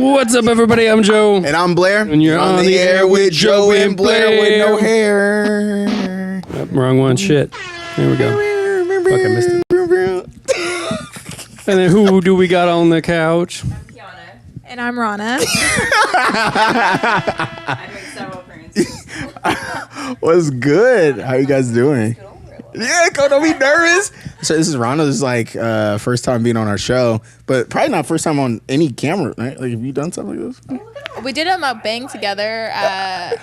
What's up, everybody? I'm Joe. And I'm Blair. And you're on the air with Joe and Blair with no hair. Oh, wrong one. Shit. There we go. Fuck, I missed it. And then who do we got on the couch? I'm Kiana. And I'm Rana. I make several appearances. What's good? How you guys doing? Yeah, don't be nervous. So this is Rana. This is like first time being on our show, but probably not first time on any camera, right? Like, have you done something like this? We did a mukbang together at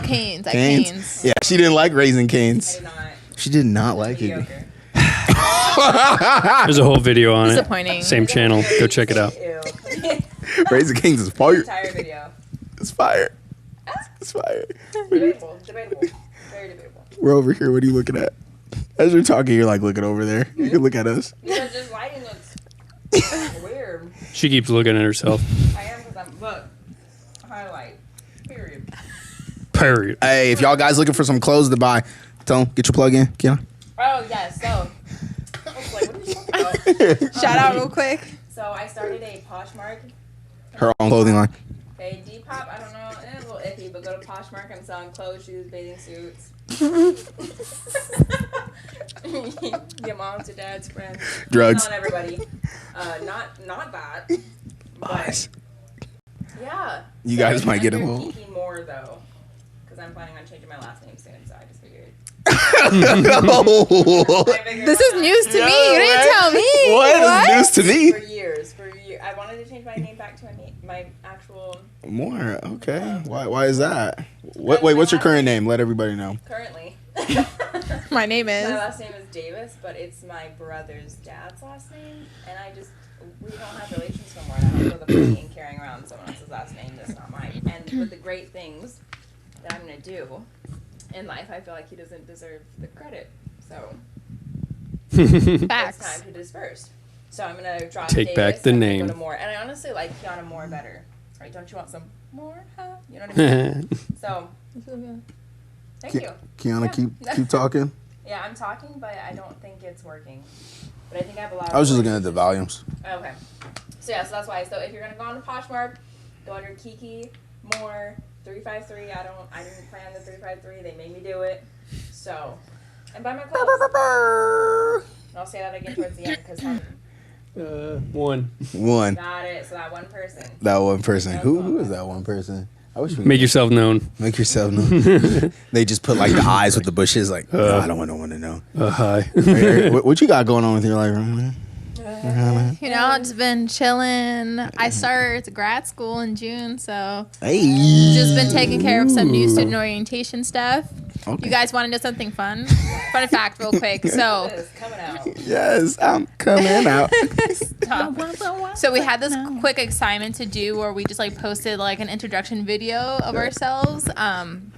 Cane's. Cane's. Yeah, she didn't like Raising Cane's. I did not. She did not like it. Mediocre. There's a whole video on it. Disappointing. Same channel. Go check it out. Ew. Raising Cane's is fire. Entire video. It's fire. It's fire. Debatable. Very debatable. We're over here. What are you looking at? As you're talking, you're like looking over there. You can look at us. Because this lighting looks weird. She keeps looking at herself. I am because I'm highlight. Period. Period. Hey, if y'all guys looking for some clothes to buy, tell them, get your plug in. Kiana. Oh yes. So I was like, what are you talking about? Shout out real quick. So I started a Poshmark. Her own clothing line. Okay, Depop, I don't know, it's a little iffy, but go to Poshmark. I'm selling clothes, shoes, bathing suits. Your mom's, your dad's friends. Drugs. Not everybody. Not that. Nice. Yeah. You guys might get under involved. Kiki more though, because I'm planning on changing my last name soon. So I just figured. This is news to me. You didn't tell me. What is news to me? For years, I wanted to change my name back to my actual. More. Okay. Why is that? Wait, what's your current name? Let everybody know. Currently. My name My is. last name is Davis, but it's my brother's dad's last name, and we don't have relations no more. And I don't feel the point in carrying around someone else's last name that's not mine. And with the great things that I'm gonna do in life, I feel like he doesn't deserve the credit. So it's Facts. time to disperse. So I'm gonna drop. Take Davis, back the I'm gonna name. Go to more, and I honestly like Kiana Moore better. Right? Don't you want some more? Huh? You know what I mean? So thank you. Kiana, Yeah. keep talking. Yeah, I'm talking, but I don't think it's working. But I think I have a lot of I was just looking at the volumes. Okay. So yeah, so that's why. So if you're gonna go on to Poshmark, go under Kiki Moore 353. I didn't plan the 353. They made me do it. So, and buy my clothes. And I'll say that again towards the end because One. got it. So that one person. That one person. Who is that one person? I wish we Make yourself known. make yourself known. They just put like the eyes with the bushes. Like, I don't want no one to know. Hi. Hey, what you got going on with your life, man? You know, I've just been chilling. I start grad school in June, so Hey. just been taking care of some new student orientation stuff. Okay. You guys want to know something fun? Fun fact, real quick. So, This is coming out. Yes, I'm coming out. so we had this quick assignment to do where we just like posted like an introduction video of ourselves. On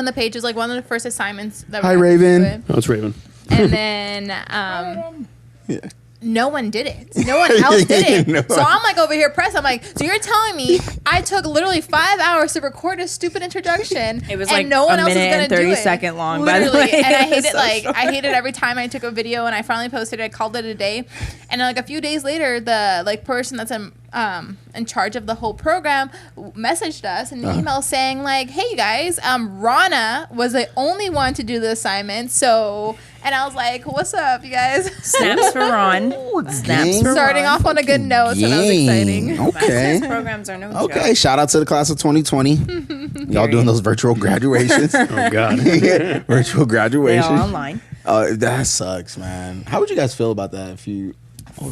the page is like one of the first assignments that we Hi, had to Raven. do it. Oh, it's Raven. And then Yeah. no one did it. No one else did it. No. So I'm like over here pressed. I'm like, so you're telling me I took literally 5 hours to record a stupid introduction. It was and like no one a else is minute gonna and 30 do it. second long, Literally. by the way. And I It was hate it. so Like short. I hated every time I took a video and I finally posted it. I called it a day. And like a few days later, the like person that's in charge of the whole program messaged us in an email saying like, hey you guys, Rana was the only one to do the assignment. So, and I was like, what's up, you guys? Snaps for Ron. Snaps for Starting Ron. off on a good note, so that was exciting. Okay. These programs are no Okay. joke. Shout out to the class of 2020. Y'all doing those virtual graduations? Oh, God. Virtual They graduation. are online. That sucks, man. How would you guys feel about that if you,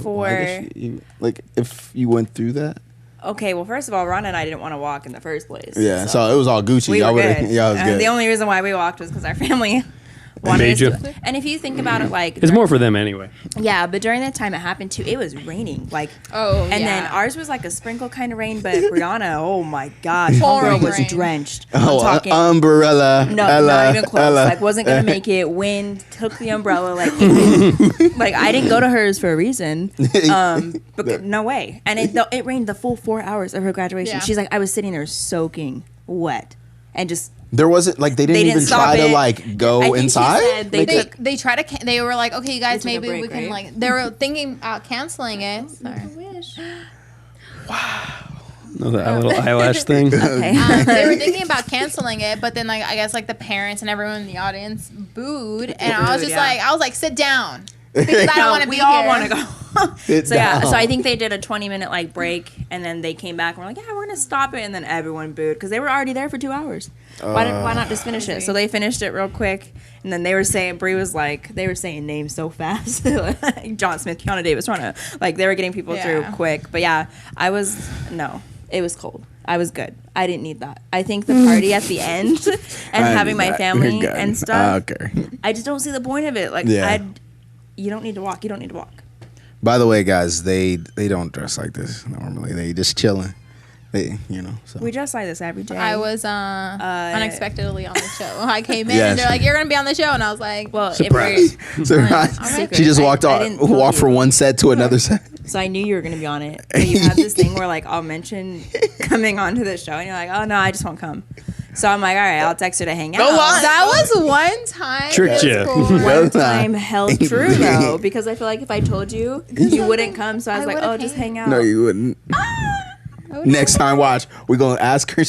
For- I guess if you went through that? Okay, well, first of all, Ron and I didn't want to walk in the first place. Yeah. So it was all Gucci. we Y'all were would've- good. Yeah, it was good. The only reason why we walked was because our family wanted made us you. to. And if you think about it, like It's more for them anyway. yeah, but during that time it happened too. It was raining, like Oh, and then yeah. ours was like a sprinkle kind of rain, but Brianna, oh my gosh, Pouring homegirl was rain. drenched. Oh, I'm talking. umbrella. No, Ella, not even close. Ella. Like, wasn't gonna make it. Wind took the umbrella. Like, like I didn't go to hers for a reason. But no way. And it rained the full 4 hours of her graduation. Yeah. She's like, I was sitting there soaking wet, and just There wasn't like they didn't even stop try to it. like go I think she inside. said they Like, took- They try to. They were like, okay, you guys, They took a maybe we break, can right? like. They were thinking about canceling it. Sorry. No, that little eyelash thing. Okay. They were thinking about canceling it, but then like I guess like the parents and everyone in the audience booed, and I was just like, sit down because I don't want to be We all here. want to go. Sit So yeah, down. so I think they did a 20-minute like break, and then they came back and we're like, yeah, we're gonna stop it, and then everyone booed because they were already there for 2 hours. Why not just finish it? So they finished it real quick, and then they were saying Brie was like they were saying names so fast, like John Smith, Keanu Davis, trying to like they were getting people through quick. But yeah, it was cold. I was good. I didn't need that. I think the party at the end and having my family Good. and stuff. Okay. I just don't see the point of it. Like you don't need to walk. You don't need to walk. By the way, guys, they don't dress like this normally. They just chilling. They, so. We dress like this every day. I was unexpectedly on the show. I came in Yeah, and they're like, "You're gonna be on the show," and I was like, well, Surprise. Secret. She just walked I off, didn't tell walked you. from one set to another set. So I knew you were going to be on it. But you have this thing where like I'll mention coming onto the show, and you're like, "Oh no, I just won't come." So I'm like, "All right, I'll text her to hang out." that was one time. Tricked It was you. cool. One time held true though, because I feel like if I told you, you wouldn't come. So I was I like, would've "Oh, just hang out." No, you wouldn't. Next time, watch. We're going to ask her.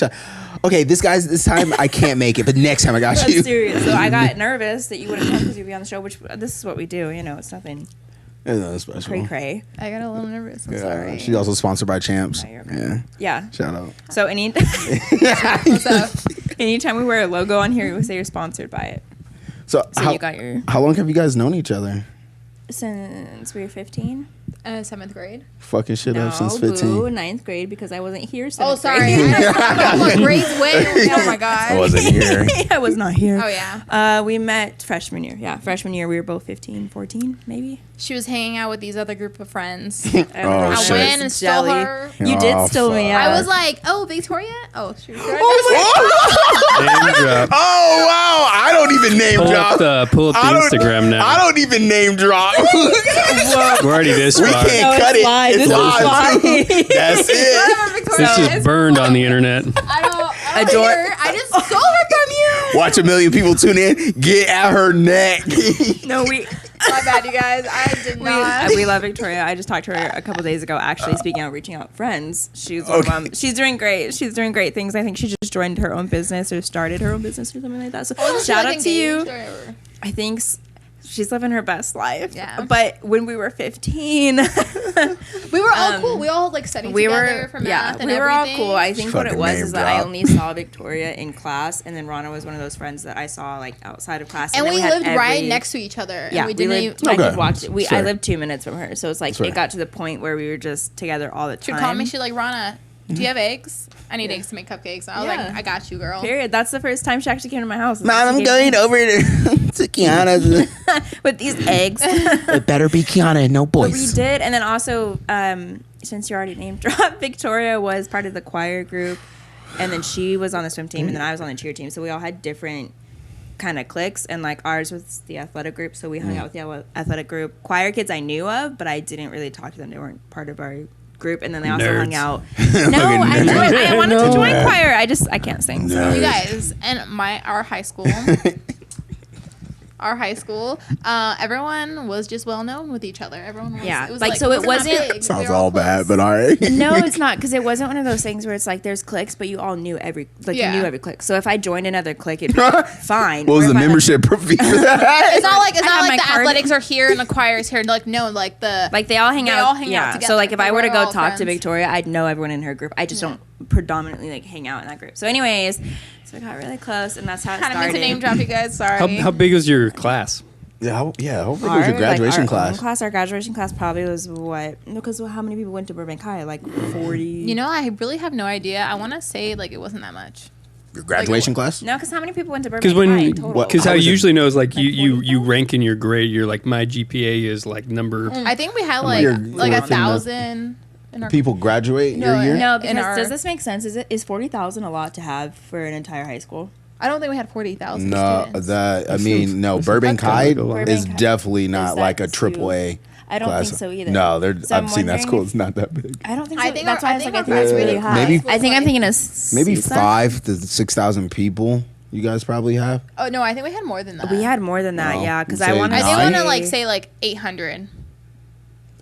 Okay, this time I can't make it, but next time I got you. That's serious. So I got nervous that you wouldn't come because you'd be on the show, which this is what we do. It's nothing It's nothing special. cray cray. I got a little nervous. I'm Yeah, sorry. she's also sponsored by Champs. No, you're okay. Yeah. Yeah. Shout out. So What's up? anytime we wear a logo on here, we say you're sponsored by it. So You got your how long have you guys known each other? since we were 15. 7th grade. Fucking shit up since 15. Boo, 9th grade because I wasn't here. Oh, 7th sorry. grade. I'm like grades way. Oh my god. I wasn't here. I was not here. Oh yeah. We met freshman year. Yeah, freshman year we were both 15, 14 maybe. She was hanging out with these other group of friends. And Oh, I shit. went and stole her. You did steal me. fuck. Yeah. I was like, "Oh, Victoria." Oh, she was there. Name drop. Oh wow! I don't even name drop. Pull up the Instagram now. I don't even name drop. We're already this We far. can't cut it. live. It's This is live. live. That's it. Whatever, Victoria. This is burned on the internet. I don't Adore- hear. I just stole her from you. Watch a million people tune in. Get at her neck. No, we My bad, you guys. I did not. we love Victoria. I just talked to her a couple days ago. Actually, speaking of reaching out friends, she's one of them. She's doing great. She's doing great things. I think she just joined her own business or started her own business or something like that. So shout out to you. I think she's living her best life. Yeah. But when we were 15, We were all cool. We all like studied together for math and we were all everything. cool. I think what it Fucking was name is that I drop. only saw Victoria in class, and then Rana was one of those friends that I saw like outside of class. And then we had lived right every- next to each other. Yeah, and we didn't even. I Okay. could watch it. I Sure. lived 2 minutes from her, so it's like Sure. it got to the point where we were just together all the She'd time. call me. She'd like, "Rana, do you have eggs? I need eggs to make cupcakes." And I was Yeah. like, "I got you, girl." Period. That's the first time she actually came to my house. Man, I'm going over to Kiana's. with these eggs. It better be Kiana, no But we boys. did, and then also, since you already named dropped, Victoria was part of the choir group, and then she was on the swim team, and then I was on the cheer team. So we all had different kind of cliques, and like ours was the athletic group. So we hung out with the athletic group. Choir kids I knew of, but I didn't really talk to them. They weren't part of our group, and then they also Nerds. hung out. No, I wanted to join choir. I can't sing. So. Nerds. You guys, and our high school. Everyone was just well known with each other. Everyone was, Yeah, it was like, so it wasn't that wasn't- big. We Sounds were all bad, but all right. No, it's not, because it wasn't one of those things where it's like there's cliques, but you all knew every Yeah. you knew every clique. So if I joined another clique, it'd be fine. What was Or the if I- membership fee for that? It's not like I have my the card. athletics are here and the choir is here. Like no, like the Like they all hang out. all hang out yeah. together. So like if But I were to we're go all talk to friends. Victoria, I'd know everyone in her group. I just don't predominantly like hang out in that group. So anyways, so we got really close, and that's how it kind of meant started. to name drop you guys. Sorry. How big was your class? Yeah, hopefully it was your graduation our class. Our graduation class probably was what? Because how many people went to Burbank High? Like 40. You know, I really have no idea. I want to say like it wasn't that much. Your graduation class? No, because how many people went to Burbank Because High when, total? because How how was you it? usually know is like you 40,000? rank in your grade. You're like my GPA is like number. I think we had I'm like like, like you're 1,000 in our People graduate No, your year? No, in because our- does this make sense? Is 40,000 a lot to have for an entire high school? I don't think we had 40,000 No, students. no. Burbank High Burbank is High. definitely not Is like a that triple A. I don't class. think so either. No, So I'm I've seen that wondering school. if- It's not that big. I don't think so. I think That's our- why I I was think like, I our think it's really graduating high. maybe- I think I'm thinking of Maybe CSUN. 5,000 to 6,000 people. You guys probably have. Oh no, I think we had more than that. We had more than that, No, yeah. Because you'd I say want to. I think I nine? want to like say like 800.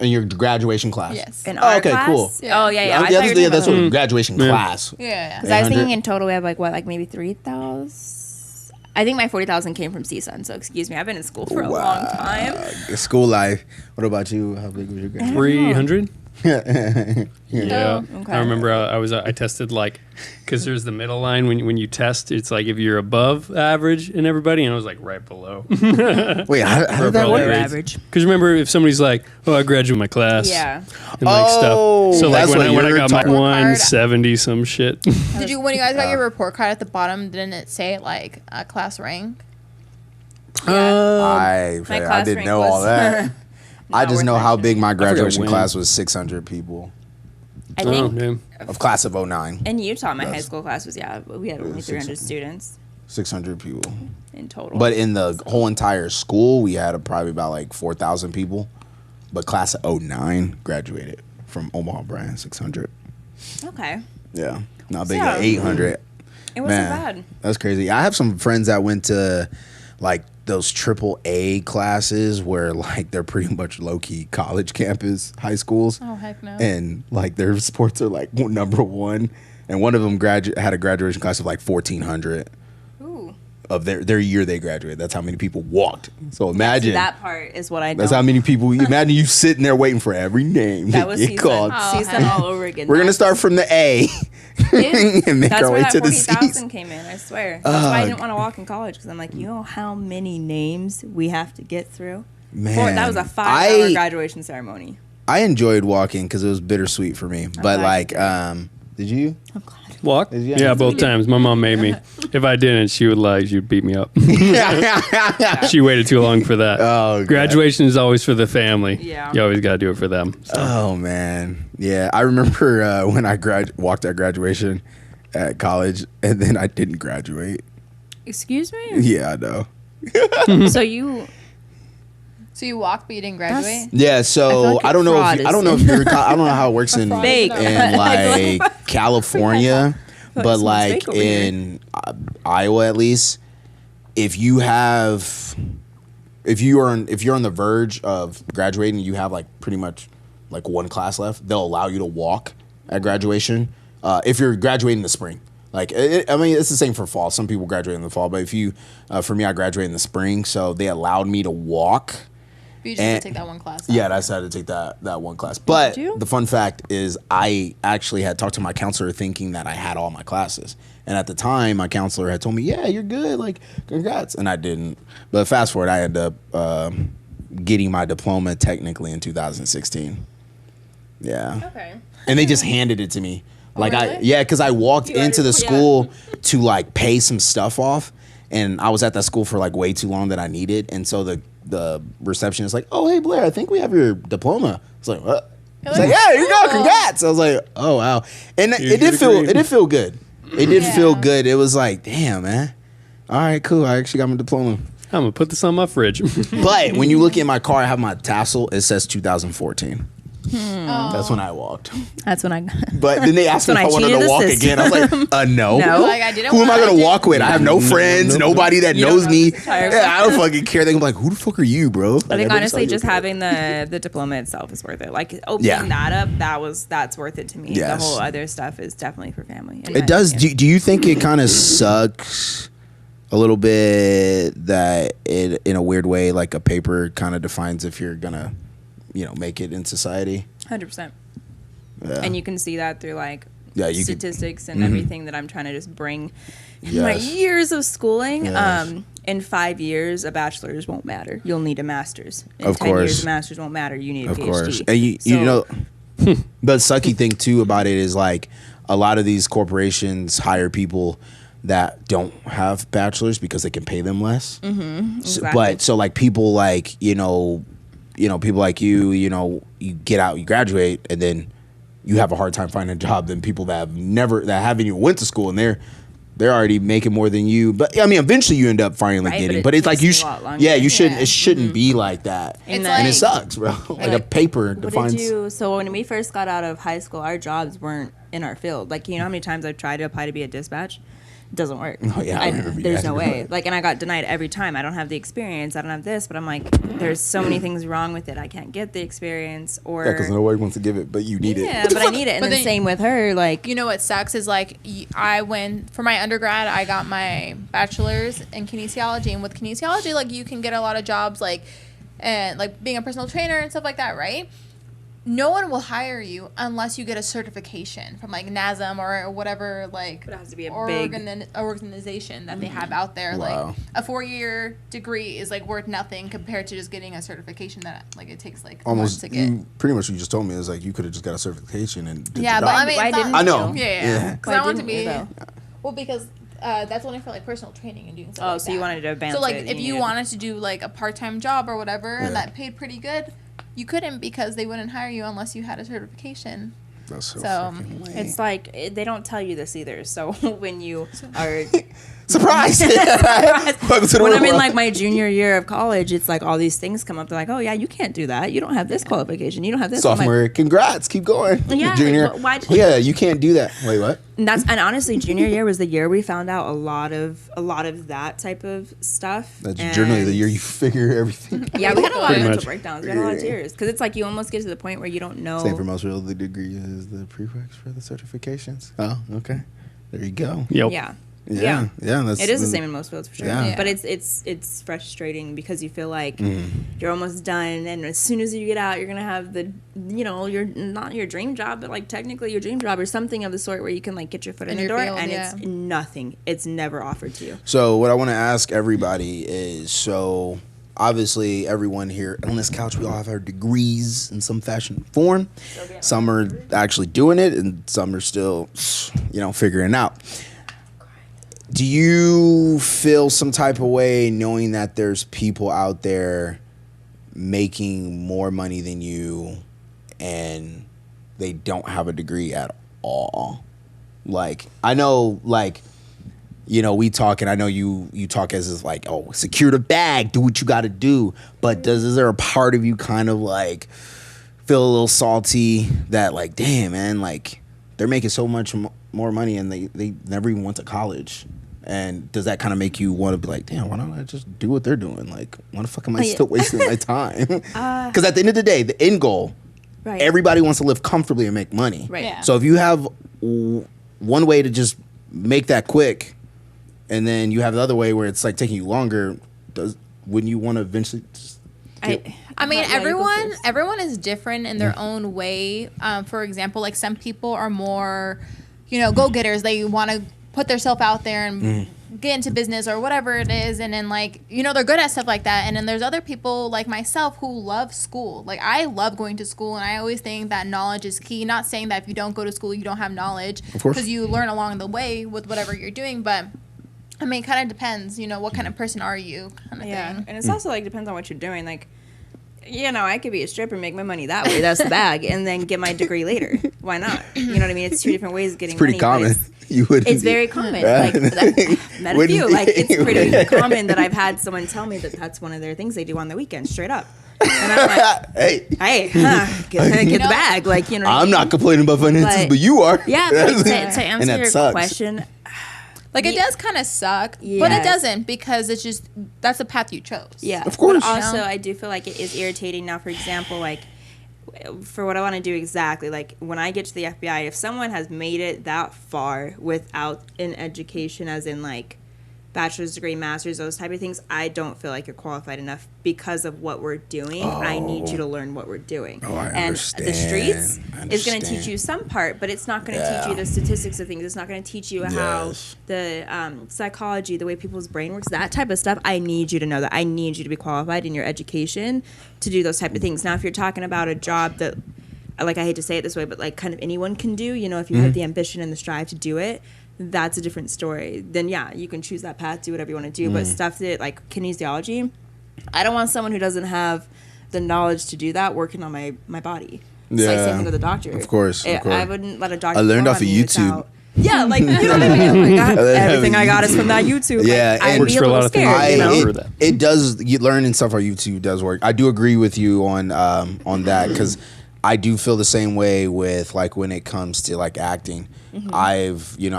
In your graduation class. Yes. In Oh, our okay, class? cool. Yeah. Oh yeah, yeah. Yeah, I thought you were talking that's about- what graduation class. Yeah. Because I was 800? thinking in total we have like what, like maybe 3,000. I think my 40,000 came from CSUN. So excuse me, I've been in school for a long time. School life. What about you? How big was your graduation? 300. Yeah, okay. I remember I tested like, because there's the middle line when you test, it's like if you're above average in everybody, and I was like right below. Wait, how did that work? Average. Because remember, if somebody's like, "Oh, I graduated my class," Yeah. and like Oh, stuff. So like that's when what I you're got my talking- 170 some shit. Did you, when you guys got your report card at the bottom, didn't it say like a class rank? I class didn't rank know was all that. I just worth know how mentioning. big my graduation when. class was. 600 people I Oh, think man. of class of 09. in Utah, my high school class was, we had only 300 students 600 people. in total. But in the whole entire school, we had probably about like 4,000 people. But class of 09 graduated from Omaha Brand, 600. okay. Yeah, not big. Yeah. 800. It wasn't Man, bad. That's crazy. I have some friends that went to like those AAA classes where like they're pretty much low key college campus high schools. Oh heck no. And like their sports are like number one. And one of them had a graduation class of like 1,400 Ooh. of their year they graduated. That's how many people walked. So imagine That part is what I that's don't. how many people. Imagine you sitting there waiting for every name That to was get season. called. Oh, Season all over again. We're gonna start from the A and make That's our where way that to the 40,000 C. came in. I swear. That's why I didn't want to walk in college because I'm like, you know how many names we have to get through. Man, That was a 5-hour graduation ceremony. I enjoyed walking because it was bittersweet for me. But glad like, you did you? I'm glad. Walk? Yeah. Yeah, both times. My mom made me. If I didn't, she'd beat me up. She waited too long for that. Oh, God. Graduation is always for the family. Yeah. You always got to do it for them. So. Oh man, yeah. I remember when I walked at graduation at college, and then I didn't graduate. Excuse me? Yeah, I know. So you. So you walked but you didn't graduate? Yeah, I so feel like I don't know fraud if I don't know if is- you're I don't know how it works in Fake. like California, but someone's like fake over here. in Iowa at least, if you're on the verge of graduating, you have like pretty much like one class left. They'll allow you to walk at graduation if you're graduating in the spring. Like I mean, it's the same for fall. Some people graduate in the fall, but if you, for me, I graduated in the spring, so they allowed me to walk. But you just had to take that one class. Yeah, I decided to take that one class. But Did you? the fun fact is I actually had talked to my counselor thinking that I had all my classes. And at the time, my counselor had told me, yeah, you're good. Like, congrats. And I didn't. But fast forward, I ended up getting my diploma technically in 2016. Yeah. Okay. And they just handed it to me. Like, really? because I walked into the yeah. school to like pay some stuff off. And I was at that school for like way too long that I needed. And so the receptionist like, oh, hey, Blair, I think we have your diploma. I was like, what? It's like, yeah, here you go, congrats. I was like, oh, wow. And Here's it did your degree. feel good. It did feel Yeah. good. It was like, damn, man. All right, cool. I actually got my diploma. I'm going to put this on my fridge. But when you look at my car, I have my tassel. It says 2014. Oh. That's when I walked. That's when I. But then they asked me if I That's when I wanted cheated to the walk system. again. I was like, no. No. Like, I didn't Who am I want- going to didn't- walk with? I have no friends, nobody that You don't knows know me. this entire Yeah, I don't fucking care. They're gonna be like, who the fuck are you, bro? I think honestly, just having the diploma itself is worth it. Like opening Yeah. that up, that's worth it to me. Yes. The whole other stuff is definitely for family. in my It does. opinion. Do you think it kind of sucks a little bit that it, in a weird way, like a paper kind of defines if you're gonna, make it in society? 100%. Yeah. And you can see that through like Yeah, you could- statistics and everything that I'm trying to just bring in my Yes. years of schooling. Yes. In 5 years, a bachelor's won't matter. You'll need a master's. In Of 10 years, course. a master's won't matter. You need a Of PhD. course. And you So- know, the sucky thing too about it is like a lot of these corporations hire people that don't have bachelors because they can pay them less. exactly. But so like people like, people like you get out, you graduate, and then you have a hard time finding a job than people that haven't even went to school, and they're already making more than you. But I mean, eventually you end up finally Right, getting. but But it it's like takes a lot longer. you shouldn't. Yeah. It shouldn't be like that. And And it like- sucks, bro. Like a paper What defines. did you? So when we first got out of high school, our jobs weren't in our field. Like, you know how many times I've tried to apply to be a dispatch, doesn't work. Oh, yeah, I remember you there's had no to way. do it. Like, and I got denied every time. I don't have the experience. I don't have this. But I'm like, there's so many things wrong with it. I can't get the experience. Or Yeah, because nobody wants to give it, but you need it. yeah, but I need it. And But then then- same with her. Like, You know what sucks is like I went for my undergrad. I got my bachelor's in kinesiology, and with kinesiology, like you can get a lot of jobs, like and like being a personal trainer and stuff like that, right? No one will hire you unless you get a certification from like NASM or whatever, like But it has to be a big- organization that they have out there. Wow. Like a 4-year degree is like worth nothing compared to just getting a certification that like it takes like months Almost, to get. you, pretty much you just told me, is like, you could have just got a certification and did Yeah, the but job. I mean, Why it's not- didn't I know. you? Yeah. Because Why I want to didn't you, be. though? Well, because that's only for like personal training and doing stuff. Oh, like so you that. wanted to advance So like, it, if you you needed- wanted to do like a part-time job or whatever Yeah. that paid pretty good, you couldn't because they wouldn't hire you unless you had a certification. That's so So, freaking lame. It's like they don't tell you this either. So when you are Surprise! Welcome to the when real I'm in world. like my junior year of college, it's like all these things come up. They're like, oh yeah, you can't do that. You don't have this qualification. You don't have this. I'm like, Sophomore, congrats, keep going. Yeah, Junior, but why- yeah, you can't do that. Wait, what? and honestly, junior year was the year we found out a lot of that type of stuff. That's And- generally the year you figure everything. Yeah, we had a lot of Pretty mental much. breakdowns. We had a lot of tears because it's like you almost get to the point where you don't know. Same for most real the degree is the prereqs for the certifications. Oh, okay. There you go. Yep. Yeah. Yeah, yeah. That's, It is the same in most fields for sure. Yeah. But it's frustrating because you feel like Mm. you're almost done, and as soon as you get out, you're gonna have the you're not your dream job, but like technically your dream job or something of the sort where you can like get your foot in In the your door, field, and yeah. it's nothing. It's never offered to you. So what I want to ask everybody is, so obviously everyone here on this couch, we all have our degrees in some fashion form. Some are actually doing it, and some are still, figuring it out. Do you feel some type of way knowing that there's people out there making more money than you and they don't have a degree at all? Like, I know, like, we talk, and I know you talk as is like, oh, secure the bag, do what you got to do. But is there a part of you kind of like feel a little salty that like, damn, man, like they're making so much more money and they never even went to college? And does that kind of make you want to be like, damn, why don't I just do what they're doing? Like, why the fuck am I still wasting my time? Because at the end of the day, the end goal, Right. everybody wants to live comfortably and make money. Right. Yeah. So if you have one way to just make that quick, and then you have the other way where it's like taking you longer, wouldn't you want to eventually just I mean, Yeah, you go everyone first. everyone is different in their own way. For example, like some people are more, go-getters. They want to put themselves out there and get into business or whatever it is, and then like they're good at stuff like that. And then there's other people like myself who love school. Like I love going to school, and I always think that knowledge is key. Not saying that if you don't go to school you don't have knowledge, Of course. because you learn along the way with whatever you're doing. But I mean, it kind of depends. What kind of person are you? Kind of Yeah, thing. and it's also like depends on what you're doing. Like, I could be a stripper, make my money that way. That's the bag, and then get my degree later. Why not? You know what I mean? It's two different ways of getting pretty money. but common? It's, You would. it's very common. Right. Like I've met a Wouldn't few. Like be. it's pretty common that I've had someone tell me that that's one of their things they do on the weekend, straight up. And I'm like, Hey, get the bag. Like what I I'm mean? not complaining about finances, but you are. Yeah, but to And answer that your sucks. question, Like it Yeah. does kind of suck, but it Yes. doesn't, because it's just that's the path you chose. yeah, Of course. But also, You know? I do feel like it is irritating now. For example, like for what I want to do exactly, like when I get to the FBI, if someone has made it that far without an education, as in like bachelor's degree, master's, those type of things, I don't feel like you're qualified enough because of what we're doing. I need you to learn what we're doing. Oh, I and understand. the streets I is going to teach understand. you some part, but it's not going to teach Yeah. you the statistics of things. It's not going to teach you how Yes. the psychology, the way people's brain works, that type of stuff. I need you to know that. I need you to be qualified in your education to do those type of things. Now, if you're talking about a job that, like, I hate to say it this way, but like kind of anyone can do, if you Mm-hmm. have the ambition and the strive to do it, that's a different story. Then yeah, you can choose that path, do whatever you want to do. Mm. But stuff that like kinesiology, I don't want someone who doesn't have the knowledge to do that working on my body. It's like Yeah. same thing with a doctor. Of course, of course. I wouldn't let a doctor. I learned go off on of me YouTube. without- Yeah, like you know what I mean. Like, everything I got is from that YouTube. Yeah, like, and I'd works be a for a little lot of things. scared. I, You know? remember that. it does. You learning stuff on YouTube does work. I do agree with you on that because I do feel the same way with like when it comes to like acting. I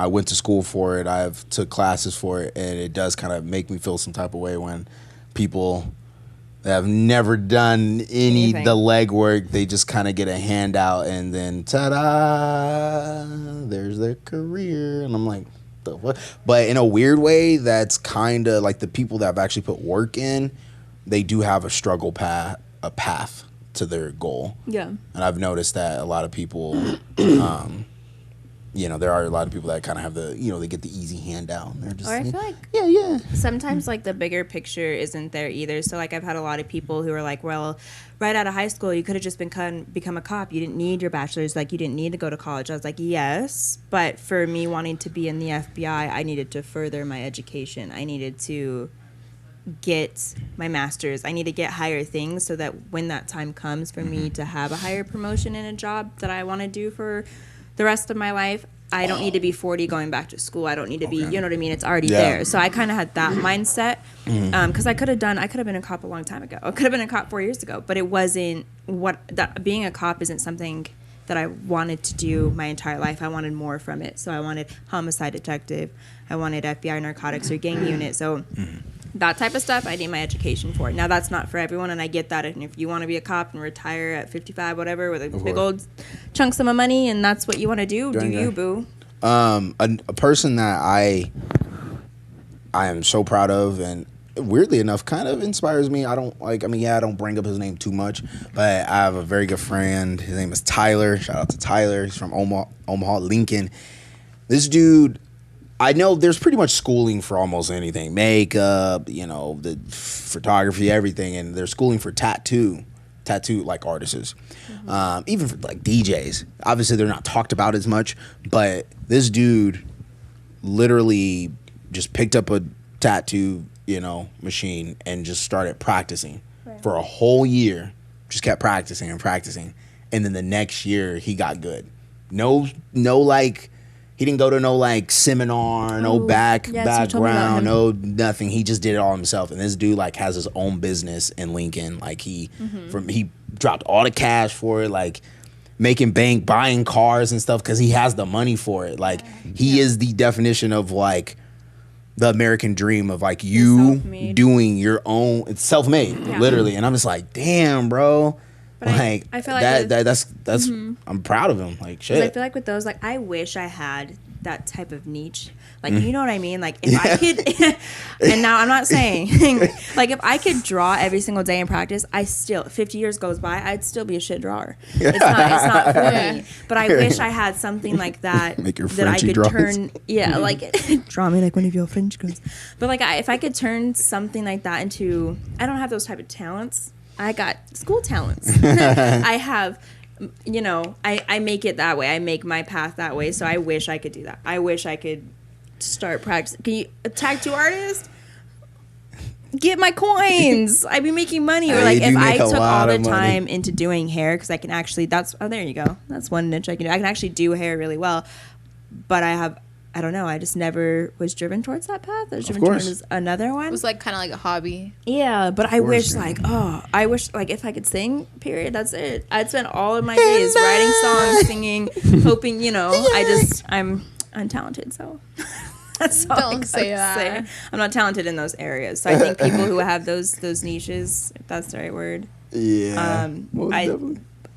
went to school for it. I've took classes for it, and it does kind of make me feel some type of way when people that have never done Anything. the legwork, they just kind of get a handout, and then ta-da, there's their career, and I'm like, the what? But in a weird way, that's kind of like the people that have actually put work in. They do have a path to their goal. Yeah. And I've noticed that a lot of people, there are a lot of people that kind of have they get the easy handout. And they're just, Or I feel like yeah. sometimes like the bigger picture isn't there either. So like I've had a lot of people who are like, well, right out of high school, you could have just become a cop. You didn't need your bachelor's. Like you didn't need to go to college. I was like, yes. But for me wanting to be in the FBI, I needed to further my education. I needed to get my master's. I need to get higher things so that when that time comes for me to have a higher promotion in a job that I want to do for the rest of my life, I don't need to be 40 going back to school. I don't need to be, you know what I mean? It's already there. So I kind of had that mindset because I could have been a cop a long time ago. I could have been a cop 4 years ago, but it wasn't being a cop isn't something that I wanted to do my entire life. I wanted more from it. So I wanted homicide detective. I wanted FBI narcotics or gang unit. So that type of stuff, I need my education for it. Now, that's not for everyone, and I get that. And if you want to be a cop and retire at 55, whatever, with a big old chunk sum of money, and that's what you want to do, you, boo. A person that I am so proud of, and weirdly enough, kind of inspires me. I don't bring up his name too much, but I have a very good friend. His name is Tyler. Shout out to Tyler. He's from Omaha, Lincoln. This dude, I know there's pretty much schooling for almost anything. Makeup, the photography, everything. And there's schooling for tattoo like artists. Even for like DJs. Obviously, they're not talked about as much. But this dude literally just picked up a tattoo, machine and just started practicing for a whole year. Just kept practicing and practicing. And then the next year, he got good. No, like... He didn't go to no like seminar, no background, no nothing. He just did it all himself. And this dude like has his own business in Lincoln. Like he dropped all the cash for it, like making bank, buying cars and stuff because he has the money for it. Like he is the definition of like the American dream of like you doing your own. It's self-made, literally. And I'm just like, damn, bro. But like I feel like that's I'm proud of him. Like shit. I feel like with those, like I wish I had that type of niche. Like you know what I mean? Like if I could, and now I'm not saying like if I could draw every single day in practice, 50 years goes by, I'd still be a shit drawer. It's not for me. But I wish I had something like that Make your that I Frenchy could drawings. turn. Like draw me like one of your French girls. But like if I could turn something like that into, I don't have those type of talents. I got school talents. I have, I make it that way. I make my path that way. So I wish I could do that. I wish I could start practicing. Can you a tattoo artist? Get my coins. I'd be making money. Or like if I took all the time into doing hair, because I can actually, there you go. That's one niche I can do. I can actually do hair really well. But I don't know. I just never was driven towards that path. I was driven towards another one. It was like kind of like a hobby. Yeah, but I wish like if I could sing, period, that's it. I'd spend all of my days writing songs, singing, hoping, I'm untalented, so that's all Don't say that. I'm not talented in those areas. So I think people who have those niches, if that's the right word,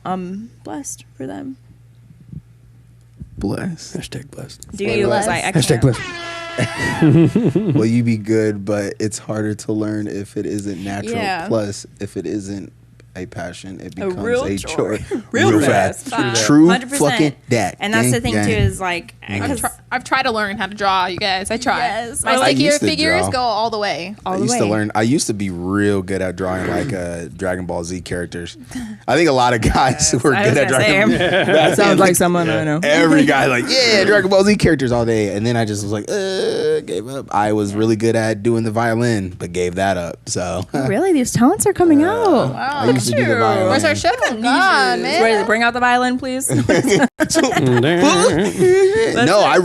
I'm blessed for them. Blessed. Hashtag blessed. Do you? Blessed. I Hashtag can't. blessed. Well, you be good, but it's harder to learn if it isn't natural. Yeah. Plus, if it isn't a passion, it becomes real a chore. chore. Real fast. True 100%. fucking that. And that's the thing Gang, too gang. is like, I've tried to learn how to draw, you guys. I tried. Yes. My I stick used to figures draw. go all the way. all I the used way. to learn. I used to be real good at drawing like Dragon Ball Z characters. I think a lot of guys who were I good was at gonna Dragon say, Ball that sounds like someone I know. Every guy like, yeah, Dragon Ball Z characters all day. And then I just was like, gave up. I was really good at doing the violin, but gave that up. So Really, these talents are coming out. Wow, I look used at to do the you. violin. Where's our show? Come on, man. Wait, bring out the violin, please. no, I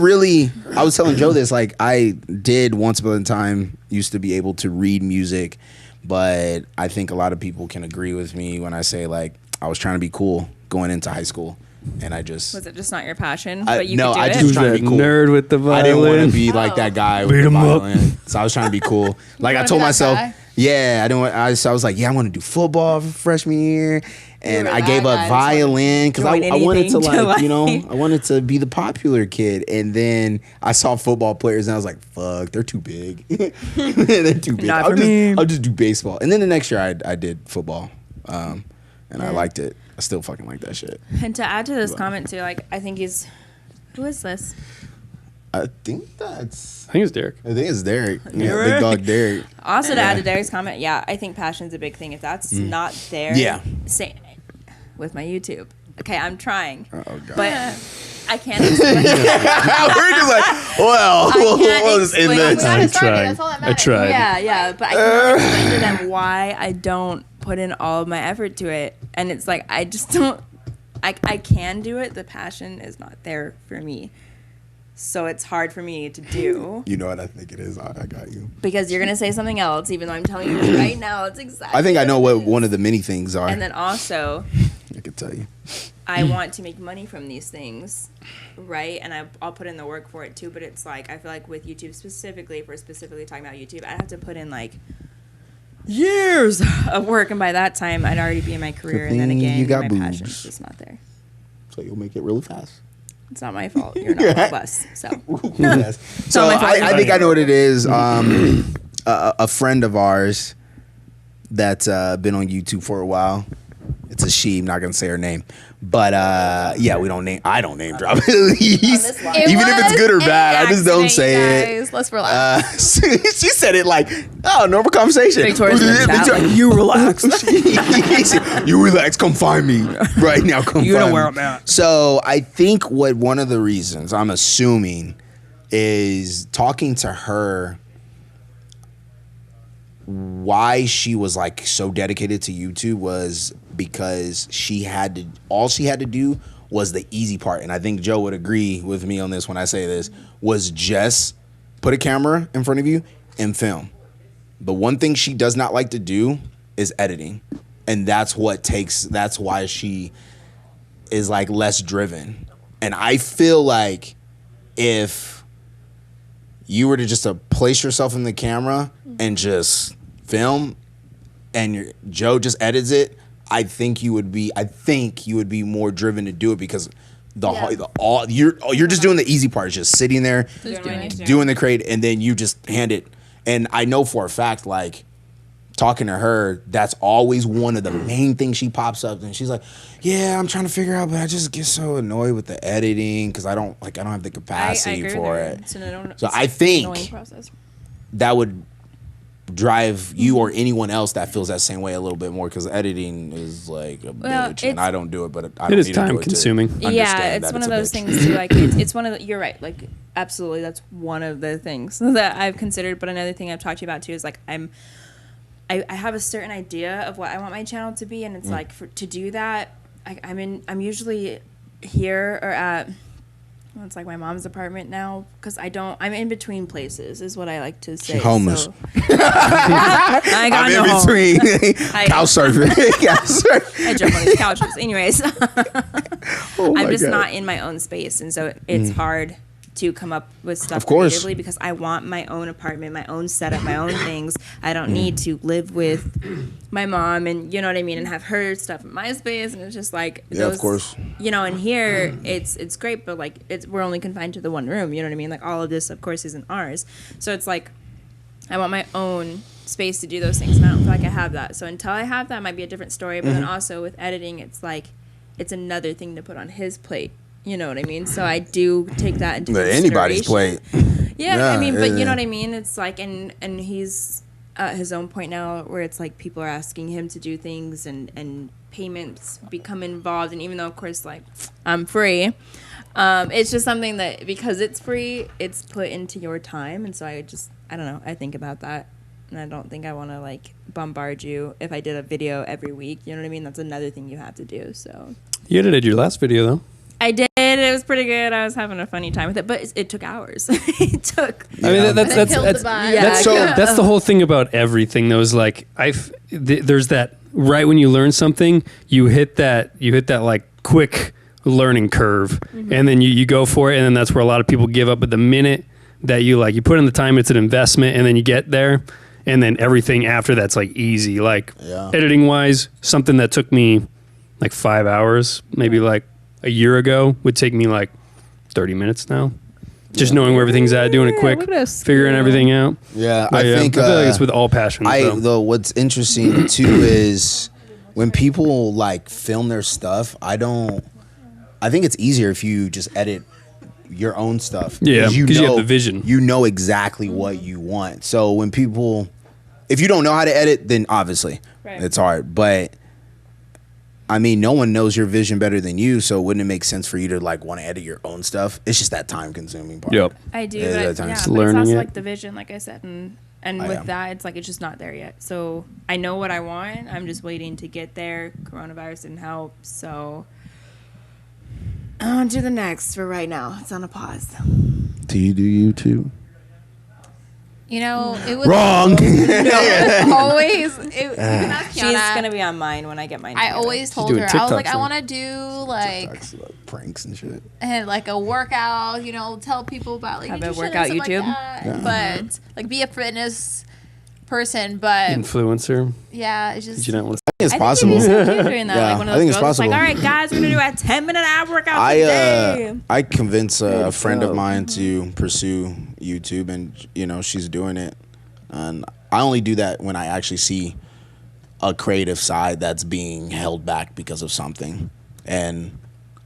was telling Joe this, like I did once upon a time used to be able to read music, but I think a lot of people can agree with me when I say like I was trying to be cool, going into high school, and I just Was it just not your passion? I- But you no, could do I it? just was trying to be cool. Nerd with the violin. I didn't want to be like that guy with Beat the 'em up. violin. So I was trying to be cool. Like I wanna told be that myself, guy? yeah, I didn't want. I was like, yeah, I want to do football for freshman year, and were I that gave guy, up just violin because I join wanted to anything to like, you know, like- I wanted to be the popular kid. And then I saw football players, and I was like, fuck, they're too big. They're too big. Not for me. I'll just do baseball. And then the next year, I did football, and I liked it. I still fucking like that shit. And to add to this comment too, like I think who is this? I think that's. I think it's Derek. I think it's Derek. Yeah, big dog Derek. Also, to add to Derek's comment, yeah, I think passion's a big thing. If that's not there, Yeah. say with my YouTube. Okay, I'm trying, Oh god. but I can't explain. We're just like, well, can't we'll just end explain- this. got I it started, tried. that's all that I matters. tried. Yeah, but I can't explain to them why I don't put in all of my effort to it, and it's like I just don't. I can do it. The passion is not there for me, so it's hard for me to do. You know what I think it is. I got you. Because you're gonna say something else, even though I'm telling you right now, it's exactly. I think I know what what it one is. of the many things are. And then also, I can tell you. I want to make money from these things, right? And I'll put in the work for it too. But it's like I feel like with YouTube specifically, if we're specifically talking about YouTube, I have to put in like years of work, and by that time, I'd already be in my career. And then thing is again, you got my boobs. passion's just not there. So you'll make it really fast. It's not my fault. You're not my bus. So Yes. So my fault. I think I know what it is. A friend of ours that's been on YouTube for a while. It's a she. I'm not gonna say her name, but yeah, we don't name. I don't name drop. Even if it's good or bad, I just don't say it. Guys. Let's relax. She said it like, oh, normal conversation. Victoria's in chat, like, you relax. You relax. Come find me right now. Come. You know find where me. I'm at. So I think what one of the reasons I'm assuming is talking to her. Why she was like so dedicated to YouTube was because all she had to do was the easy part. And I think Joe would agree with me on this when I say this, was just put a camera in front of you and film. The one thing she does not like to do is editing. And that's why she is like less driven. And I feel like if you were to just place yourself in the camera and just film and Joe just edits it, I think you would be more driven to do it because you're just doing the easy part, just sitting there doing the crate, and then you just hand it. And I know for a fact, like talking to her, that's always one of the main things she pops up, and she's like, "Yeah, I'm trying to figure out, but I just get so annoyed with the editing because I don't have the capacity for it." So I think that would drive you or anyone else that feels that same way a little bit more because editing is like a bitch, and I don't do it, but I don't It is need to do time it to consuming. Yeah, understand it's that one of a those bitch. things too. Like it's one of the, you're right. Like absolutely, that's one of the things that I've considered. But another thing I've talked to you about too is like I have a certain idea of what I want my channel to be, and it's like to do that, I'm usually here or at. Well, it's like my mom's apartment now because I'm in between places is what I like to say. She's homeless. So. I got I'm no in home. between couch surfing. I jump on these couches. Anyways, Oh my I'm just God. not in my own space, and so it's hard to come up with stuff Of course. creatively because I want my own apartment, my own setup, my own things. I don't need to live with my mom and you know what I mean, and have her stuff in my space. And it's just like Yeah, of course. You know, and here it's great, but like we're only confined to the one room. You know what I mean? Like all of this, of course, isn't ours. So it's like I want my own space to do those things, and I don't feel like I have that. So until I have that, it might be a different story. But then also with editing, it's like it's another thing to put on his plate. You know what I mean? So I do take that into Anybody's plate. Yeah, I mean, but yeah. you know what I mean? It's like, and he's at his own point now where it's like people are asking him to do things and payments become involved. And even though, of course, like I'm free, it's just something that because it's free, it's put into your time. And so I don't know, I think about that. And I don't think I want to like bombard you if I did a video every week. You know what I mean? That's another thing you have to do. So You edited your last video though. I did. It was pretty good. I was having a funny time with it, but it took hours. It took. I mean, that's It killed the vibe. Yeah. that's the whole thing about everything. Though is like there's that right when you learn something, you hit that like quick learning curve, and then you go for it, and then that's where a lot of people give up. But the minute that you put in the time, it's an investment, and then you get there, and then everything after that's like easy. Like editing wise, something that took me like 5 hours, maybe like a year ago, would take me like 30 minutes now. Just knowing where everything's at, doing it quick, figuring everything out. Yeah, But I think I feel like it's with all passion. though what's interesting too is when people like film their stuff, I think it's easier if you just edit your own stuff. Yeah, because you have the vision. You know exactly what you want. So when people, if you don't know how to edit, then obviously it's hard. But I mean, no one knows your vision better than you. So wouldn't it make sense for you to like want to edit your own stuff? It's just that time consuming part. Yep. I do. Yeah, But, that yeah, time's but learning it's also it. like the vision, like I said, and with that, it's like it's just not there yet. So I know what I want. I'm just waiting to get there. Coronavirus didn't help, so on to the next. For right now, it's on a pause. Do you do YouTube? You know, it was Wrong. always. You can ask She's Kiana. gonna be on mine when I get mine. I together. always told doing her, I was like, TikToks I now. want to do like Like pranks and shit. and like a workout, you know, tell people about like Have a nutrition workout and stuff YouTube? like that. But like be a fitness person, but Influencer. yeah, it's just Did you not want to? I think it's I possible. think it'd be so cute doing that. Yeah, like one of I think those it's girls that's possible. like, all right, guys, we're gonna do a 10-minute ab workout today. I convinced a friend of mine to pursue YouTube, and you know she's doing it. And I only do that when I actually see a creative side that's being held back because of something. And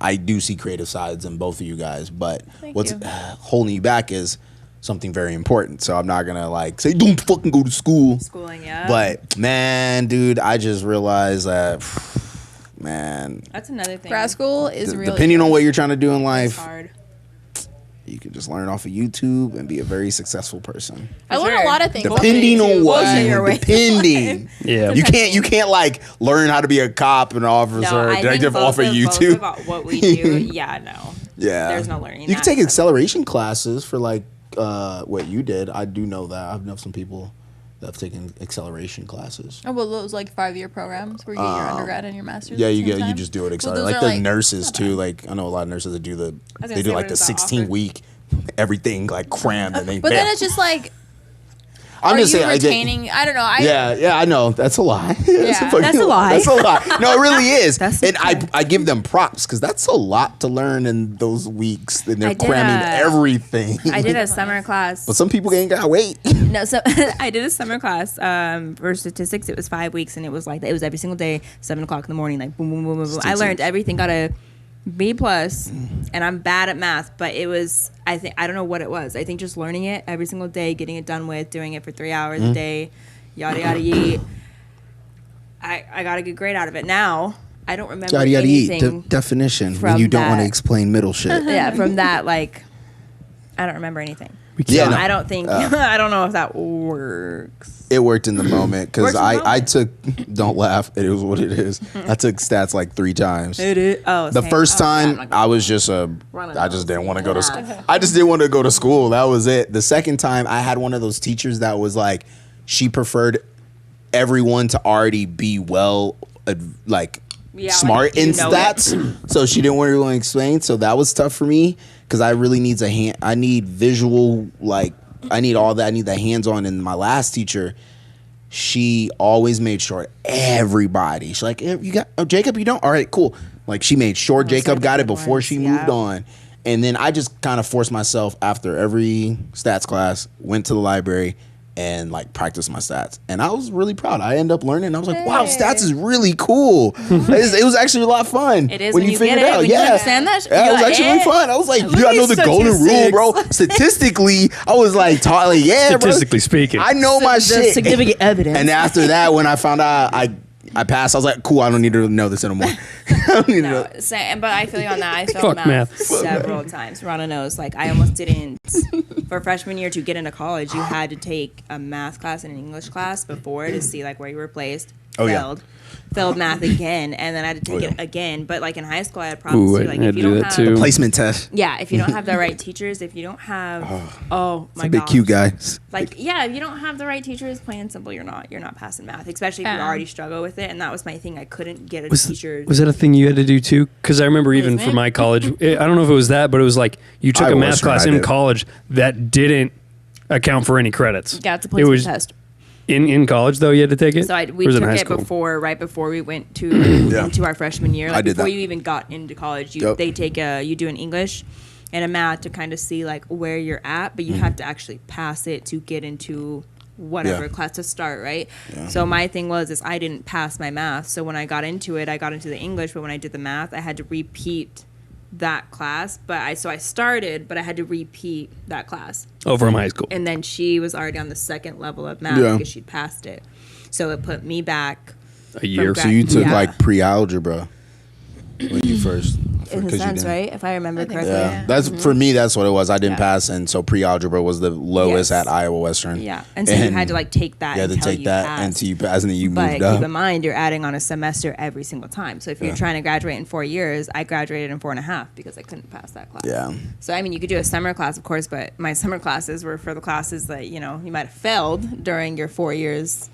I do see creative sides in both of you guys, but what's holding you back is something very important. So I'm not gonna like say don't fucking go to school. Schooling, yeah. But man, dude, I just realized that man, That's another thing. grad school is really depending on what you're trying to do in It's life, hard. you can just learn off of YouTube and be a very successful person. I learned a lot of things. Depending on what Bullshit your you way. depending. Yeah. You can't like learn how to be a cop and officer No, I think detective both off of of YouTube. what we do, yeah, no. Yeah. There's no learning You that can take stuff. acceleration classes for like what you did. I do know that. I've known some people that have taken acceleration classes. Oh, well, those like 5-year programs where you get your undergrad and your master's. Yeah, at the you same get you time. just do it Well, accelerate. those Like are, the nurses too. Like I know a lot of nurses that do was gonna they do say, like what the is that 16 offered? week everything like crammed and they. But then it's just like, I'm are just you saying. retaining? I don't know. Yeah, I know. That's a lie. Yeah. That's a lie. That's a lie. No, it really is. That's And okay. I give them props because that's a lot to learn in those weeks. And they're I did cramming a- everything. I did a summer class. But some people ain't got to wait. No, so I did a summer class for statistics. It was 5 weeks, and it was every single day, 7:00 in the morning, like boom, boom, boom, boom, boom. I learned everything, got a B+, and I'm bad at math, but it was I don't know what it was. I think just learning it every single day, getting it done with, doing it for 3 hours a day, yada yada yee. I got a good grade out of it. Now I don't remember Yada yada eat. anything. Definition when from you don't want to that. explain middle shit. Yeah, from that I don't remember anything. Yeah, So no. I don't think I don't know if that works. It worked in the moment because Works in the I moment. took. Don't laugh. It is what it is. I took stats like 3 times. It is. Oh, The same. first Oh, yeah, I'm time not gonna- I was just Running I just didn't want to go to school. Yeah. I just didn't want to go to school. That was it. The second time I had one of those teachers that was like, she preferred everyone to already be well, like Yeah, smart like, in you know it. stats. So she didn't want to explain. So that was tough for me because I really needs a hand. I need visual, like I need all that. I need the hands on. And my last teacher, she always made sure everybody. She's like, you got Jacob, you don't? All right, cool. Like she made sure Jacob got it before she moved on. And then I just kind of forced myself after every stats class, went to the library and like practiced my stats. And I was really proud. I ended up learning. I was like, wow, stats is really cool. It was actually a lot of fun. It is when you figure get it, when you yeah. understand that. Yeah, it was actually really fun. I was like, you gotta know the golden rule, bro. Statistically, I was like, taught, like yeah, Statistically bro. speaking. I know my shit. Significant evidence. And after that, when I found out I passed, I was like, cool, I don't need to know this anymore. I don't need to know. No, but I feel you on that. I failed Fuck math, math. several times. Rana knows. Like I almost didn't. For freshman year to get into college, you had to take a math class and an English class before to see like where you were placed. failed math again, and then I had to take it again. But like in high school, I had problems too. Like if you don't have too. Placement test. Yeah, if you don't have the right teachers, if you don't have my big gosh. Q guy. Like if you don't have the right teachers, plain and simple, you're not passing math. Especially if you already struggle with it, and that was my thing. I couldn't get a teacher. Was that a thing you had to do too? Because I remember even for my college, I don't know if it was that, but it was like you took a math class in college that didn't account for any credits. Yeah, it's a placement test. In college though, you had to take it. So we took it right before we went to into our freshman year. Like before you even got into college, they take you do an English and a math to kind of see like where you're at, but you have to actually pass it to get into whatever class to start, right? Yeah. So my thing is I didn't pass my math. So when I got into it, I got into the English, but when I did the math, I had to repeat that class, but I started, but I had to repeat that class. Oh, from high school. And then she was already on the second level of math because she'd passed it. So it put me back a year. So you took like pre-algebra when you first. In a sense, right? If I remember correctly. Yeah. That's for me. That's what it was. I didn't pass, and so pre-algebra was the lowest at Iowa Western. Yeah, and so you had to like take that. You had to take that until you pass, and then you moved up. But keep in mind, you're adding on a semester every single time. So if you're trying to graduate in 4 years, I graduated in 4.5 because I couldn't pass that class. Yeah. So I mean, you could do a summer class, of course, but my summer classes were for the classes that you might have failed during your 4 years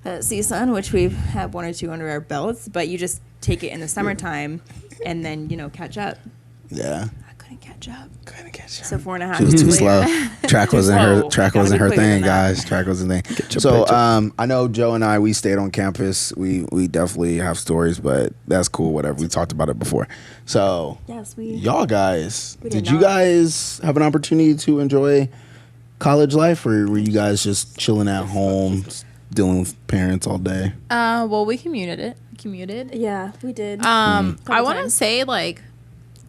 at CSUN, which we've had 1 or 2 under our belts. But you just take it in the summertime, and then catch up. Yeah. I couldn't catch up. So So 4.5. She was too slow. Track wasn't her. Track wasn't her thing, guys. Track wasn't the thing. So I know Joe and I, we stayed on campus. We definitely have stories, but that's cool. Whatever. We talked about it before. So y'all guys, did you guys have an opportunity to enjoy college life, or were you guys just chilling at home, dealing with parents all day? Well, we commuted. Yeah, we did. I want to say like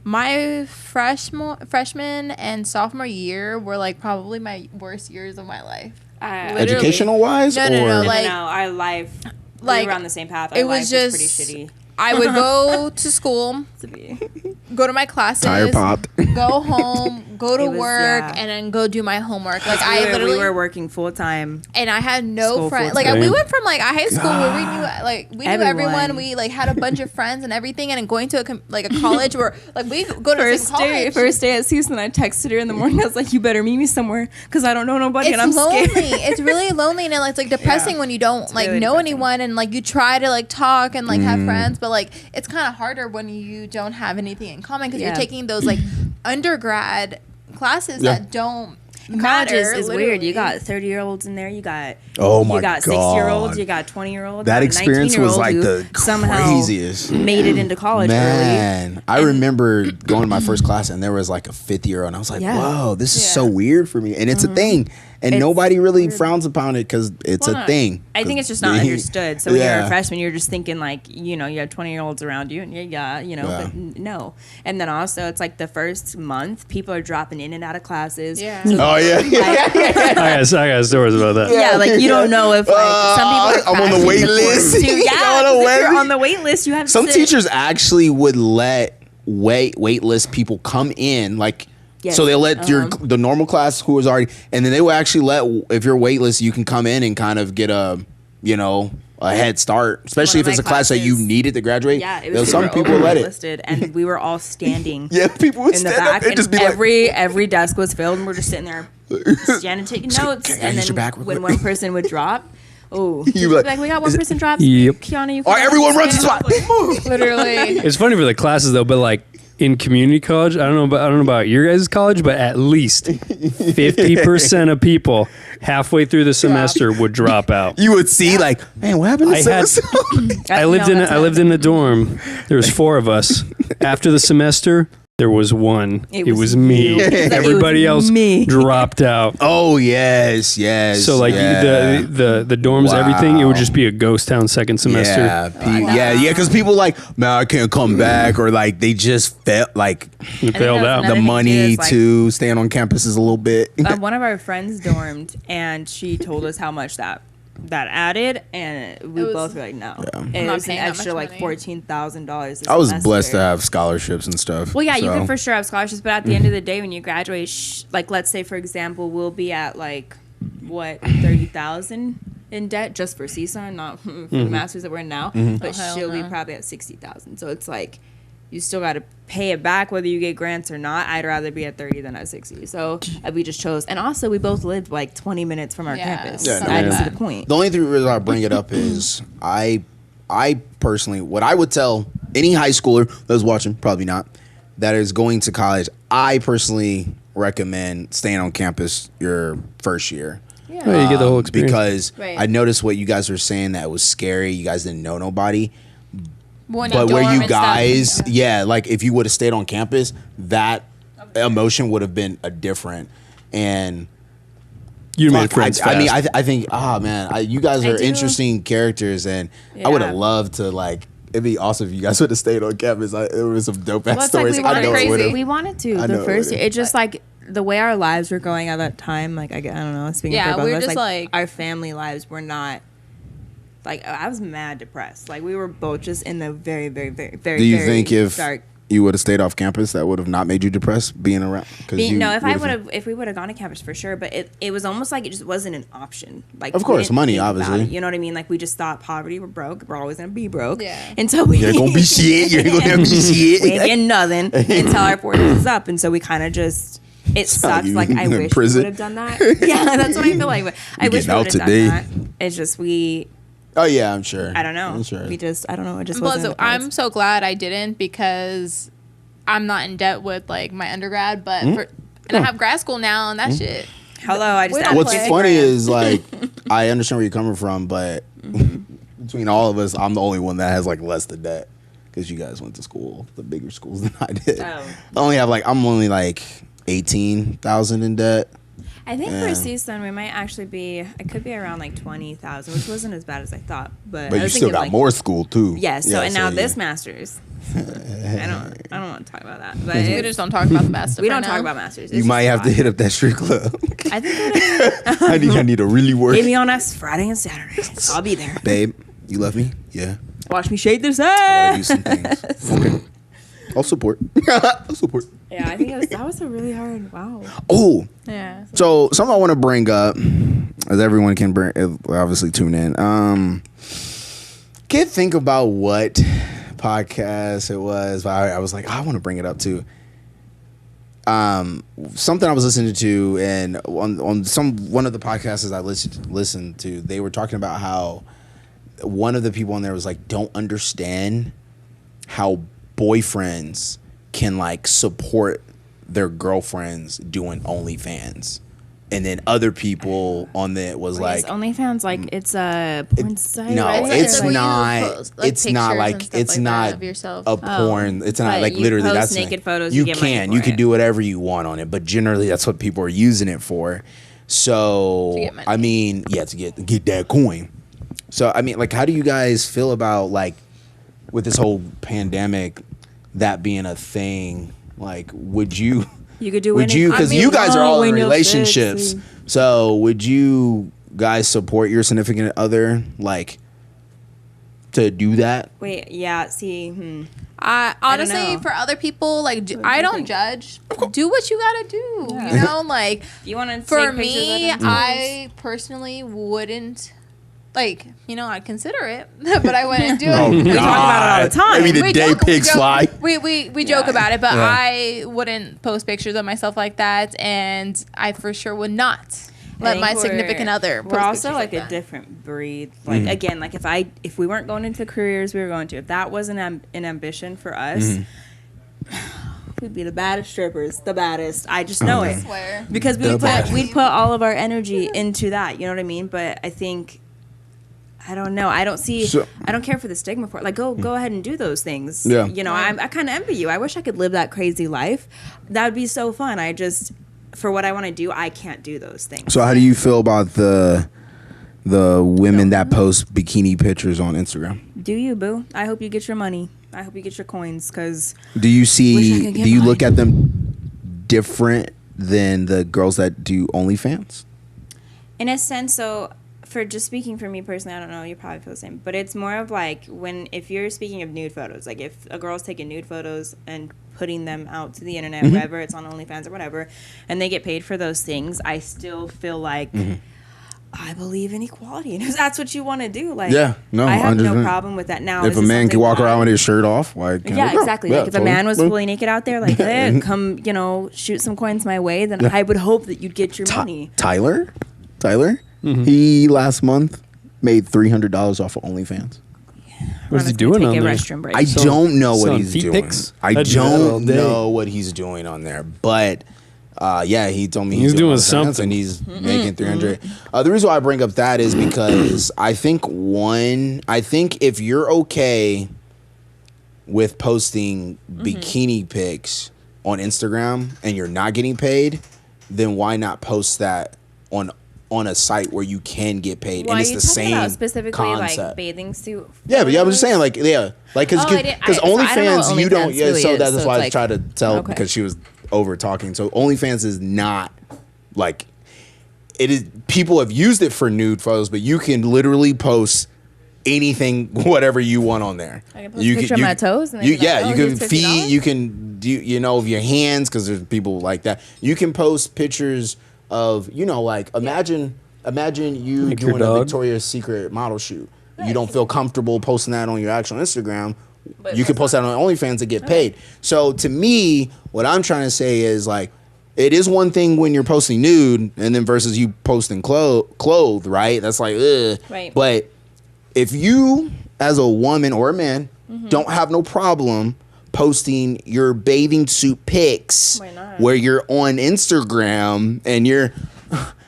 my freshman and sophomore year were like probably my worst years of my life. Educational wise? No, like, no, our life. Like, we were on the same path. Our it life was just pretty shitty. I would go to school, go to my classes, tire popped, go home, go to work, and then go do my homework. Like we were working full time, and I had no friends. Like we went from like a high school where we knew everyone. We like had a bunch of friends and everything, and then going to a college where like we go to the same college. First day at Houston, I texted her in the morning. I was like, "You better meet me somewhere because I don't know nobody, and I'm lonely. scared." It's really lonely, and it's like depressing when you don't like really know anyone, and like you try to like talk and like have friends, but like it's kind of harder when you don't have anything in common because you're taking those like undergrad classes that don't College matter. is weird. You got 30-year-olds in there. You got you got 60-year-olds. You got 20-year-olds. That experience was like the craziest. Made it into college early. I remember going to my first class and there was like a 50-year-old, and I was like, "Whoa, this is so weird for me." And it's a thing. And nobody really frowns upon it because it's a thing. I think it's just not understood. So when you're a freshman, you're just thinking like, you have 20-year-olds around you, and but no. And then also, it's like the first month, people are dropping in and out of classes. Yeah. Oh yeah. I got stories about that. Yeah, like you don't know if like some people. I'm on the wait list. If you're on the wait list, you have. Some teachers actually would let wait list people come in like. Yes. So they'll let the normal class who was already, and then they will actually let, if you're waitlist, you can come in and kind of get a head start, especially if it's a class that you needed to graduate. Yeah, it was some people let it. And we were all standing. People would in stand the back, up and just be every desk was filled, and we're just sitting there standing taking notes. And then when one person would drop, you'd be like, we got one person drops. Yep. Kiana, you. Everyone runs to spot. Literally. It's funny for the classes though, but like. In community college, I don't know about your guys' college, but at least 50% of people halfway through the semester would drop out. You would see like, man, what happened to semester? I lived in a dorm. There was 4 of us. After the semester, there was one. It was me. Everybody else dropped out. Oh yes. So like the dorms, everything, it would just be a ghost town second semester. Yeah, because people like, man, I can't come back, or like they just failed out. The money to staying on campus is a little bit. One of our friends dormed, and she told us how much that added, and we both were like, no. It was an extra like $14,000. I was blessed to have scholarships and stuff. Well, you can for sure have scholarships, but at the end of the day, when you graduate, like let's say for example, we'll be at like what 30,000 in debt just for CSUN, not for the masters that we're in now. But she'll be probably at 60,000. So it's like you still got to pay it back whether you get grants or not. I'd rather be at 30 than at 60. So we just chose, and also we both lived like 20 minutes from our campus. Yeah, So I didn't see the point. The only reason I bring it up is I personally, what I would tell any high schooler that's watching, probably not, that is going to college, I personally recommend staying on campus your first year. Yeah, you get the whole experience. Because Right. I noticed what you guys were saying, that it was scary. You guys didn't know nobody. When But you where dorm you and stuff. guys, like if you would have stayed on campus, that emotion would have been a different. And You made fuck, friends I mean, fast. I think, you guys I are do. interesting characters, and I would have Yeah. loved to like. It'd be awesome if you guys would have stayed on campus. There was some dope ass Well, it's like stories. we I wanted, know it would have. we wanted to I know the it first would've. year. It just like the way our lives were going at that time. Like I don't know. Speaking Yeah, for both we of were us, just like- our family lives were not. Like I was mad depressed. Like we were both just in the very, very, very, very. Do you very think if dark? you would have stayed off campus, that would have not made you depressed being around? If we would have gone to campus for sure, but it was almost like it just wasn't an option. Like Of we course, didn't money, think about obviously. it, you know what I mean? Like we just thought poverty, we're broke, we're always gonna be broke. Yeah. Until we You ain't gonna be shit. You ain't gonna be shit. we ain't getting nothing until our 40s is up, and so we kind of just. It sucks. you Like I in wish we prison. would have done that. Yeah, that's what I feel like. But I wish we getting out would have done today. that. It's just we. Oh yeah, I'm sure. I don't know. I'm sure. We just. I don't know. It just Plus, wasn't. in the I'm cards. so glad I didn't because I'm not in debt with like my undergrad, but and I have grad school now and that shit. Hello. I just. We don't What's play. funny is like I understand where you're coming from, but between all of us, I'm the only one that has like less than debt because you guys went to school, the bigger schools than I did. Oh. I'm only like 18,000 in debt. I think Yeah. for CSUN we might actually be. It could be around like 20,000, which wasn't as bad as I thought. But I But you was still thinking, got like, more school too. Yes. So and now yeah. this masters. I don't want to talk about that. But We it's- just don't talk about the bad stuff. we right don't now. talk about masters. You It's might just a have to lot. hit up that strip club. I think I need to really work. hit me on us Friday and Saturday. I'll be there. Babe, you love me? Yeah. Watch me shake this I gotta do ass. some things. Okay. I'll support. I'll support. Yeah, I think that was a really hard. Wow. Oh, Yeah. so something I want to bring up, as everyone can obviously tune in. Can't think about what podcast it was, but I was like, I want to bring it up too. Something I was listening to, and on one of the podcasts I listened to, they were talking about how one of the people on there was like, don't understand how boyfriends can like support their girlfriends doing OnlyFans, and then other people on it was like, OnlyFans, like it's a porn site. no, right? it's where you not. post, like, It's not pictures like and stuff it's like that not of yourself. a porn. It's not But like you literally. post That's the naked thing. photos, You you get money can. for You can it. do whatever you want on it, but generally that's what people are using it for. So To get money. I mean, yeah, to get that coin. So I mean, like, how do you guys feel about like with this whole pandemic, that being a thing? Like, would you? You could do. Would you? Because you guys are all in when you're relationships. sexy. So would you guys support your significant other like to do that? Wait, yeah. See, I honestly, know. for other people, like do I you don't think? judge. Do what you gotta do. Yeah. You know, like you want to for me, I personally wouldn't. Like, you know, I'd consider it, but I wouldn't do it. Oh, we talk about it all the time. Maybe the day pigs fly. We joke about it, but Yeah. I wouldn't post pictures of myself like that, and I for sure would not let my significant other. We're post also pictures like a that. different breed. Like again, like if we weren't going into careers we were going to, if that wasn't an ambition for us. We'd be the baddest strippers, the baddest. I just know it Swear. because The baddest. we'd put all of our energy into that. You know what I mean? But I think. I don't know. I don't see. So- I don't care for the stigma for it. Like, go ahead and do those things. Yeah. You know, I kind of envy you. I wish I could live that crazy life. That would be so fun. I just, for what I want to do, I can't do those things. So how do you feel about the women that post bikini pictures on Instagram? Do you, boo? I hope you get your money. I hope you get your coins, because Do you Wish I see? could get Do you look mine. at them different than the girls that do OnlyFans? in a sense, so for just speaking for me personally, I don't know, you probably feel the same, but it's more of like if you're speaking of nude photos, like if a girl's taking nude photos and putting them out to the internet, wherever it's on OnlyFans or whatever, and they get paid for those things, I still feel like I believe in equality, and if that's what you want to do, like, Yeah, no, I have no 100%. problem with that. Now, If this a is man can something walk that- around with his shirt off, why can't yeah, a girl? exactly. Yeah, Like if a man was totally. fully naked out there, like, hey, come, shoot some coins my way, then I would hope that you'd get your money. Tyler, Mm-hmm. he last month made $300 off of OnlyFans. What's he I'm just gonna doing take on a there? restroom break. I don't know what selling he's feet doing. pics? I I'd do that all don't day. know what he's doing on there, but yeah, he told me He's doing OnlyFans something. and he's making 300. The reason why I bring up that is because I think if you're okay with posting bikini pics on Instagram and you're not getting paid, then why not post that on a site where you can get paid? Well, and it's are you the talking same about specifically concept. like bathing suit? Yeah, but yeah, I was photos? just saying, like, yeah, like, Oh, I didn't- because so I don't know OnlyFans, what you don't, OnlyFans yeah, really so is, that's so why I it's was trying to tell okay. because she was over talking. So OnlyFans is not like it is. People have used it for nude photos, but you can literally post anything, whatever you want on there. I can post a picture of my toes and they'd you, be like, yeah, "Oh, you can here's $50?" feed, you can do, of your hands because there's people like that. You can post pictures of, like imagine you Like your doing a dog. Victoria's Secret model shoot. You don't feel comfortable posting that on your actual Instagram. But You can post that on OnlyFans to get paid. So to me, what I'm trying to say is like, it is one thing when you're posting nude and then versus you posting clothed, right? That's like, ugh. Right. But if you, as a woman or a man, don't have no problem posting your bathing suit pics Why not? where you're on Instagram and you're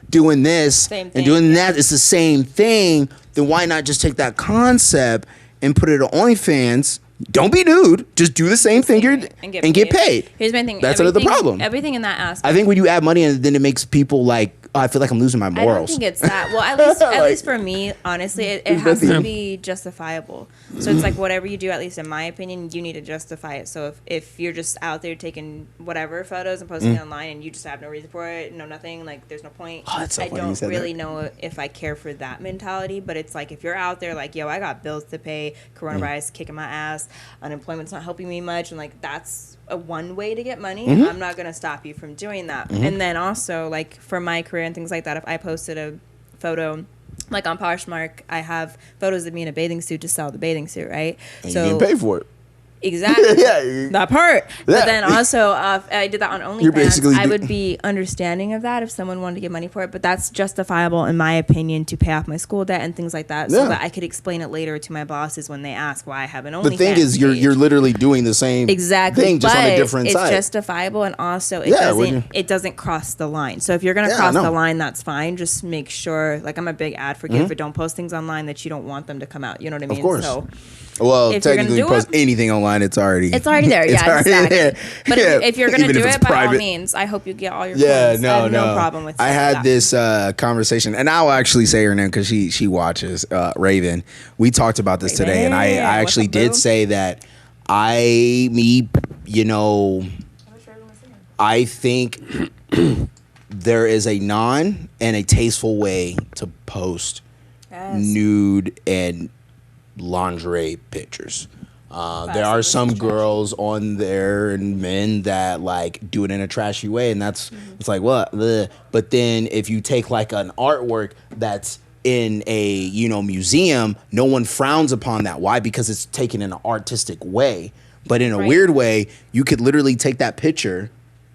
doing this Same and thing. doing that, it's the same thing, then why not just take that concept and put it on OnlyFans? Don't be nude. Just do the same thing and get paid. Here's my thing. That's another Everything- problem. Everything in that aspect. I think when you add money in, then it makes people like, oh, I feel like I'm losing my I don't morals. think it's that. Well, at Like- least for me, honestly, it has to be justifiable. So it's like whatever you do, at least in my opinion, you need to justify it. So if you're just out there taking whatever photos and posting it online and you just have no reason for it, no nothing, like there's no point. Oh, that's so I funny you don't said really that. know if I care for that mentality, but it's like if you're out there like, yo, I got bills to pay, coronavirus kicking my ass, unemployment's not helping me much, and like that's a one way to get money. I'm not gonna stop you from doing that. And then also like for my career and things like that, if I posted a photo like on Poshmark, I have photos of me in a bathing suit to sell the bathing suit, right? And you getting paid for it. Exactly. Yeah. That part. Yeah. But then also, if I did that on You're OnlyFans, basically I do- would be understanding of that if someone wanted to get money for it. But that's justifiable, in my opinion, to pay off my school debt and things like that, so Yeah. that I could explain it later to my bosses when they ask why I have an OnlyFans. The thing is, page. you're literally doing the same Exactly, thing, just but on a different it's side. justifiable, and also Yeah, when you- it doesn't cross the line. So if you're gonna Yeah, cross no. the line, that's fine. Just make sure, like I'm a big advocate for don't post things online that you don't want them to come out. You know what I mean? Of course. So Well, if you're gonna technically, do you post it- anything online, it's already already there. it's Yeah, already exactly. there. But Yeah, if you're gonna even do if it's it, by all private. means, I hope you get all your Yeah, coins. no, I have no. no problem with. I stuff had like this conversation, and I'll actually say her name because she watches Raven. We talked about this today, and I Raven, what's actually up, did boo? say that I think there is a non and a tasteful way to post Yes. nude and lingerie pictures. There are some girls on there and men that like do it in a trashy way, and that's it's like what. Ugh. But then if you take like an artwork that's in a museum, no one frowns upon that. Why? Because it's taken in an artistic way. But in a Right. weird way, you could literally take that picture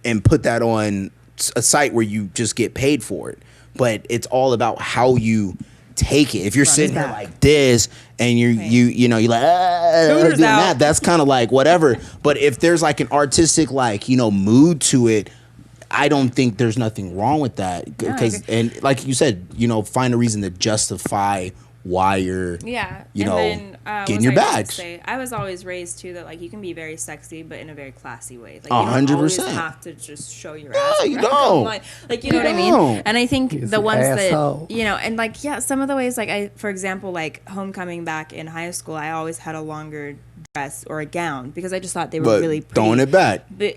and put that on a site where you just get paid for it. But it's all about how you take it. If you're sitting here like this and you're you're like Hooters doing out. that, that's kind of like whatever. But if there's like an artistic like mood to it, I don't think there's nothing wrong with that. Because and like you said, find a reason to justify why you're Yeah, you and know, then, getting what your was I gonna bags. say? I was always raised too that like you can be very sexy, but in a very classy way. Like 100%. you don't always have to just show your ass. you around don't. online. Like you know what I mean? don't. And I think He's the an ones asshole. that and like some of the ways like for example, like homecoming back in high school, I always had a longer dress or a gown because I just thought they were But really pretty. throwing it back. But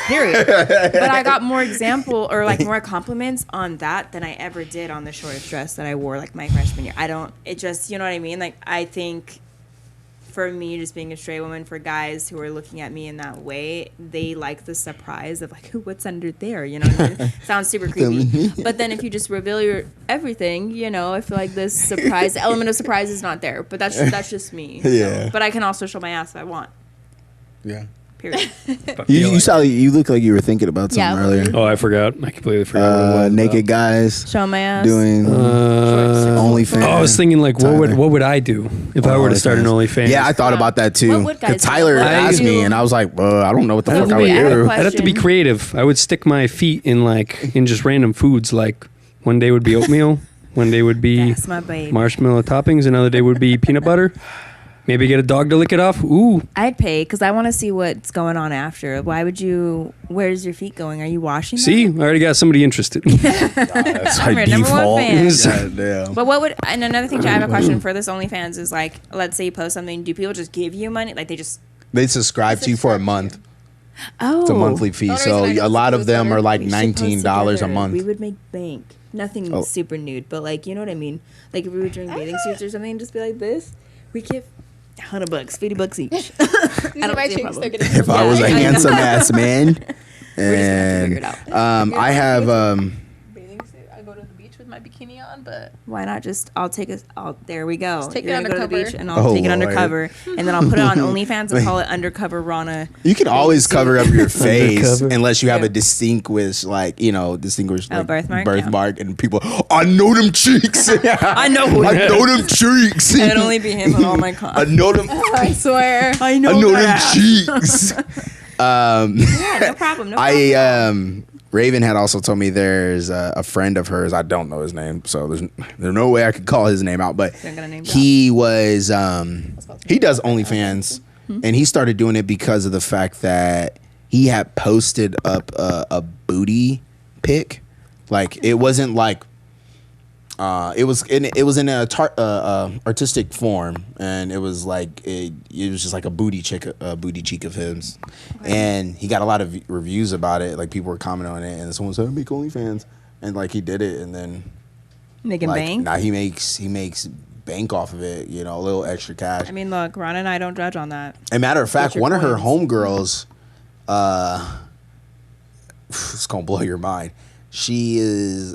period. But I got more example or like more compliments on that than I ever did on the shortest dress that I wore like my freshman year. It just, you know what I mean? Like I think for me, just being a straight woman, for guys who are looking at me in that way, they like the surprise of like, what's under there? You know what I mean? Sounds super creepy. But then if you just reveal your everything, you know, I feel like this surprise element of surprise is not there. But that's just me. Yeah. So. But I can also show my ass if I want. Yeah. Period. You look like you were thinking about something earlier. Oh, I forgot. I completely forgot. What it was Naked guys Show my ass. doing OnlyFans. Oh, I was thinking like, what would I do if I were to start an OnlyFans? Yeah, I thought about that too. What would guys Because Tyler do? asked me, I- and I was like, I don't know what the fuck I would Wait, I have a do. question. I'd have to be creative. I would stick my feet in just random foods. Like one day would be oatmeal, one day would be That's my babe. marshmallow toppings, another day would be peanut butter. Maybe get a dog to lick it off. Ooh, I'd pay because I want to see what's going on after. Why would you? Where's your feet going? Are you washing them? see, I already got somebody interested. That's I'm my your number one default. fan. Damn. But what would, and another thing, I have a question for this OnlyFans is like, let's say you post something, do people just give you money? Like they just, They subscribe to you for a month. oh. It's a monthly fee. The only So reason I a lot of them are like We should post $19 a together. month. We would make bank. Nothing Oh. super nude, but like, you know what I mean? Like if we were doing bathing suits or something, just be like this, we give $100, $50 each. These I are don't my see a cheeks. problem. They're getting If I was a I know. handsome ass man, We're just gonna have to figure and it out. I have bathing suit. I go to the beach with my bikini on, but Why not just, I'll take a, there we go. Just take You're it gonna go to the undercover. beach and I'll Oh, take it Lord. undercover. And then I'll put it on OnlyFans and call it Undercover Rana. you can always cover up your face Undercover. unless you have Yeah. a distinguished distinguished like, birthmark, yeah. and people, I know them cheeks. I know who I it know them cheeks. It'd only be him on all my I know them. I swear. I I know them that. cheeks. Yeah, no problem. No problem. Raven had also told me there's a friend of hers. I don't know his name, so there's no way I could call his name out. But They're gonna name he was he does OnlyFans, and he started doing it because of the fact that he had posted up a booty pic. Like it wasn't like it was in a artistic form, and it was like it was just like a booty cheek of his, and he got a lot of reviews about it. Like people were commenting on it, and someone said make OnlyFans, and like he did it, and then Making like bank. now he makes bank off of it, you know, a little extra cash. I mean, look, Ron and I don't judge on that. And matter of fact, your one of her coins. homegirls, it's gonna blow your mind. She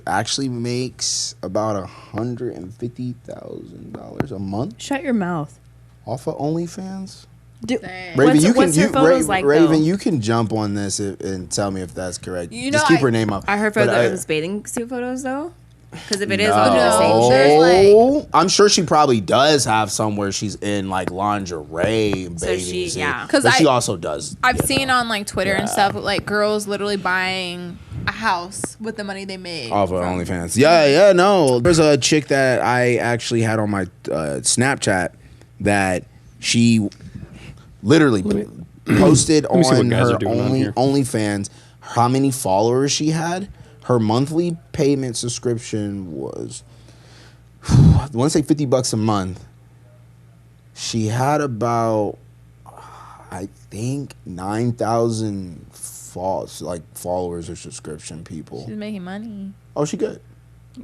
actually makes about $150,000 a month Shut your mouth. off of OnlyFans. Dang. Raven, What's her photos like, Raven, though? you can jump on this and tell me if that's correct. You Just know, keep her name up. Are her But photos bathing suit photos though? Because if it is, I'll do the same No. shit. There's, like- I'm sure she probably does have some where she's in like lingerie and So bathing she- suit. yeah. 'Cause But she I- also does. I've you seen know, on like Twitter and stuff like girls literally buying a house with the money they made off of from- OnlyFans. Yeah, no. There's a chick that I actually had on my Snapchat that she literally posted me see what on guys her are doing on here. OnlyFans how many followers she had. Her monthly payment subscription was, I want to say $50 a month. She had about, I think, 9,000 followers or subscription people. She's making money. Oh, she good.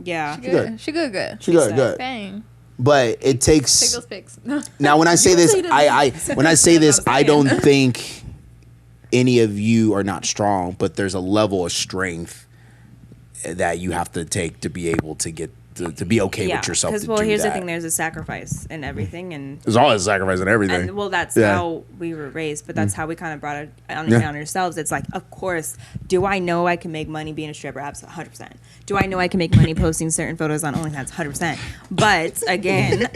Yeah. She good. good. She good. She good. Good. Dang. But it Take takes. those pics. Now, when I say this, say that. when I say this, That's what I I'm don't saying. think any of you are not strong, but there's a level of strength that you have to take to be able to get to be okay with yourself. Because To do here's that. the thing: there's a sacrifice in everything, and There's always sacrifice and everything. and well, that's Yeah. how we were raised. But that's how we kind of brought it on ourselves. It's like, of course, do I know I can make money being a stripper? Absolutely, 100%. Do I know I can make money posting certain photos on OnlyFans? 100%. But again,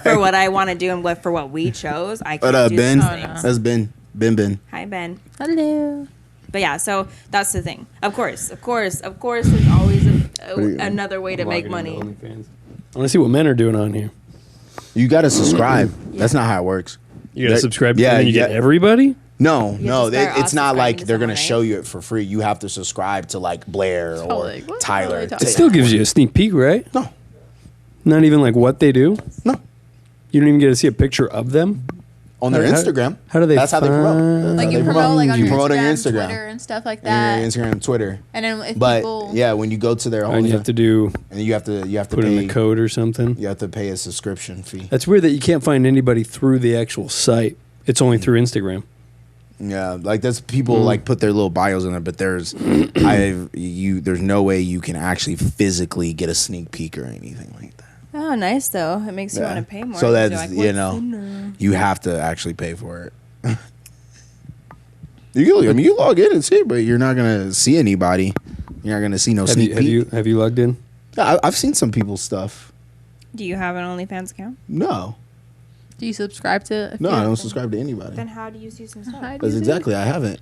for what I want to do and for what we chose, I can't But do Ben, those things. that's Ben. Hi, Ben. Hello. But yeah, so that's the thing. Of course, there's always another way to make money. I want to see what men are doing on here. You got to subscribe. That's not how it works. You gotta That- subscribe, yeah, and then you get yeah. everybody. No, have no, to start it's not like subscribing to they're gonna someone, show right? you it for free. You have to subscribe to like Blair or like, what? Tyler. What are they It talking still gives you a sneak peek, right? No, Not even like what they do. no. You don't even get to see a picture of them. On their Instagram. How do they That's how they promote. That's Like how you they promote like on You your promote on your Instagram, Instagram. Twitter, and stuff like And that. your Instagram and Twitter. And then if But people, yeah, when you go to their whole, And you have to do and you have to put pay, in the code or something. You have to pay a subscription fee. That's weird that you can't find anybody through the actual site. It's only through Instagram. Yeah, like that's people like put their little bios in there, but there's there's no way you can actually physically get a sneak peek or anything like that. Oh, nice though. It makes you Yeah. want to pay more. So 'cause that's you're like, you what's know in there? you have to actually pay for it. You log in and see it, but you're not gonna see anybody. You're not gonna see no sneak peek. Have you logged in? Yeah, I've seen some people's stuff. Do you have an OnlyFans account? No, do you subscribe to? If no, you I have don't one? subscribe to anybody. Then how do you see some stuff? How do Because you do exactly, I haven't. it?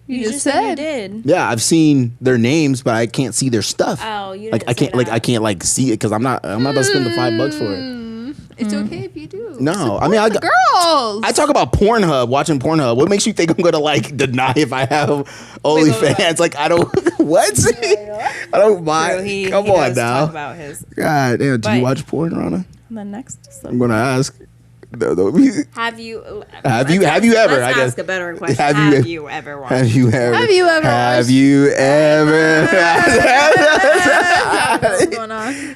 You just said you said. did. Yeah, I've seen their names, but I can't see their stuff. Oh, you Like didn't I say can't like that. I can't like see it because I'm not about to spend the $5 for it. It's okay if you do. No, I mean I The girls. I talk about Pornhub, watching Pornhub. What makes you think I'm gonna like deny if I have OnlyFans? Like I don't what? I don't True, mind. he Come does on talk now. about his. God damn, do you But- watch porn, Rana? The next. I'm gonna ask. No. Have you? Have you ever, Let's I guess. ask a better question. Have Have you- you ever watched? Have you ever? Have you ever Have watched- you ever? What's going on?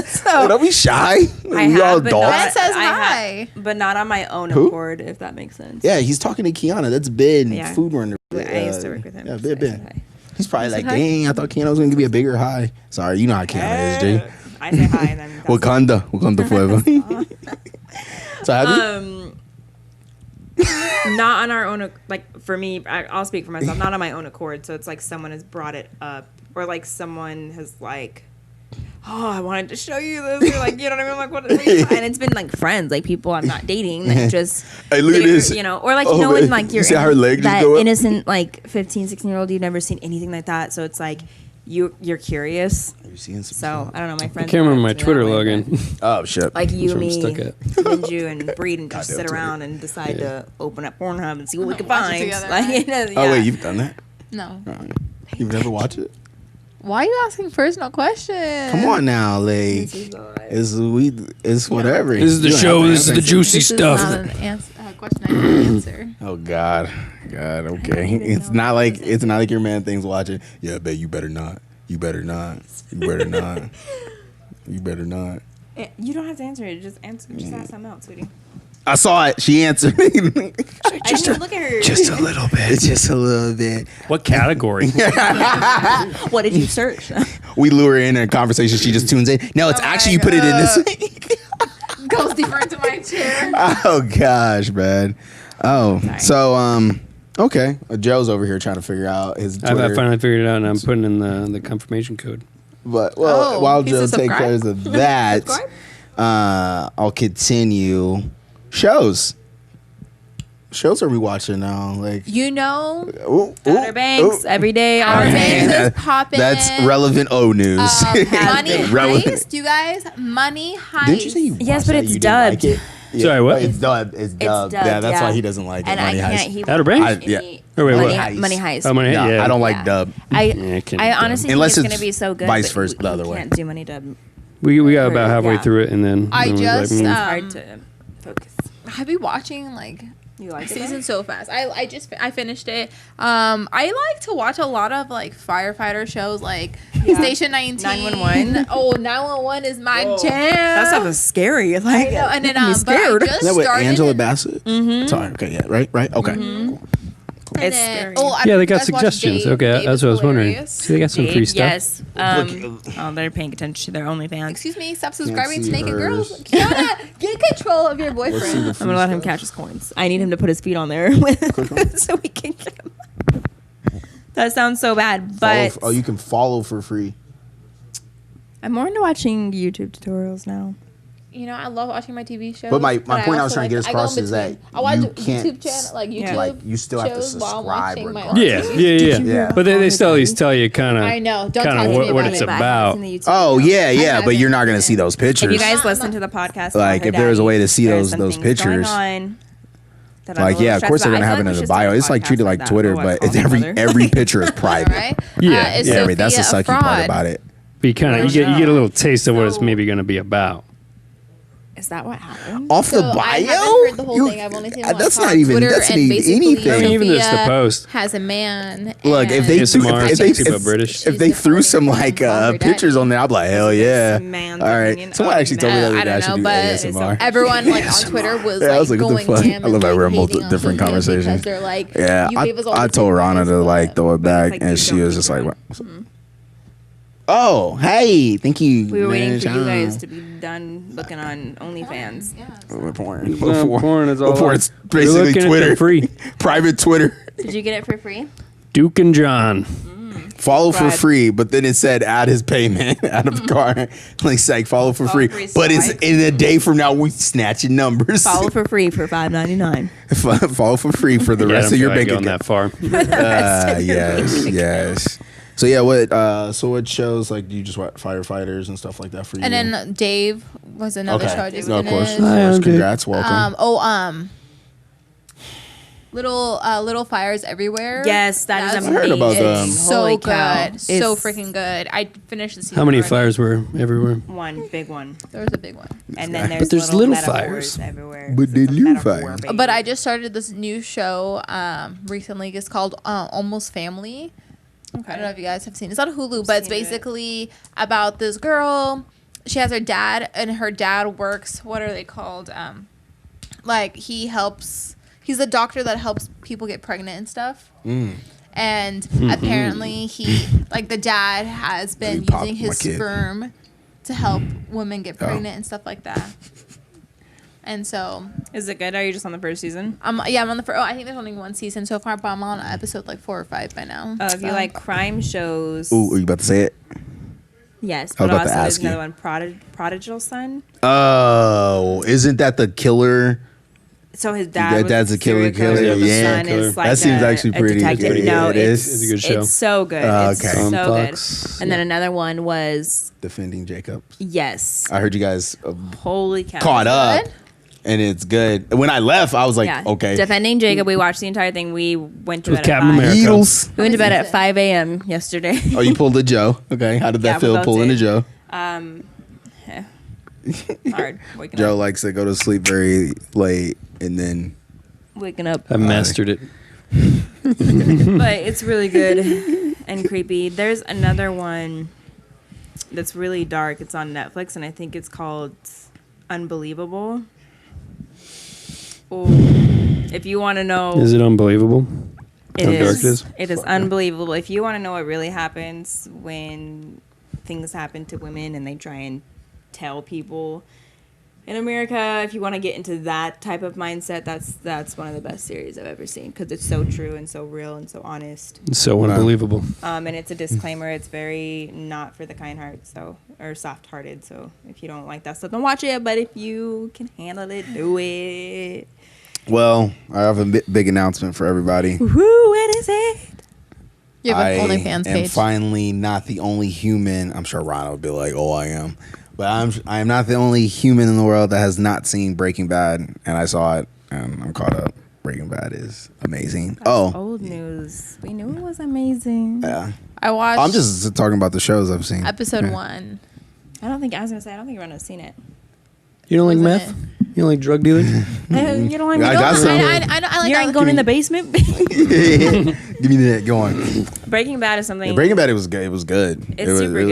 So Don't be shy. I We all have, but adults. Ben says I have- hi. but not on my own Who? accord, if that makes sense. Yeah, he's talking to Kiana. That's Ben, Yeah. Food Runner. I used to work with him. Yeah, so I Ben. said hi. He's probably like, hi? dang, I thought Kiana was gonna give me a bigger high. Sorry, you know how Kiana is, Jay. I say hi and then that's Wakanda forever. So have you? not on our own, like for me, I'll speak for myself, not on my own accord. So it's like someone has brought it up, or like someone has like, oh, I wanted to show you this, or like, you know what I mean? Like, what? And it's been like friends, like people I'm not dating, that just, Hey, look at this. you know, or like, Oh, you know, when man. like You you're see how her leg just that go up? innocent, like 15, 16-year-old, you've never seen anything like that. So it's like, you're curious. Have you seen some? So I don't know, my I friends. can't remember my asked me Twitter that way, login. Oh shit. like you, That's where I'm me, stuck at. Minju, and Breed, and just Goddamn sit Twitter. around and decide to open up Pornhub and see what we can Watch it find. together, Like, right? you know, Oh yeah. wait, you've done that? No. You've never watched it? Why are you asking personal questions? Come on now, like it's whatever. This is the You don't show. have to This is the answer. juicy This is stuff. not an question I can answer. Oh God, okay. It's not like your man thing's watching. Yeah, bet you better not. You better not. You better not. You better not. You don't have to answer it. Just answer. Just ask something else, sweetie. I saw it. She answered. I didn't look at her. Just a little bit. Just a little bit. What category? What did you search? We lure her in a conversation. She just tunes in. No, it's Oh actually my you put it in this. Goes deeper into my chair. Oh gosh, man. Oh, so okay. Joe's over here trying to figure out his I Twitter. finally figured it out, and I'm putting in the confirmation code. But well, Oh, while he's Joe a takes care subscribe? of that, Subscribe? I'll continue. Shows are we watching now? Like You know, Outer Banks every day. Outer on Banks there. is popping. That's relevant O news. Money Relevant. Heist, you guys. Money Heist. Didn't you say you Yes, watched but that? it's You didn't like dubbed. it? Yeah, Sorry, what? It's dubbed. It's dubbed. Yeah, that's why he doesn't like it. And Money I Heist. can't. He Outer Banks? won't Yeah. any- Oh, wait, Money, what? Heist. Money Heist. Oh, Money No, yeah. I don't Yeah. like dub. I can't I do honestly Unless think it's it's gonna be so good. vice but versa, the other way. Can't do Money Dub. We got about halfway Yeah. through it, and then I then we was just, like, It's um, hard to focus. Have you watching like You like season so fast? I finished it. I like to watch a lot of like firefighter shows, like Station 19, 911. Oh, 911 is my jam. That stuff is scary. Like, I know, and then me but I scared. just Is that with started Angela it. Bassett? Mm-hmm. Sorry. Okay. Yeah. Right. Okay. Cool. And It's then- scary. Oh, I yeah, don't they got know if you guys watched suggestions. Dave. Okay, Dave that's is what I was wondering. hilarious. See, they got some free stuff. Yes. Oh, they're paying attention to their OnlyFans. Excuse me, stop subscribing see to Naked hers. Girls. Kiana, get control of your Let's see boyfriend. the I'm gonna let him catch his coins. I need him to put his feet on there so we can get him. That sounds so bad, but You can follow for free. I'm more into watching YouTube tutorials now. You know, I love watching my TV shows. But my point I was also trying to get I go across in is between. that I watch you can't YouTube channel, like YouTube like you still have to shows while I'm subscribe watching my own regardless. Yeah, TV. yeah. But they still at least tell you kind of. I know. Don't kinda talk to me what about it's it. about. Oh yeah, yeah, haven't. but you're not gonna see those pictures. If you guys listen to the podcast, Like, Her if there was a Daddy, way to see there's those some things going pictures. on that I'm a Like, little yeah, of stressed course they're about. gonna I have feel it like in we the should start bio. a It's like podcast treated like that. Twitter, Oh, but call it's him brother. every picture is private. All right? Yeah, Is yeah. I mean, that's the Sophia a sucky part fraud? about it. But you get a little taste of what it's maybe going to be about. Is that what happened? Off the So bio? I haven't heard the whole thing. I've only seen it That's on not even. Twitter, That's and not even basically anything. I mean, even just the Sophia post. has a man. Look, if they and threw, ASMR, if they, talks about British. if they threw some like pictures on there, I'd be like, hell yeah! Man All right, thing. someone actually told me Man. that I don't I should know, do but ASMR. everyone like on Twitter was Yeah, I like was like, what the going fuck? ham. I love how and, we're in like, multiple hating on different Sophia conversations. because they're like, Yeah, you gave us all I the told same Rana advice, to but- like throw it back, like, and you she don't was need just to like, run. what? Oh, hey, thank you. We were waiting for you Ninja. guys to be done looking on OnlyFans. We're porn. Porn is all Before on. it's You're basically looking at Twitter. them free. Private Twitter. Did you get it for free? Duke and John. Follow for Right. free, but then it said add his payment out of the car. Like, psych, follow for free. free, But it's swipe. in a day from now, we snatching numbers. Follow for free for $5.99. Follow for free for the Yeah, rest I'm of your probably bank going account. that far. Yes. So yeah, what shows like do you just watch firefighters and stuff like that for you? And then Dave was another show I just no, of course, finished. Hi, congrats, welcome. Little fires everywhere. Yes, that is That's amazing. I heard about them. It's so Holy cow. good, so It's- freaking good. I finished the season. How many already. fires were everywhere? One big one. There was a big one. And then But there's little metaphors fires. everywhere. But It's they a little metaphor, fires. baby. But I just started this new show recently. It's called Almost Family. I don't know if you guys have seen it. It's on Hulu, but it's seen it. basically about this girl. She has her dad, and her dad works. What are they called? Like he's a doctor that helps people get pregnant and stuff. And apparently the dad has been me pop using my his kid. sperm to help women get Oh. pregnant and stuff like that. And so Is it good? Are you just on the first season? I'm on the first. Oh, I think there's only one season so far, but I'm on episode like 4 or 5 by now. If you So- like crime shows, Ooh, are you about to say it? yes. I was But about also to there's ask you. another one, Prodigal Son. Oh, isn't that the killer? So his Your dad was dad's a killer, serial killer, The yeah. son is like That seems actually a pretty detective. good. No, Yeah, it is. It's a good show. It's so good. It's Okay. On so Fox. good. And then another one was Defending Jacob. yes. I heard you guys Holy cow. caught up, Good? and it's good. When I left, I was like, Yeah. okay. Defending Jacob. We watched the entire thing. We went to With bed at Captain 5. America. Needles. We went to bed What at is it? 5 a.m. yesterday. Oh, you pulled a Joe. Okay, how did that Yeah, we feel? both Pulling a did. Joe. Hard waking Joe up. likes to go to sleep very late, and then Waking up. I mastered it. But it's really good and creepy. There's another one that's really dark. It's on Netflix, and I think it's called Unbelievable. Oh, if you want to know, Is it unbelievable? it how is. dark it is? It is unbelievable. If you want to know what really happens when things happen to women and they try and tell people in America, if you want to get into that type of mindset, that's one of the best series I've ever seen because it's so true and so real and so honest. It's so unbelievable. And it's a disclaimer. It's very not for the kind heart, or soft-hearted. So if you don't like that stuff, don't watch it. But if you can handle it, do it. well, I have a big announcement for everybody. Woo! What is it? You have an I OnlyFans am page. finally not the only human. I'm sure Ron will be like, "Oh, I am," but I am not the only human in the world that has not seen Breaking Bad, and I saw it, and I'm caught up. Breaking Bad is amazing. Old news. We knew it was amazing. Yeah. I watched I'm just talking about the shows I've seen. episode Yeah. 1. I don't think everyone's seen it. You don't like Wasn't meth? You don't like drug dealers? You don't like I got some. I like You ain't going in the basement. Give me that. Go on. Breaking Bad is something. Yeah, Breaking Bad, it was good. It was good. It's it super was,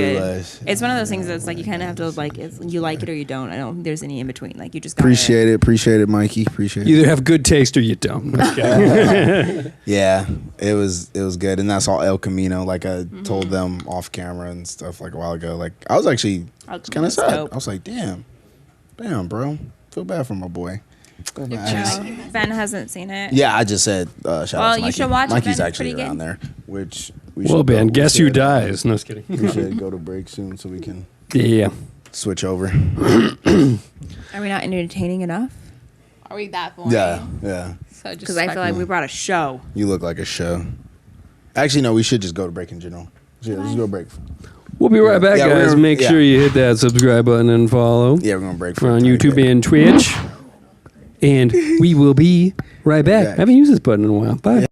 good. It's one of those things that's like you kind of have to like you like it or you don't. I don't think there's any in between. Like you just gotta, Appreciate it, Mikey. Appreciate it. You either have good taste or you don't. Okay. Yeah, it was good, and that's all El Camino. Like I Mm-hmm. told them off camera and stuff like a while ago. Like I was actually El kind of Camino's sad. dope. I was like, damn, bro, feel bad for my boy. Feel bad. Ben hasn't seen it. Yeah, I just said shout out to Well, you Mikey. should watch it, Mikey's Ben. actually Pretty good. around there, which we Well, should Ben, go- guess we who should- dies? No, just kidding. We should go to break soon so we can Yeah. switch over. Are we not entertaining enough? Are we that boring? Yeah. So just Because I feel like we brought a show. You look like a show. Actually, no, we should just go to break in general. Yeah, let's go break. We'll be right back, Yeah, we're guys. gonna- Make yeah. sure you hit that subscribe button and follow. Yeah, we're gonna break We're for a on tiny YouTube bit. and Twitch. And we will be right back. Back. I haven't used this button in a while. Bye. Yeah.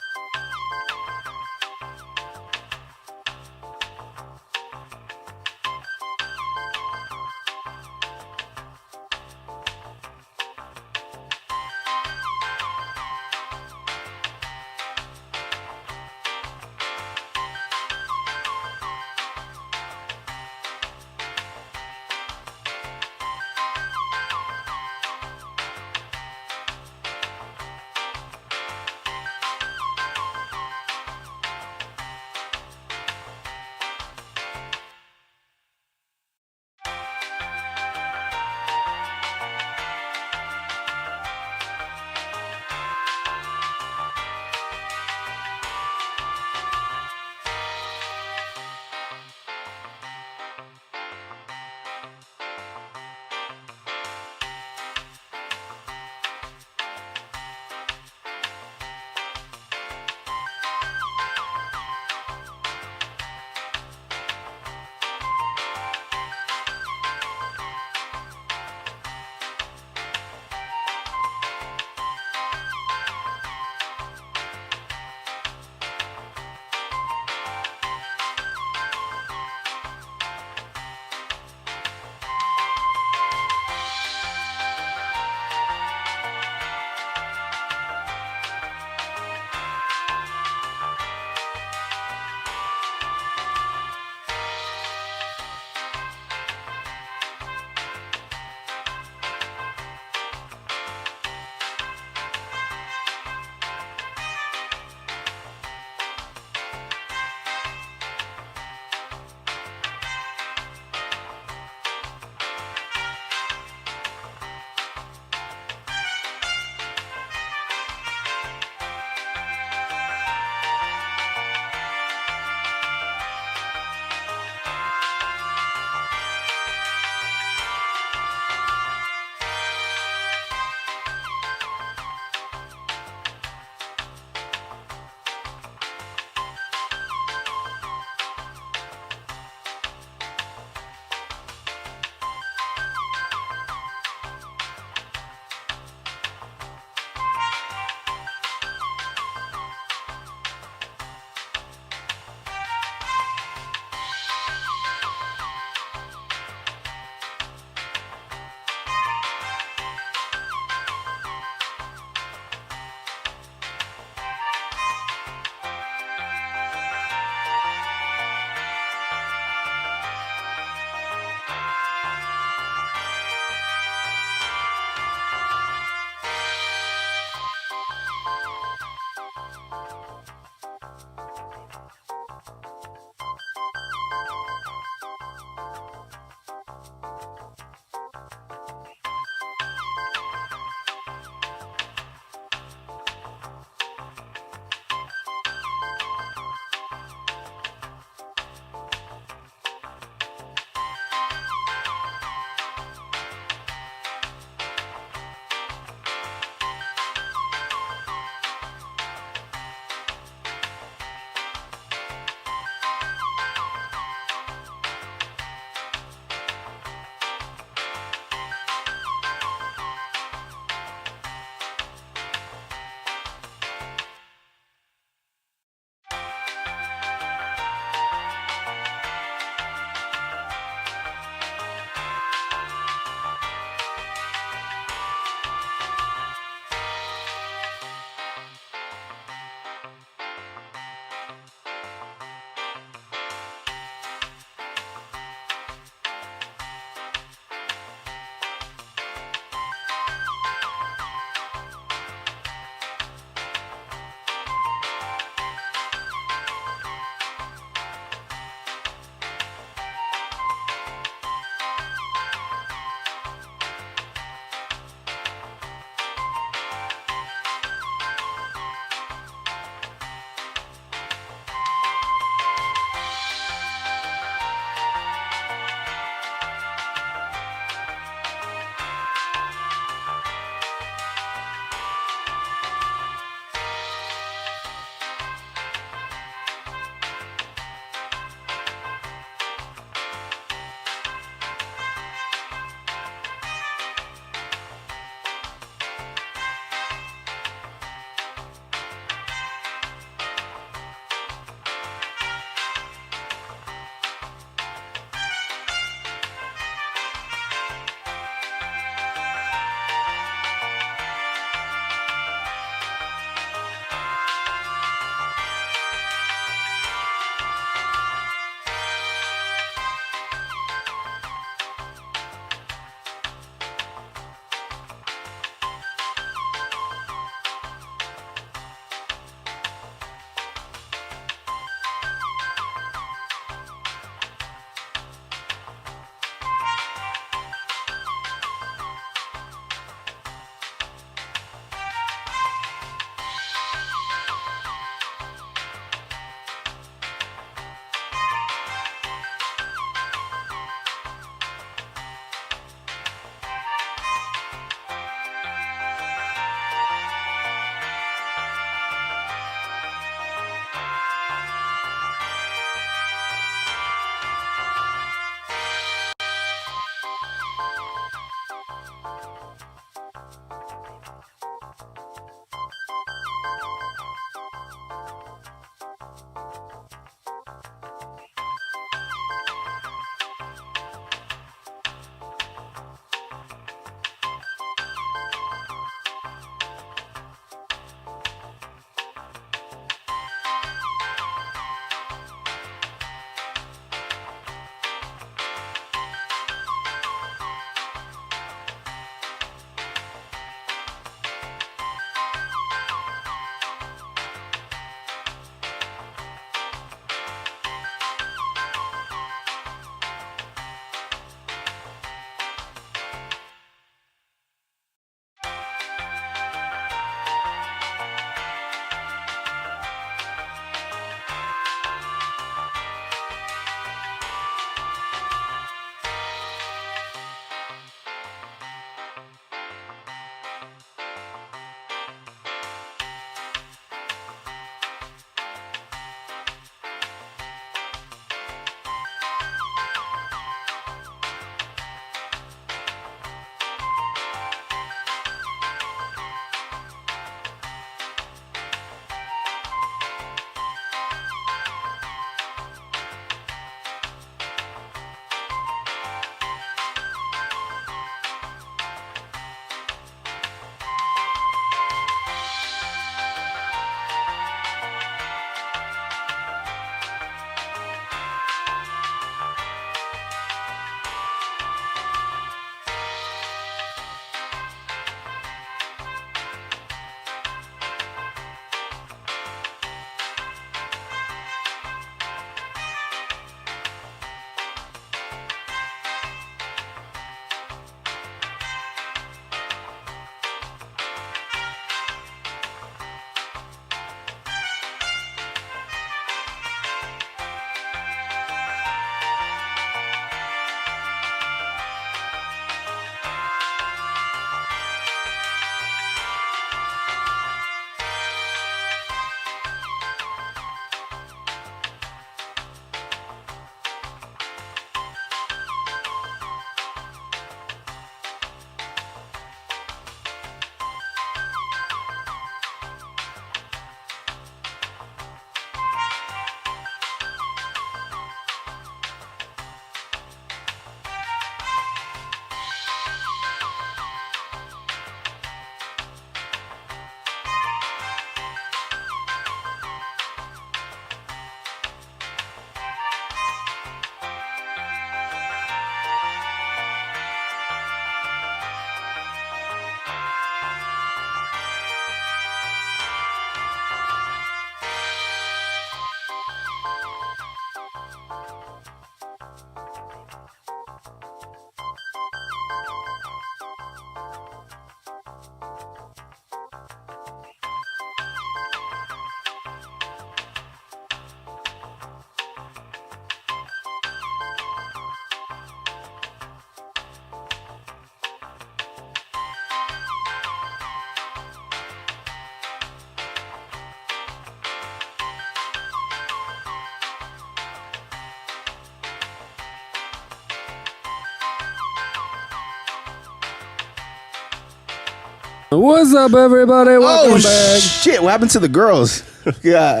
What's up, everybody? Welcome back. Shit! What happened to the girls? Yeah.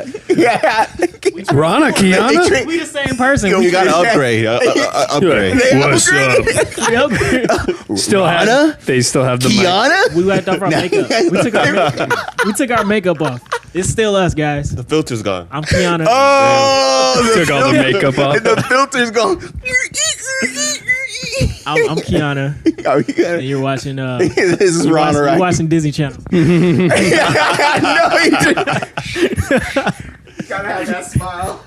Rana, Kiana? We the same person. We got to upgrade. Upgrade. What's up? Still have, they still have the mic. Kiana? We wiped off our makeup. We took our makeup off. It's still us, guys. The filter's gone. I'm Kiana. Oh, Took all the makeup off. the filter's gone. I'm Kiana. Oh, you got And you're watching. this is You're Ron, watching, right? you're watching Disney Channel. No, you just gotta have that smile.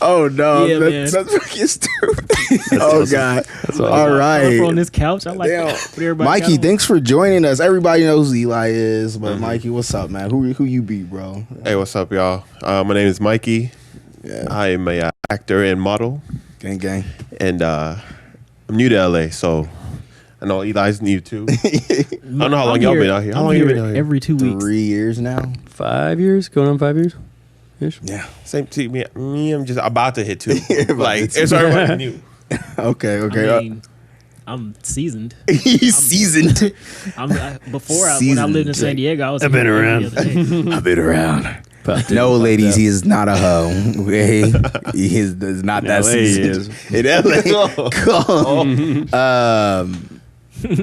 Oh no, Yeah, that's fucking stupid. Oh awesome. god. awesome. All right. On this couch, I like Damn. what everybody Mikey, got on. thanks for joining us. Everybody knows who Eli is, but Mikey, what's up, man? Who you be, bro? Hey, what's up, y'all? My name is Mikey. Yeah. I am a actor and model, Gang, gang. and I'm new to LA, so I know Eli's new too. I don't know how long y'all been out here. How long you been out here? Every 2 weeks. 3 years now. 5 years? Going on 5 years? Yeah. Same to me. I'm just about to hit 2. About Like to it's already new. Okay. I mean, I'm seasoned. He's seasoned. When I lived in San Diego, I was I've been here around. the other day. I've been around. No, ladies, he is not a hoe. Okay? He is not that LA he seasoned. In LA.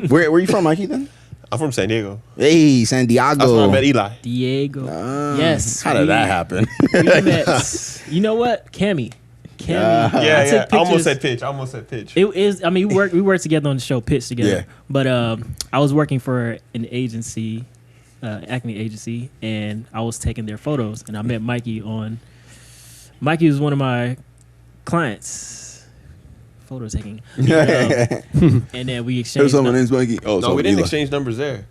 Where you from, Mikey, then? I'm from San Diego. Hey, San That's where I Diego. met Eli. Diego. Yes. How did that happen? We met. You know what? Cammy. Yeah, I yeah. took I almost pictures. said pitch. It is. I mean, we worked together on the show Pitch together. Yeah. But I was working for an agency, acting agency, and I was taking their photos, and I met Mikey on. Mikey was one of my clients. Photo taking. And then we exchanged. name's Mikey. Oh, No, we didn't exchange numbers there.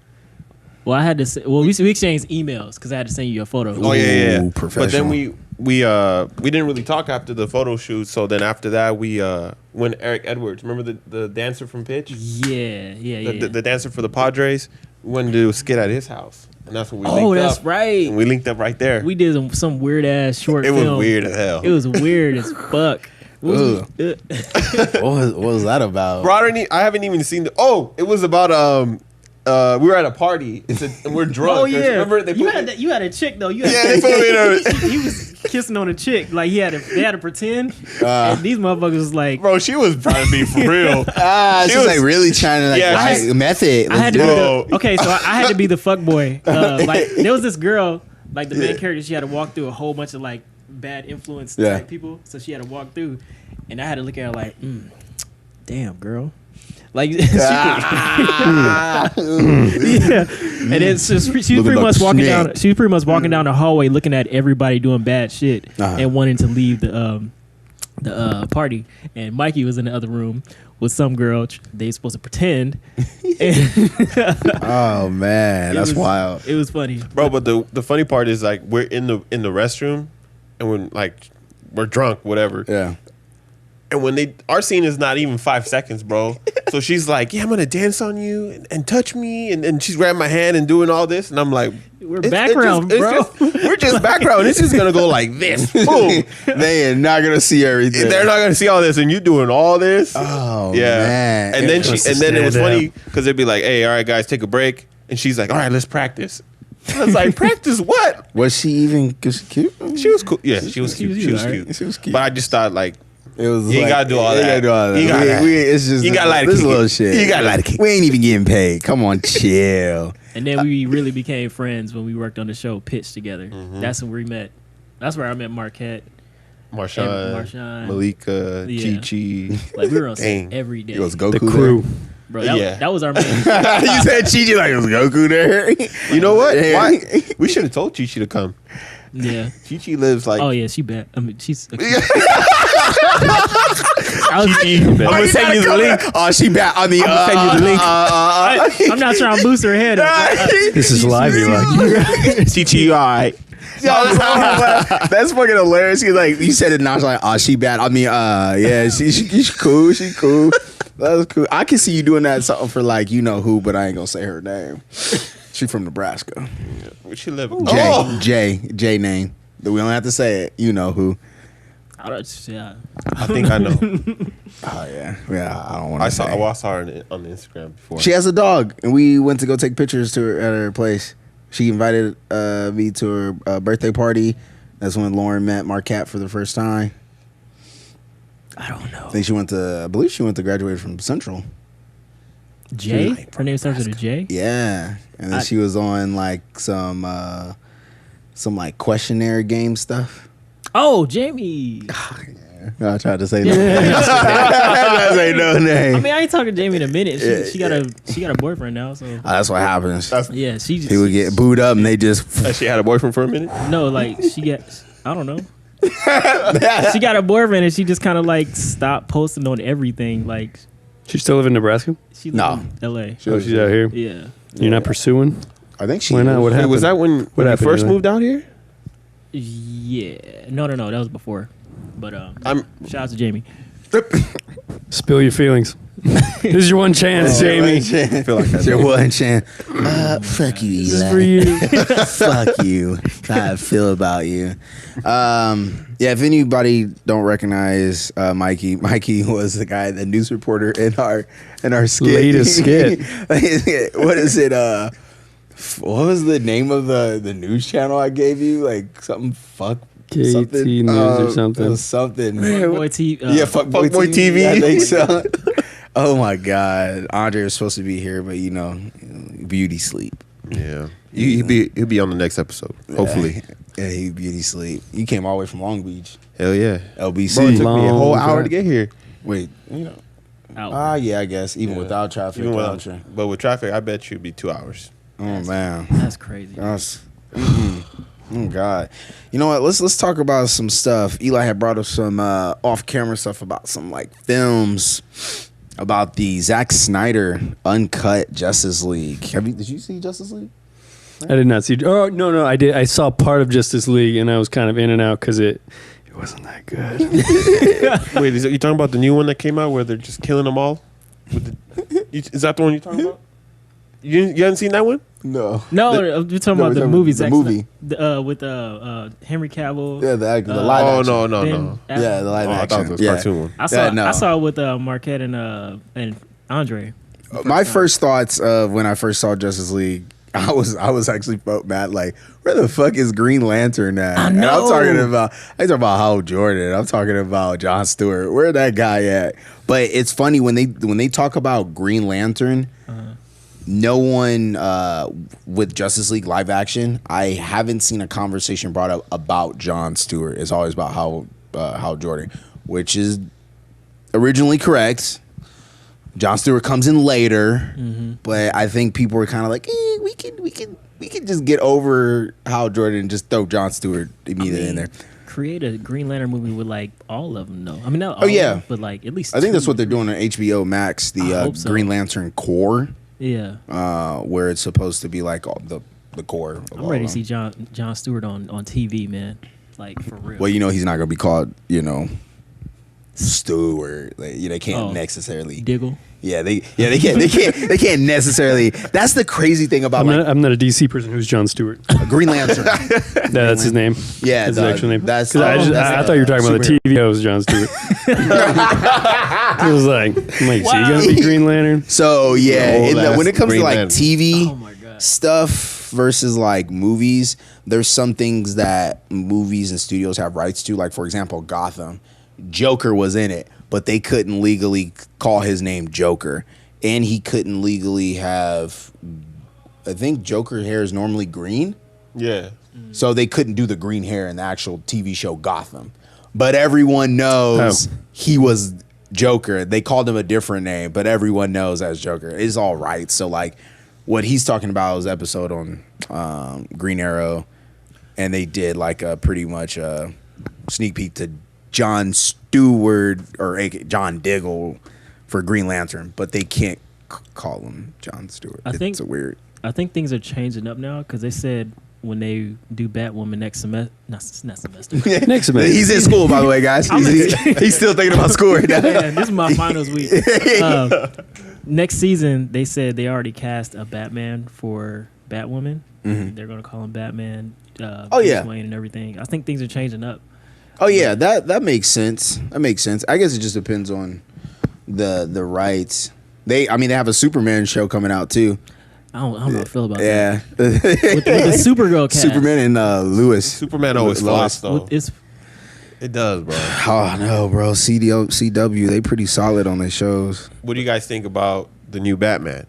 Well, I had to. Say, well, we exchanged emails because I had to send you a photo. Oh yeah. Ooh, But then we didn't really talk after the photo shoot. So then after that we when Eric Edwards, remember the dancer from Pitch, Yeah. the dancer for the Padres, we went to do a skit at his house, and that's when we linked Oh, up. that's right. And we linked up right there. We did some weird ass short It film. was weird as hell. It was weird as fuck. What was that about? Bro, I haven't even seen the. Oh, it was about we were at a party. And we're drunk. Oh yeah, Remember they you put had me- you had a chick though. You Yeah, had they put me in a. he was kissing on a chick like they had to pretend. And these motherfuckers was like, Bro, she was trying to be for real. She's was- like really trying to like Yeah, like, method. I had to be Bro. the, okay, so I had to be the fuck boy. Like there was this girl, like the main character, she had to walk through a whole bunch of like bad influence Yeah. type people. So she had to walk through, and I had to look at her like, damn girl. Like, yeah, and it's just she was pretty like much walking snake. down. She was pretty much walking down the hallway, looking at everybody doing bad shit and wanting to leave the party. And Mikey was in the other room with some girl. They supposed to pretend. Oh man, that's was- wild. It was funny, Bro, but the funny part is like we're in the restroom, and we're drunk, whatever. Yeah. And when our scene is not even 5 seconds, bro. So she's like, "Yeah, I'm gonna dance on you and touch me," and she's grabbing my hand and doing all this, and I'm like, We're background, bro. we're just background. It's just gonna go like this. Boom. They are not gonna see everything. They're not gonna see all this, and you doing all this. Oh yeah. man. And then it was stand funny because they'd be like, "Hey, all right, guys, take a break," and she's like, "All right, let's practice." I was like, "Practice what?" was she even? Cause she cute. She was cool. Yeah, she was cute. She was alright. cute. She was cute. But I just thought like, It was. You ain't gotta do all you that. gotta do all that. You gotta- It's just you gotta let it this kick little it. shit. You gotta let it kick We ain't even getting paid. Come on, chill. and then we really became friends when we worked on the show Pitch together. That's when we met. That's where I met Marquette. Marshawn, Malika, Yeah. Chi. Like we were on set Dang. every day. It was Goku. The crew. Bro, that, Yeah. that was our main. you said Chi like it was Goku there. You know what? Yeah. Why? We should have told Chi to come. Yeah. Chi lives like. Oh yeah, she bad. I mean, she's. I was, I'm gonna send you the link. Oh, she back. I mean, I'ma send you the link. I'm not trying to boost her head up. This is live, Eli. Chi, all right. That's fucking hilarious. He's like, you said it now. Like, oh, she bad. I mean, yeah, she's cool. She cool. That was cool. I can see you doing that something for like you know who, but I ain't gonna say her name. She from Nebraska. Where she live? J name. We don't have to say it. You know who. Yeah. I think I know. Oh yeah, I don't want to. I saw her on the Instagram before. She has a dog, and we went to go take pictures to her at her place. She invited me to her birthday party. That's when Lauren met Marquette for the first time. I don't know. I believe she went to graduate from Central. Jay? Her name starts with a J? Yeah, and then she was on like some like questionnaire game stuff. Oh, Jamie. I tried to say no. I tried to say no name. I mean, I ain't talking to Jamie in a minute. She got a boyfriend now, so That's what happens. yeah, she just People get booed up and they just. She had a boyfriend for a minute. no, like I don't know. She got a boyfriend and she just kind of like stopped posting on everything. Like She still live in Nebraska? she No. lives in L.A. Oh, she's out here. Yeah. You're not pursuing? I think she. Why not? What Hey, happened? was that when you happened, first Eli? moved out here? Yeah. No, that was before. But I'm shout out to Jamie. Spill your feelings. This is your one chance, Jamie. I feel like that's your one chance. Fuck you, This is for you. Fuck you. That's how I feel about you. Yeah, if anybody don't recognize Mikey was the guy, the news reporter in our skit. Latest skit. What is it? What was the name of the news channel I gave you? Like something KT something News or something. It was something. Boy T. Yeah, Fuckboy Fuckboy TV. TV. I think so. Oh my God, Andre was supposed to be here, but beauty sleep. Yeah, he'll be on the next episode. Hopefully. Yeah, he beauty sleep. You came all the way from Long Beach, Hell yeah. LBC. Bro, it took me a whole Long hour drive. to get here. Wait, Out. yeah, I guess even Yeah. without traffic. Even but with traffic, I bet you it'd be 2 hours. Oh man, That's crazy. that's. Oh God, you know what? Let's talk about some stuff. Eli had brought up some off-camera stuff about some like films about the Zack Snyder uncut Justice League. Did you see Justice League? I did not see. Oh, no, I did. I saw part of Justice League, and I was kind of in and out because it wasn't that good. Wait, you talking about the new one that came out where they're just killing them all? Is that the one you're talking about? You haven't seen that one? No. No, you're talking about the movie. The Zack movie. Snyder, with Henry Cavill. Yeah, the live Oh action. no. Ben Affleck. Yeah, the live Oh, I thought action. it was a cartoon one. I saw. Yeah, no. I saw it with Marquette and Andre. My first thoughts of when I first saw Justice League, I was actually felt bad. Like, where the fuck is Green Lantern at? I And know. I'm talking about Hal Jordan. I'm talking about Jon Stewart. Where that guy at? But it's funny when they talk about Green Lantern. No one with Justice League live action, I haven't seen a conversation brought up about Jon Stewart. It's always about Hal Jordan, which is originally correct. Jon Stewart comes in later, but I think people were kind of like, we can just get over Hal Jordan and just throw Jon Stewart immediately in there. Create a Green Lantern movie with like all of them, though. I mean, not all Oh, yeah. of them, but like at least. I think that's two. what they're doing on HBO Max, I the hope so. Green Lantern core, Yeah, where it's supposed to be like all the core. Of I'm all ready of to them. see Jon Stewart on TV, man. Like for real. Well, he's not gonna be called, Stewart. Like, they can't necessarily. Diggle. Yeah, they can't necessarily. That's the crazy thing about I'm not a DC person who's Jon Stewart. Green Lantern. That's his name. Yeah, That's his actual name. That's 'Cause I thought you were talking about the TV host Jon Stewart. It was like, so you gonna be Green Lantern? So yeah, Old-ass when it comes Green to like Lantern. TV Oh my god. stuff versus like movies, there's some things that movies and studios have rights to. Like for example, Gotham, Joker was in it, but they couldn't legally call his name Joker, and he couldn't legally have. I think Joker hair is normally green. Yeah. So they couldn't do the green hair in the actual TV show Gotham. But everyone knows he was Joker. They called him a different name, but everyone knows as Joker. It's all right. So like what he's talking about is episode on Green Arrow, and they did like a pretty much a sneak peek to Jon Stewart or John Diggle for Green Lantern, but they can't call him Jon Stewart. I think- It's a weird. I think things are changing up now because they said when they do Batwoman next semester, not semester. Next semester. He's in school, by the way, guys. He's still thinking about school right now. Man, this is my finals week. Next season, they said they already cast a Batman for Batwoman. They're gonna call him Batman. Oh, yeah. Bruce Wayne and everything. I think things are changing up. Oh yeah, that makes sense. That makes sense. I guess it just depends on the rights. They have a Superman show coming out too. I don't know how I feel about Yeah, that. With the Supergirl cast. Superman and Lewis. Superman always lost though. It's It does, bro. Oh no, bro. CW, they pretty solid on their shows. What do you guys think about the new Batman?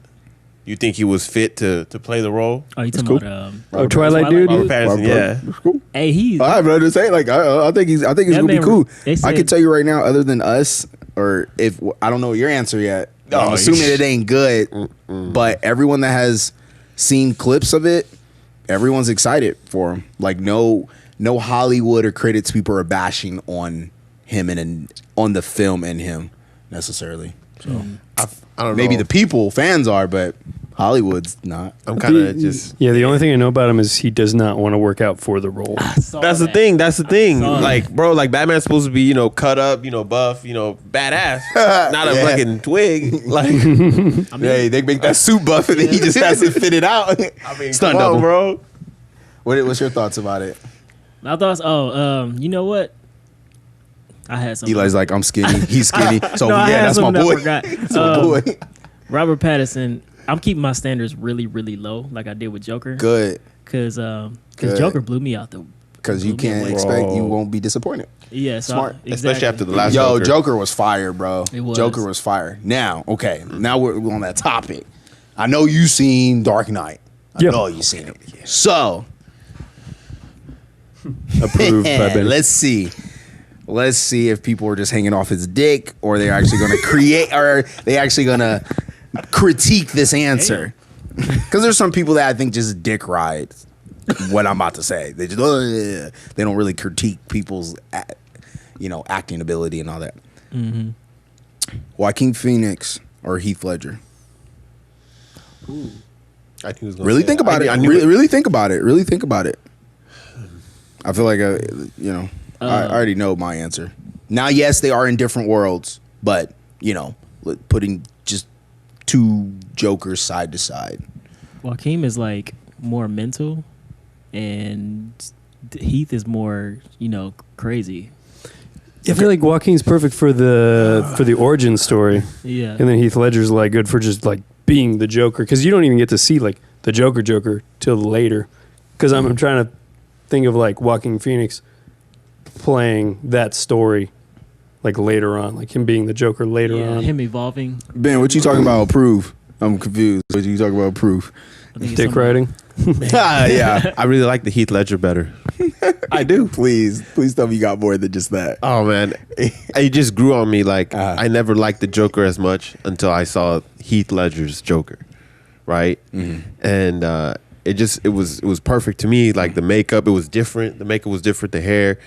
You think he was fit to play the role? Oh, you talking cool. about Twilight dude. Robert Pattinson, yeah. That's cool. Hey, he's All right, bro. Just say like I think he's gonna be man, cool. they I said- can tell you right now, other than us, or if I don't know your answer yet. I'm Oh, assuming it ain't good, but everyone that has seen clips of it, everyone's excited for him. Like no Hollywood or critics people are bashing on him and on the film and him necessarily. So I don't know. maybe the people fans are, but Hollywood's not. I'm kind of just. Yeah, the only thing I know about him is he does not want to work out for the role. That's the thing. That's the thing. saw Like, bro, like Batman's supposed to be, cut up, buff, badass, not a Yeah. fucking twig. Like, Hey, they make that suit buff and then he just has to fit it out. I mean, Stunt come on, double. bro. What's your thoughts about it? My thoughts. You know what? I had something. Eli's like, I'm skinny. He's skinny. So No, I yeah, had that's my something boy. I forgot. That's my boy. Robert Pattinson. I'm keeping my standards really, really low, like I did with Joker. Good. Because Good. Joker blew me out the. Because you blew me can't away. expect you won't be disappointed. Yeah, so Smart. Especially after the last Yo, Joker. Joker was fire, bro. It was. Joker was fire. Now, okay, now we're on that topic. I know you seen Dark Knight. I Yep. know you seen it. So Approved by Ben. let's see. Let's see if people are just hanging off his dick or they're actually going to create or they actually going to critique this answer. Because there's some people that I think just dick ride what I'm about to say. They just they don't really critique people's acting ability and all that. Joaquin Phoenix or Heath Ledger? I think he was gonna Really say think that. about I it. knew Really think about it. Really think about it. I feel like I already know my answer. Now, yes, they are in different worlds, but putting just two Jokers side to side. Joaquin is like more mental, and Heath is more, crazy. I feel like Joaquin's perfect for the origin story, Yeah. and then Heath Ledger's like good for just like being the Joker, because you don't even get to see like the Joker till later. Because I'm trying to think of like Joaquin Phoenix playing that story like later on, like him being the Joker later on. Him evolving. Ben, what you talking about? Approve. I'm confused. What you talking about? Approve. I think it's Dick something- riding. Yeah, I really like the Heath Ledger better. I do. please tell me you got more than just that. Oh man, it just grew on me. Like I never liked the Joker as much until I saw Heath Ledger's Joker, right? And it was perfect to me. Like the makeup, it was different. The makeup was different. The hair,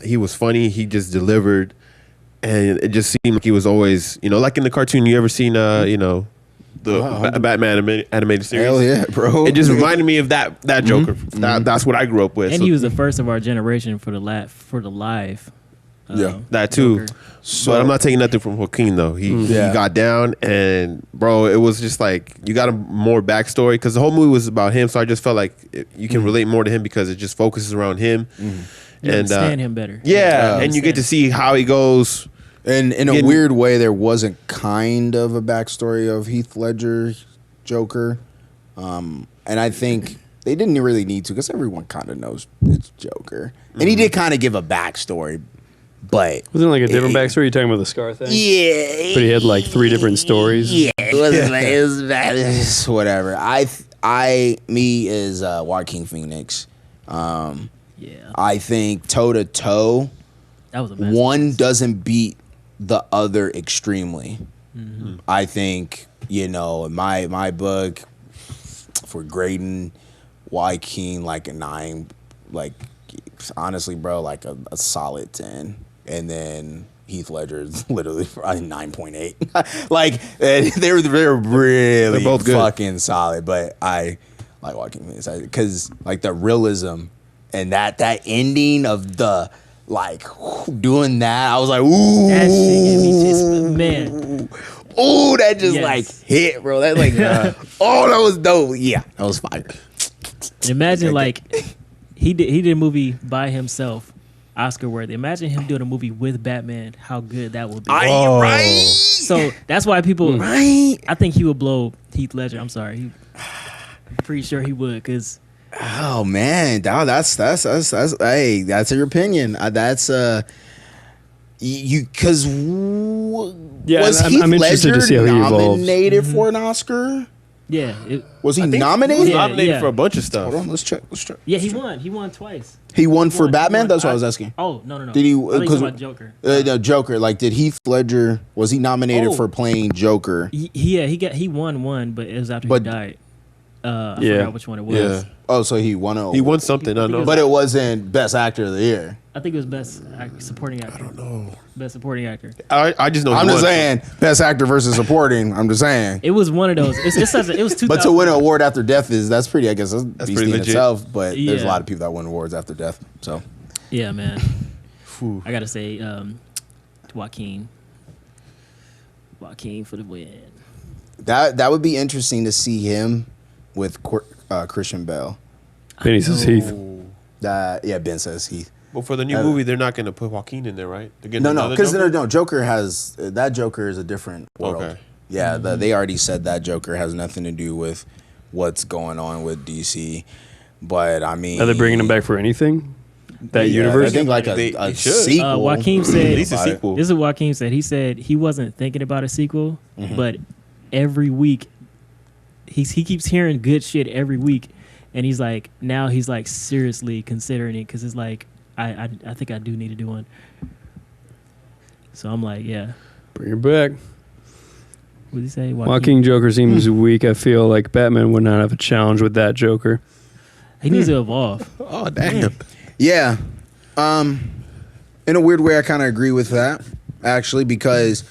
he was funny. He just delivered, and it just seemed like he was always, like in the cartoon. You ever seen, the Batman animated series? Hell yeah, bro. It just reminded me of that Joker. That's what I grew up with. And So he was the first of our generation for the live. Yeah. that too. Joker. But I'm not taking nothing from Joaquin though. He got down, and bro, it was just like you got a more backstory because the whole movie was about him. So I just felt like you can relate more to him because it just focuses around him. You And understand him better. yeah, and you get to see how he goes. And in a Getting- weird way, there wasn't kind of a backstory of Heath Ledger Joker. And I think they didn't really need to because everyone kind of knows it's Joker. And he did kind of give a backstory, but Wasn't it like a different backstory? You talking about the scar thing? yeah, But he had like 3 different stories. yeah, it was whatever. Me is Joaquin Phoenix. Yeah. I think toe to toe, That was a mess. one doesn't beat the other extremely. I think, in my book, for grading Joaquin like a 9, like honestly, bro, like a solid 10. And then Heath Ledger is literally probably 9.8. Like they're really They're both good. fucking solid. But I like Joaquin Phoenix because like the realism and that ending of the like doing that, I was like, ooh, That shit gave me just, man. ooh, that just Yes. like hit, bro. That like, oh, that was dope. Yeah, that was fire. Imagine like he did a movie by himself, Oscar worthy. Imagine him doing a movie with Batman. How good that would be. Right. So that's why people. Right. I think he would blow Heath Ledger. I'm sorry. I'm pretty sure he would because. Oh man, that's hey, that's your opinion. That's you because was Heath I'm interested Ledger to see how he evolves. nominated for an Oscar? Yeah. Was he I think nominated? He was nominated Yeah. for a bunch of stuff. Hold on, let's check. Yeah, he won. He won twice. He won for He Batman. won. That's what I was asking. Oh no. Did he? I thought you Because were about Joker. no, Joker. Like, did Heath Ledger? Was he nominated Oh. for playing Joker? He won one, but it was after But- he died. I Yeah. forgot which one it was. Yeah. Oh, so he won a. He won something. I know. but it wasn't Best Actor of the Year. I think it was supporting actor. I don't know. Best supporting actor. I just know. I'm he just won. saying, Best Actor versus Supporting. I'm just saying. It was one of those. It's such a, it was 2000. But to win an award after death that's pretty. I guess that's beastie pretty in legit. itself. But there's a Yeah. lot of people that win awards after death. So Yeah, man. Phew. I gotta say, Joaquin for the win. that would be interesting to see him with Christian Bale. Benny says Heath. Ben says Heath. But for the new movie, they're not going to put Joaquin in there, right? They're getting No, another because Joker? Joker has that Joker is a different world. Okay. Yeah, they already said that Joker has nothing to do with what's going on with DC. But I mean, Are they bringing him back for anything? That yeah, universe? I think like They a should. sequel. Joaquin said, At least a sequel. This is what Joaquin said. He said he wasn't thinking about a sequel, but every week he keeps hearing good shit every week, and he's like seriously considering it because it's like I think I do need to do one. So I'm like, yeah. Bring it back. What did he say? Joaquin Joker seems weak. I feel like Batman would not have a challenge with that Joker. He needs to evolve. Oh, damn. Yeah. In a weird way, I kind of agree with that, actually, because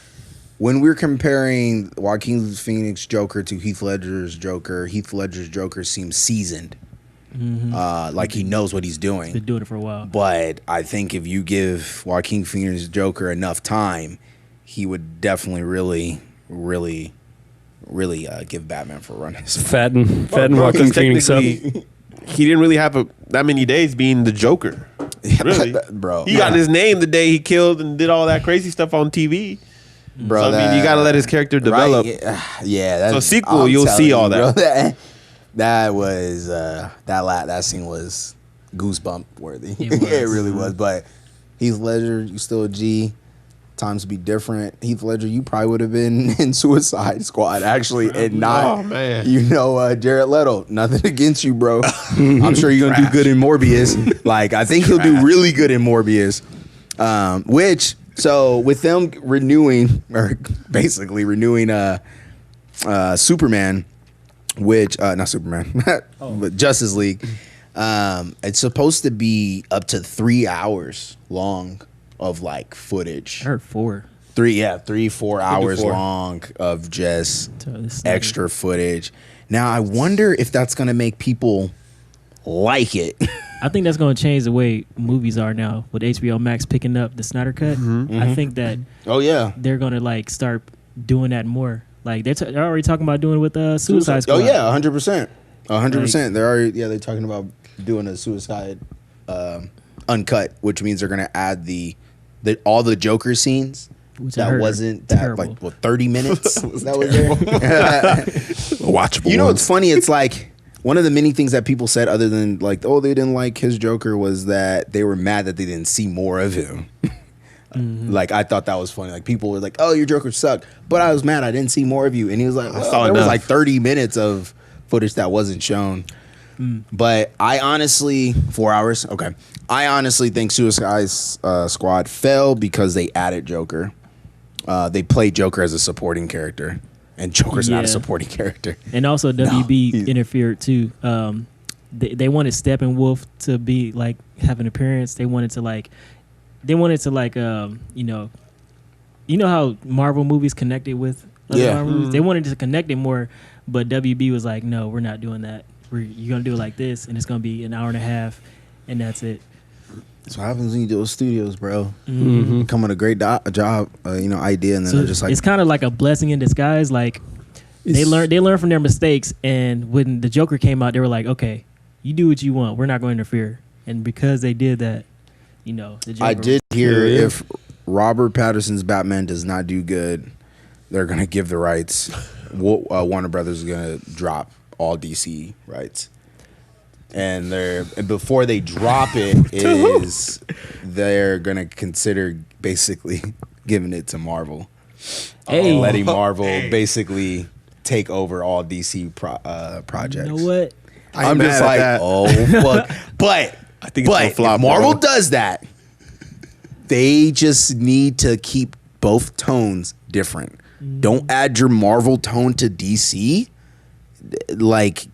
when we're comparing Joaquin Phoenix Joker to Heath Ledger's Joker seems seasoned. Like he knows what he's doing. Been doing it for a while. But I think if you give Joaquin Phoenix Joker enough time, he would definitely really give Batman for a run. Fatten Bro, Joaquin 'cause Phoenix up. technically, he didn't really have that many days being the Joker. Really, Bro. He got his name the day he killed and did all that crazy stuff on TV. Bro, So, I mean, you got to let his character develop. Right, yeah. That's, So sequel, I'm you'll telling see you, all that. bro, that was that scene was goosebump worthy. It was. It really was. But Heath Ledger, you still a G. Times be different. Heath Ledger, you probably would have been in Suicide Squad actually, and not Oh, man. Jared Leto. Nothing against you, bro. I'm sure you're gonna do good in Morbius. Like I think he'll do really good in Morbius. So with them basically renewing Superman, which not Superman, but Justice League. It's supposed to be up to 3 hours long of like footage. I heard 4. 3-4 hours 4. long of just So this- extra footage. Now I wonder if that's gonna make people like it. I think that's going to change the way movies are now with HBO Max picking up the Snyder Cut. I think that Oh yeah. they're going to like start doing that more. Like they're already talking about doing it with Suicide Squad. Oh yeah, 100%. 100%. They're already they're talking about doing a Suicide uncut, which means they're gonna add all the Joker scenes. Which I That heard wasn't are that terrible. like 30 minutes that was there. Watchable. You know what's funny? It's like one of the many things that people said other than like, oh, they didn't like his Joker was that they were mad that they didn't see more of him. Like I thought that was funny. Like people were like, "Oh, your Joker sucked," but I was mad I didn't see more of you. And he was like, well, saw "There was enough." like 30 minutes of footage that wasn't shown." But I honestly, 4 hours. Okay, I honestly think Suicide Squad fell because they added Joker. They played Joker as a supporting character, and Joker's not a Yeah. supporting character. And also WB he's- interfered too. They wanted Steppenwolf to be like have an appearance. They wanted to you know how Marvel movies connected with other Yeah. Marvel movies? They wanted to connect it more, but WB was like, no, we're not doing that. You're gonna do it like this, and it's gonna be an hour and a half, and that's it. That's what happens when you do with studios, bro. Mm-hmm. Come with a great job, idea, and then So they're just like, it's kind of like a blessing in disguise. Like they learn from their mistakes, and when the Joker came out, they were like, okay, you do what you want. We're not going to interfere. And because they did that, you know, the Joker. I did hear Yeah. if Robert Pattinson's Batman does not do good, they're gonna give the rights. Warner Brothers is gonna drop all DC rights, and before they drop it they're gonna consider basically giving it to Marvel. Hey. Letting Marvel basically take over all DC projects. You know what? I'm mad just at like, that. oh fuck. But I think it's gonna flop, if Marvel bro. does that, they just need to keep both tones different. Don't add your Marvel tone to DC. Like,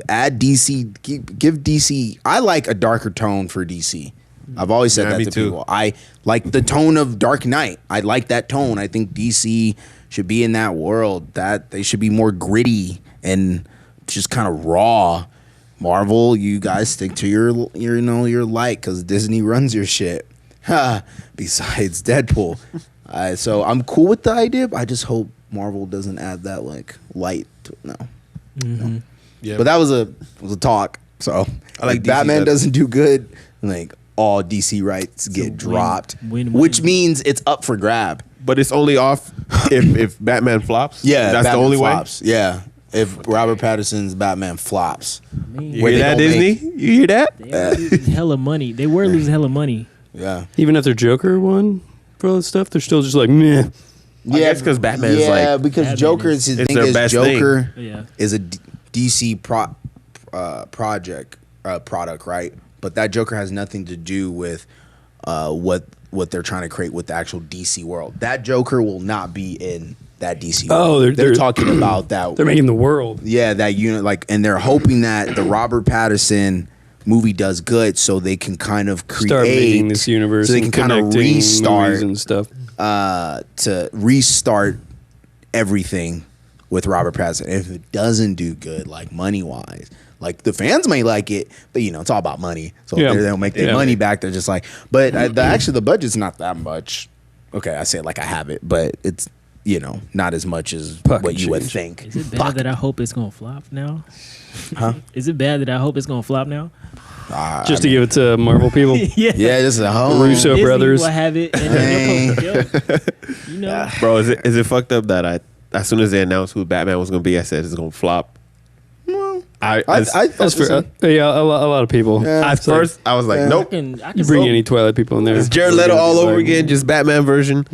add DC. Give DC. I like a darker tone for DC. I've always said Yeah, that me to too. people. I like the tone of Dark Knight. I like that tone. I think DC should be in that world. That they should be more gritty and just kind of raw. Marvel, you guys stick to your light because Disney runs your shit. Besides Deadpool, so I'm cool with the idea. But I just hope Marvel doesn't add that like light. No. Yeah, But that was a talk. So I like DC Batman better. doesn't do good. Like all DC rights get dropped, win-win. which means it's up for grab. but it's only off if Batman flops. Yeah, that's Batman the only flops. Yeah, if Robert Pattinson's Batman flops, way. Where You they hear that, gonna Disney? You hear that? They are losing hella money. They were losing hella money. yeah, Even if their Joker won for all this stuff, they're still just like meh. guess 'cause Batman's yeah, like- because Batman Joker is- is his it's thing their is best Joker Yeah. is a DC product, right? But that Joker has nothing to do with what they're trying to create with the actual DC world. That Joker will not be in that DC world. Oh, they're they're- talking about that. They're making the world. Yeah, that unit, like, and they're hoping that the Robert Pattinson movie does good, so they can kind of create Start making this universe. so they can and kind of connecting restart movies and stuff. to restart everything with Robert Pattinson. And if it doesn't do good, like money wise, like the fans may like it, but you know it's all about money. So Yeah. if they don't make their Yeah. money back, they're just like. But actually, the budget's not that much. Okay, I say it like I have it, but it's not as much as Pocket what you would change. think. Is it bad that I hope it's gonna flop now? Huh? Is it bad that I hope it's gonna flop now? Just to give it to Marvel people. Yeah. Yeah, this is a whole Russo Disney brothers. will have it, and then they'll post it. Yo, you know, Bro, is it fucked up that as soon as they announced who Batman was gonna be, I said it's gonna flop. I That's fair. Yeah, a lot of people. Yeah. At first, I was like, Yeah. I nope. can You bring any Twilight people in there. It's Jared Leto all over again, just Batman version.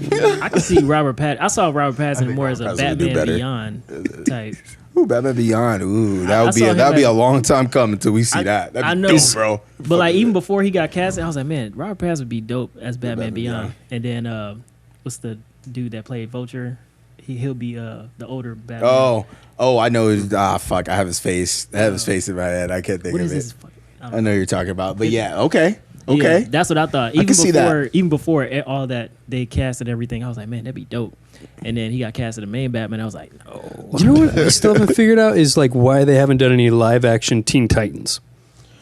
I can see Robert Pattinson. I saw Robert Pattinson more as a Robert Pattinson would do Batman better. Beyond type. Ooh, Batman Beyond. Ooh, I that would saw him be as- a long time coming until we see that. That'd I be know, dope, bro. But like even before he got cast, I was like, man, Robert Pattinson would be dope as Batman Batman Beyond. And then what's the dude that played Vulture? He'll be the older Batman. Oh, I know. Fuck, I have his face. I have his face in my head. I can't think What of is it. his? Fucking, I don't I know you're talking about, but yeah, okay. Yeah, that's what I thought. Even can see that. before all that they casted everything, I was like, man, that'd be dope. And then he got cast as the main Batman. I was like, no. You know what I still haven't figured out is like why they haven't done any live action Teen Titans.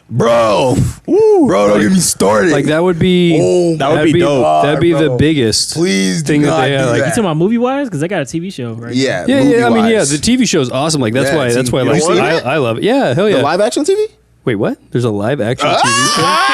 Bro, don't get me started. Like that would be That would that'd be dope. That'd be the Bro. biggest Please do thing that not they have. do Like, You that. talking about movie wise? Because they got a TV show, right? Yeah, yeah. I mean, yeah. movie-wise. The TV show is awesome. Like that's Yeah, why. That's why. you Like seen it? I love it. Yeah, hell yeah. The live action TV. Wait, what? There's a live action TV show.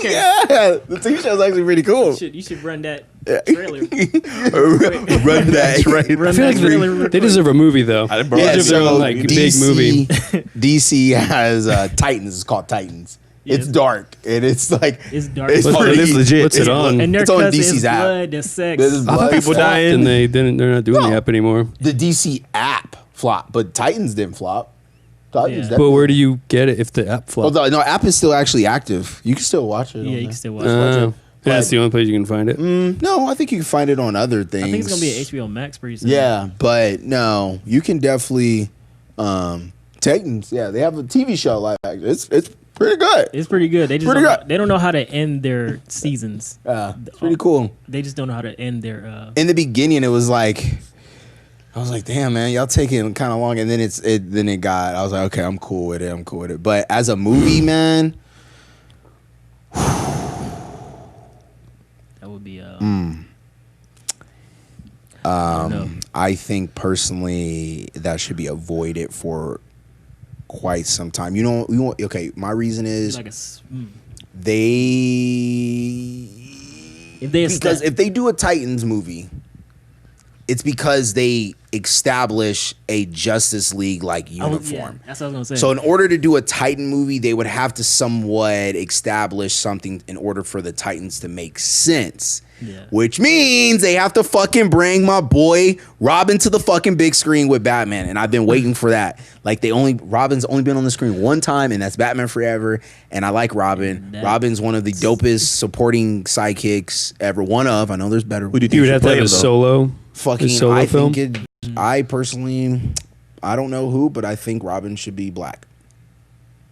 Yeah, the TV show is actually pretty cool. You should run that trailer. Run that right. Run I feel that like trailer. they deserve a movie though. Bro, They deserve their own, like big movie. DC has Titans. It's called Titans. It's dark and it's like It's dark. It's What's pretty- it is legit. What's it on? and they're It's on cussing, DC's it's app. blood, there's sex. There's blood. People dying. And they're not doing the app anymore. The DC app flopped, but Titans didn't flop. Titans. Yeah. But where do you get it if the app flops? No, app is still actually active. You can still watch it. Yeah, on you there. can still watch it. That's the only place you can find it. No, I think you can find it on other things. I think it's gonna be an HBO Max pretty soon. Yeah, but no, you can definitely. Titans. Yeah, they have a TV show live action. It's pretty good. It's pretty good. They just Pretty don't, good. they don't know how to end their seasons. It's pretty cool. They just don't know how to end their. In the beginning, it was like, I was like, damn, man, y'all taking kind of long, and then it got. I was like, okay, I'm cool with it. But as a movie, man, That would be. I don't know. I think personally that should be avoided for quite some time. You know, okay. My reason is Like a. If they because esta- if they do a Titans movie, it's because they establish a Justice League like uniform. that's what I was gonna say. So in order to do a Titan movie, they would have to somewhat establish something in order for the Titans to make sense. Yeah. Which means they have to fucking bring my boy Robin to the fucking big screen with Batman. And I've been waiting for that. Like Robin's only been on the screen one time, and that's Batman Forever. And I like Robin. Robin's one of the dopest supporting sidekicks ever. One of. I know there's better. Who do you think You would should have to play have a him, though? solo. Fucking, solo I film? think I personally, I don't know who, but I think Robin should be black.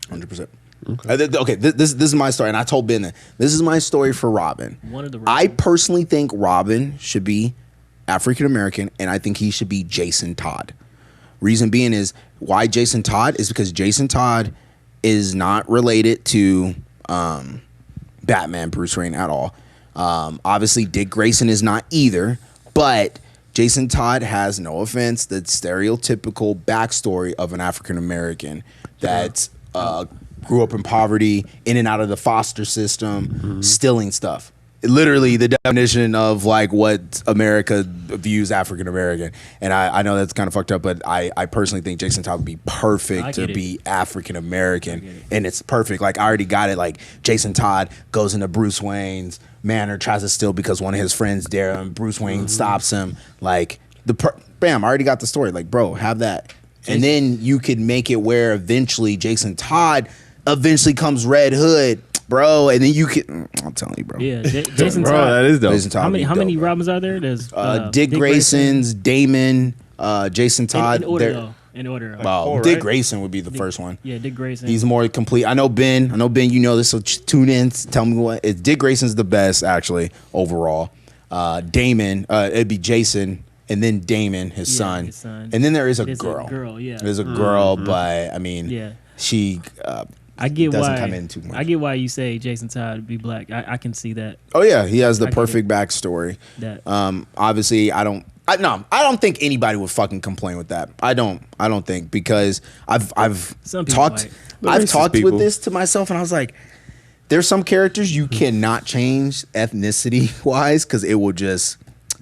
100%. Okay, this is my story, and I told Ben that this is my story for Robin. One of the I personally think Robin should be African American, and I think he should be Jason Todd. Reason being is why Jason Todd is because Jason Todd is not related to Batman Bruce Wayne at all. Obviously, Dick Grayson is not either, but Jason Todd has, no offense, the stereotypical backstory of an African American that grew up in poverty, in and out of the foster system, stealing stuff. Literally the definition of like what America views African American. And I know that's kind of fucked up, but I personally think Jason Todd would be perfect to be African American. And it's perfect. Like I already got it. Like Jason Todd goes into Bruce Wayne's manor, tries to steal because one of his friends dare him. Bruce Wayne stops him. Like bam, I already got the story. Like, bro, have that. And then you could make it where eventually Jason Todd eventually comes Red Hood, bro, and then you can. I'm telling you, bro. Yeah, Jason Bro, Todd. that is dope. Jason Todd How would many be how many dope, bro. Robins are there? There's Dick Grayson's, Damon, Jason Todd. In order They're- though. In order. Well, four, Dick right? Grayson would be the first one. Yeah, Dick Grayson. He's more complete. I know Ben. You know this. So tune in. Tell me what. Dick Grayson's the best actually overall. Damon. It'd be Jason, and then Damon, his son. And then there is a There's girl. a girl, yeah. There's a girl, but I mean, Yeah. she. I get doesn't why. come in too much. I get why you say Jason Todd would be black. I can see that. Oh yeah, he has the I get perfect backstory. That Obviously, I don't think anybody would fucking complain with that. I don't think because I've Some people talked might. I've Racist talked people. with this to myself, and I was like, there's some characters you cannot change ethnicity wise because it will just.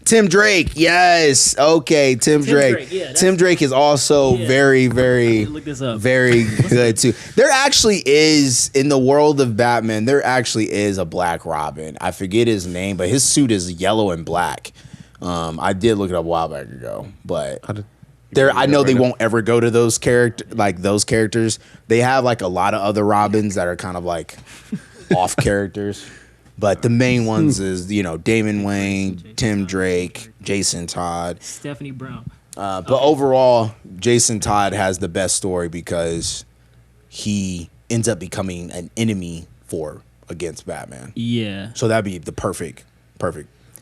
Tim Drake, yes, okay, Tim Drake. Drake, yeah, Tim Drake is also very, very, Look this up. very good too. There actually is in the world of Batman. There actually is a Black Robin. I forget his name, but his suit is yellow and black. I did look it up a while back ago, but I know they won't ever go to those characters. They have like a lot of other Robins that are kind of like off characters. But the main ones is, Damon Wayne, Tim Drake, Jason Todd. Stephanie Brown. But overall, Jason Todd has the best story because he ends up becoming an enemy against Batman. Yeah. So that'd be the perfect.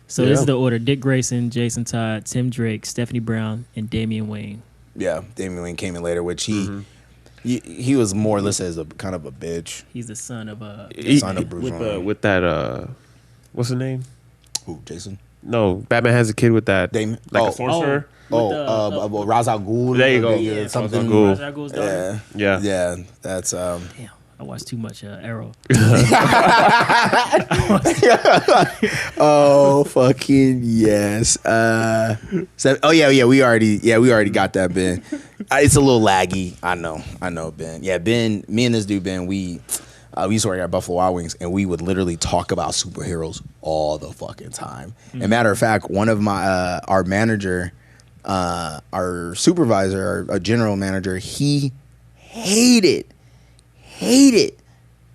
So this is the order: Dick Grayson, Jason Todd, Tim Drake, Stephanie Brown, and Damian Wayne. Yeah, Damian Wayne came in later, which he was more listed as a kind of a bitch. He's the son of Son of Bruce Wayne. With that what's his name? Who, Jason? No, Batman has a kid with that. Damon? Like a sorcerer. Ra's al Ghul. There you go. Yeah, something. Ra's al Ghul. Ghul. Yeah. That's Damn, I watched too much Arrow. Oh fucking yes. We already got that, Ben. It's a little laggy. I know, Ben. Yeah, Ben. Me and this dude, Ben. We used to work at Buffalo Wild Wings, and we would literally talk about superheroes all the fucking time. And matter of fact, one of my our manager, our supervisor, our general manager, he hated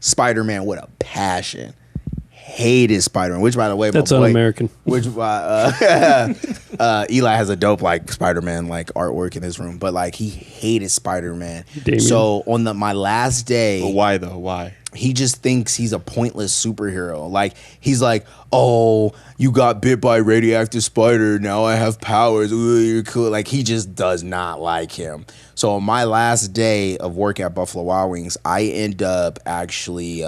Spider-Man with a passion. Hated Spider-Man, which by the way, That's my boy, un-American. Which Eli has a dope like Spider-Man like artwork in his room, but like he hated Spider-Man. Damien. So on my last day, But why though? Why? he just thinks he's a pointless superhero. Like he's like, oh, you got bit by a radioactive spider. Now I have powers. Ooh, you're cool. Like he just does not like him. So on my last day of work at Buffalo Wild Wings, I end up actually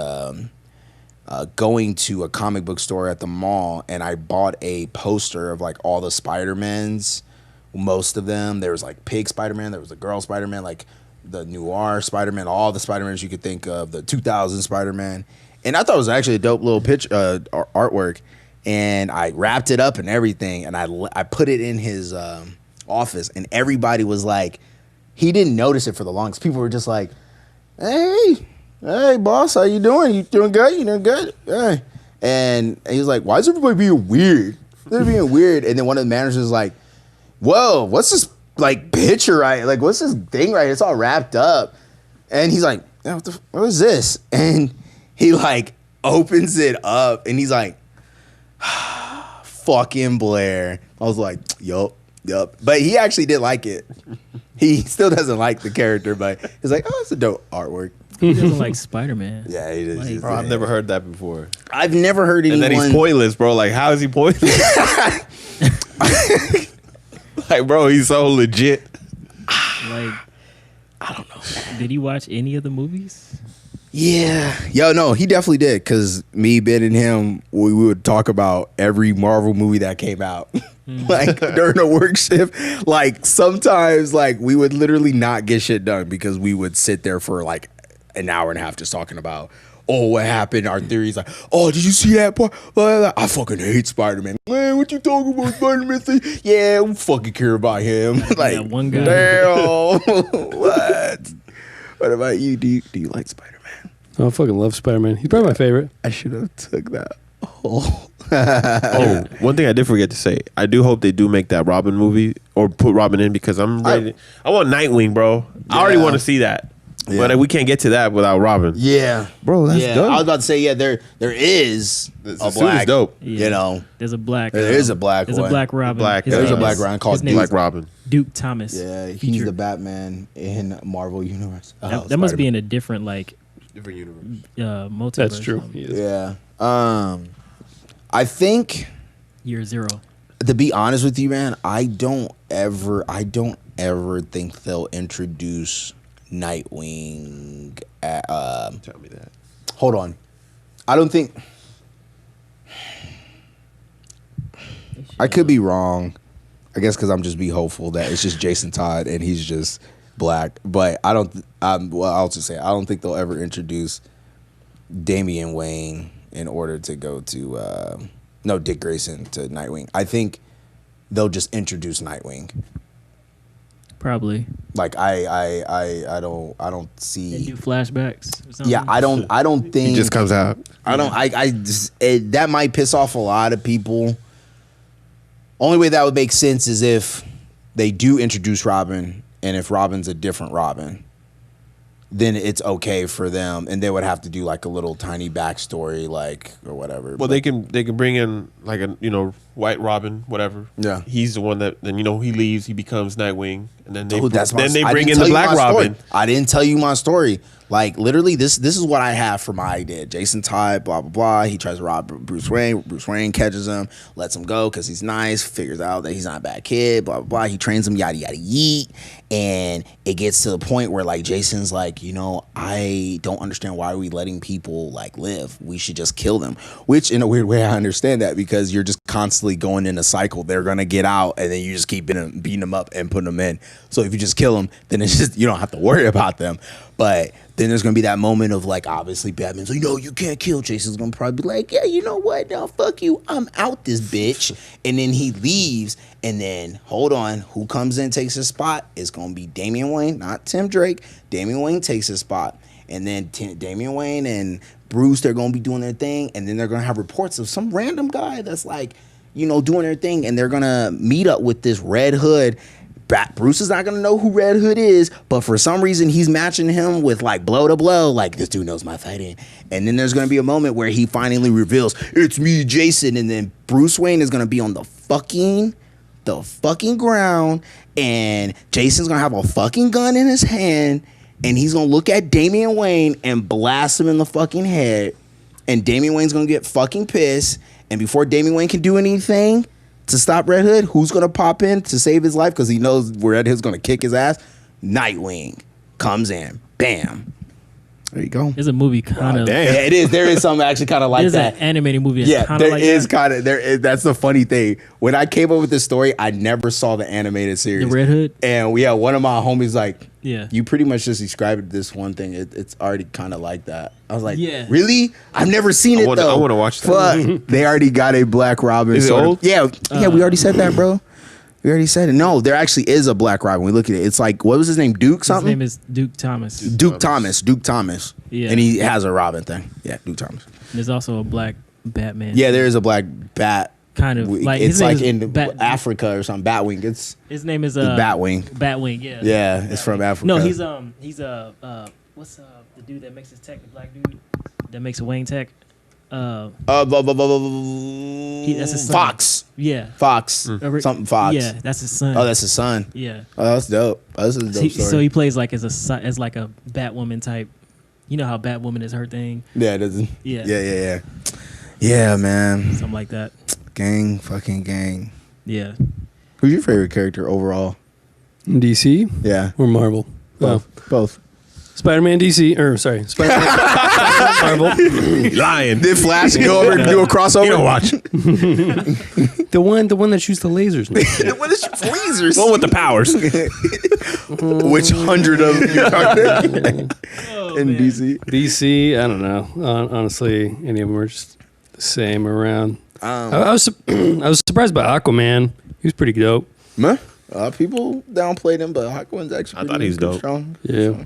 going to a comic book store at the mall, and I bought a poster of like all the Spider-Mans. Most of them. There was like Pig Spider-Man. There was a girl Spider-Man. Like the Noir Spider-Man, all the Spider-Mans you could think of, the 2000 Spider-Man. And I thought it was actually a dope little artwork. And I wrapped it up and everything. And I put it in his office. And everybody was like, he didn't notice it for the longest. People were just like, hey, boss, how you doing? You doing good? You doing good? Hey. And he was like, why is everybody being weird? They're being weird. And then one of the managers was like, whoa, what's this like picture right? Like, what's this thing right? It's all wrapped up. And he's like, what is this? And he like opens it up and he's like, fucking Blair. I was like, yup. But he actually did like it. He still doesn't like the character, but he's like, oh, it's a dope artwork. He doesn't like Spider-Man. Yeah, he does. Like, Bro, I've never heard that before. I've never heard anyone. And then he's pointless, bro. Like, how is he pointless? Like, bro, he's so legit. Like, I don't know. Did he watch any of the movies? Yeah. Yo, no, he definitely did. Because me, Ben, and him, we would talk about every Marvel movie that came out. Like, during a work shift. Like, sometimes, like, we would literally not get shit done because we would sit there for, like, an hour and a half just talking about, oh, what happened? Our theories, like, oh, did you see that part? I fucking hate Spider-Man. Man, what you talking about, Spider-Man? Yeah, we fucking care about him. Like, one guy. Damn. What? What about you? Do you like Spider-Man? Oh, I fucking love Spider-Man. He's probably my favorite. I should have took that. Oh. Oh, one thing I did forget to say. I do hope they do make that Robin movie or put Robin in because I'm ready. I want Nightwing, bro. I already want to see that. Yeah. But we can't get to that without Robin. Yeah. Bro, that's dope. I was about to say, there is The a suit black. is dope. Yeah. You know. There's a black. There is a black There's one. a black Robin. Black, His there's name a black is- Robin called his name Black is Robin. Duke Thomas. Yeah, he's Featured. the Batman in Marvel Universe. That must be in a different like Different universe. multiverse. That's true. or something. He is. Yeah. I think, Year zero. to be honest with you, man, I don't ever think they'll introduce Nightwing. Tell me that. Hold on. I don't think. I could be wrong. I guess because I'm just be hopeful that it's just Jason Todd and he's just black. But I don't. I'll just say I don't think they'll ever introduce Damian Wayne in order to go to Dick Grayson to Nightwing. I think they'll just introduce Nightwing. Probably. Like I don't see. They do flashbacks. Or something. Yeah, I don't think He just comes out. that might piss off a lot of people. Only way that would make sense is if they do introduce Robin, and if Robin's a different Robin, then it's okay for them, and they would have to do like a little tiny backstory, like or whatever. Well, they can bring in like a White Robin, whatever. Yeah. He's the one that then he leaves, he becomes Nightwing, and then they I bring didn't in tell the you Black my story. Robin. I didn't tell you my story. Like literally, this is what I have for my idea. Jason Todd, blah blah blah. He tries to rob Bruce Wayne. Bruce Wayne catches him, lets him go because he's nice. Figures out that he's not a bad kid. Blah blah blah. He trains him. Yada yada yeet. And it gets to the point where like Jason's like, I don't understand why are we letting people like live. We should just kill them. Which in a weird way I understand that because you're just constantly going in a cycle. They're gonna get out and then you just keep beating them up and putting them in. So if you just kill them, then it's just you don't have to worry about them. But then there's gonna be that moment of like obviously Batman's like, no, you can't kill. Jason's gonna probably be like, yeah, you know what? No, fuck you. I'm out this bitch. And then he leaves. And then hold on, who comes in takes his spot? It's gonna be Damian Wayne, not Tim Drake. Damian Wayne takes his spot. And then Damian Wayne and Bruce, they're gonna be doing their thing. And then they're gonna have reports of some random guy that's like, doing their thing. And they're gonna meet up with this Red Hood. Bruce is not gonna know who Red Hood is, but for some reason he's matching him with like blow to blow, like this dude knows my fighting. And then there's gonna be a moment where he finally reveals it's me, Jason, and then Bruce Wayne is gonna be on the fucking ground, and Jason's gonna have a fucking gun in his hand, and he's gonna look at Damian Wayne and blast him in the fucking head, and Damian Wayne's gonna get fucking pissed, and before Damian Wayne can do anything to stop Red Hood, who's gonna pop in to save his life because he knows Red Hood's gonna kick his ass? Nightwing comes in, bam, There you go. There's a movie kind of. Yeah, it is. There is something actually kind of like There's that. an animated movie. That's Yeah, kind there of like is that. kind of there. That's the funny thing. When I came up with this story, I never saw the animated series. The Red Hood. And one of my homies like, Yeah. you pretty much just described this one thing. It's already kind of like that. I was like, Yeah. really? I've never seen it though. I wanna watch that. Fuck. They already got a Black Robin. Is it old? Yeah, we already said that, bro. We already said it. No, there actually is a Black Robin. We look at it. It's like, what was his name? Duke His something? name is Duke Thomas. Duke Thomas. Yeah. And he has a Robin thing. Yeah, Duke Thomas. There's also a black Batman. Yeah, there is a black bat. Kind of like It's his name like is in Africa or something. Batwing. His name is Batwing. Batwing. Yeah. Yeah, it's from Africa. No, he's what's the dude that makes his tech, the black dude that makes a Wayne tech. That's his son. Fox. Yeah. Fox. Something Fox. Yeah, that's his son. Oh, that's his son. Yeah. Oh, that's dope. Oh, this is a dope story. So he plays like as like a Batwoman type. You know how Batwoman is her thing. Yeah, it doesn't. Yeah. Yeah. Yeah, man. Something like that. Gang, fucking gang. Yeah. Who's your favorite character overall? DC Yeah. or Marvel? Both. Spider-Man DC, or sorry, Spider-Man Marvel. Lying. Did Flash go over and do a crossover? You don't watch. The one that shoots the lasers. What is lasers? One with the powers. Which 100 of you talking in DC? DC, I don't know. Honestly, any of them are just the same around. I was surprised by Aquaman. He was pretty dope. Meh. People downplayed him, but Aquaman's actually I thought he was pretty dope. strong. Yeah.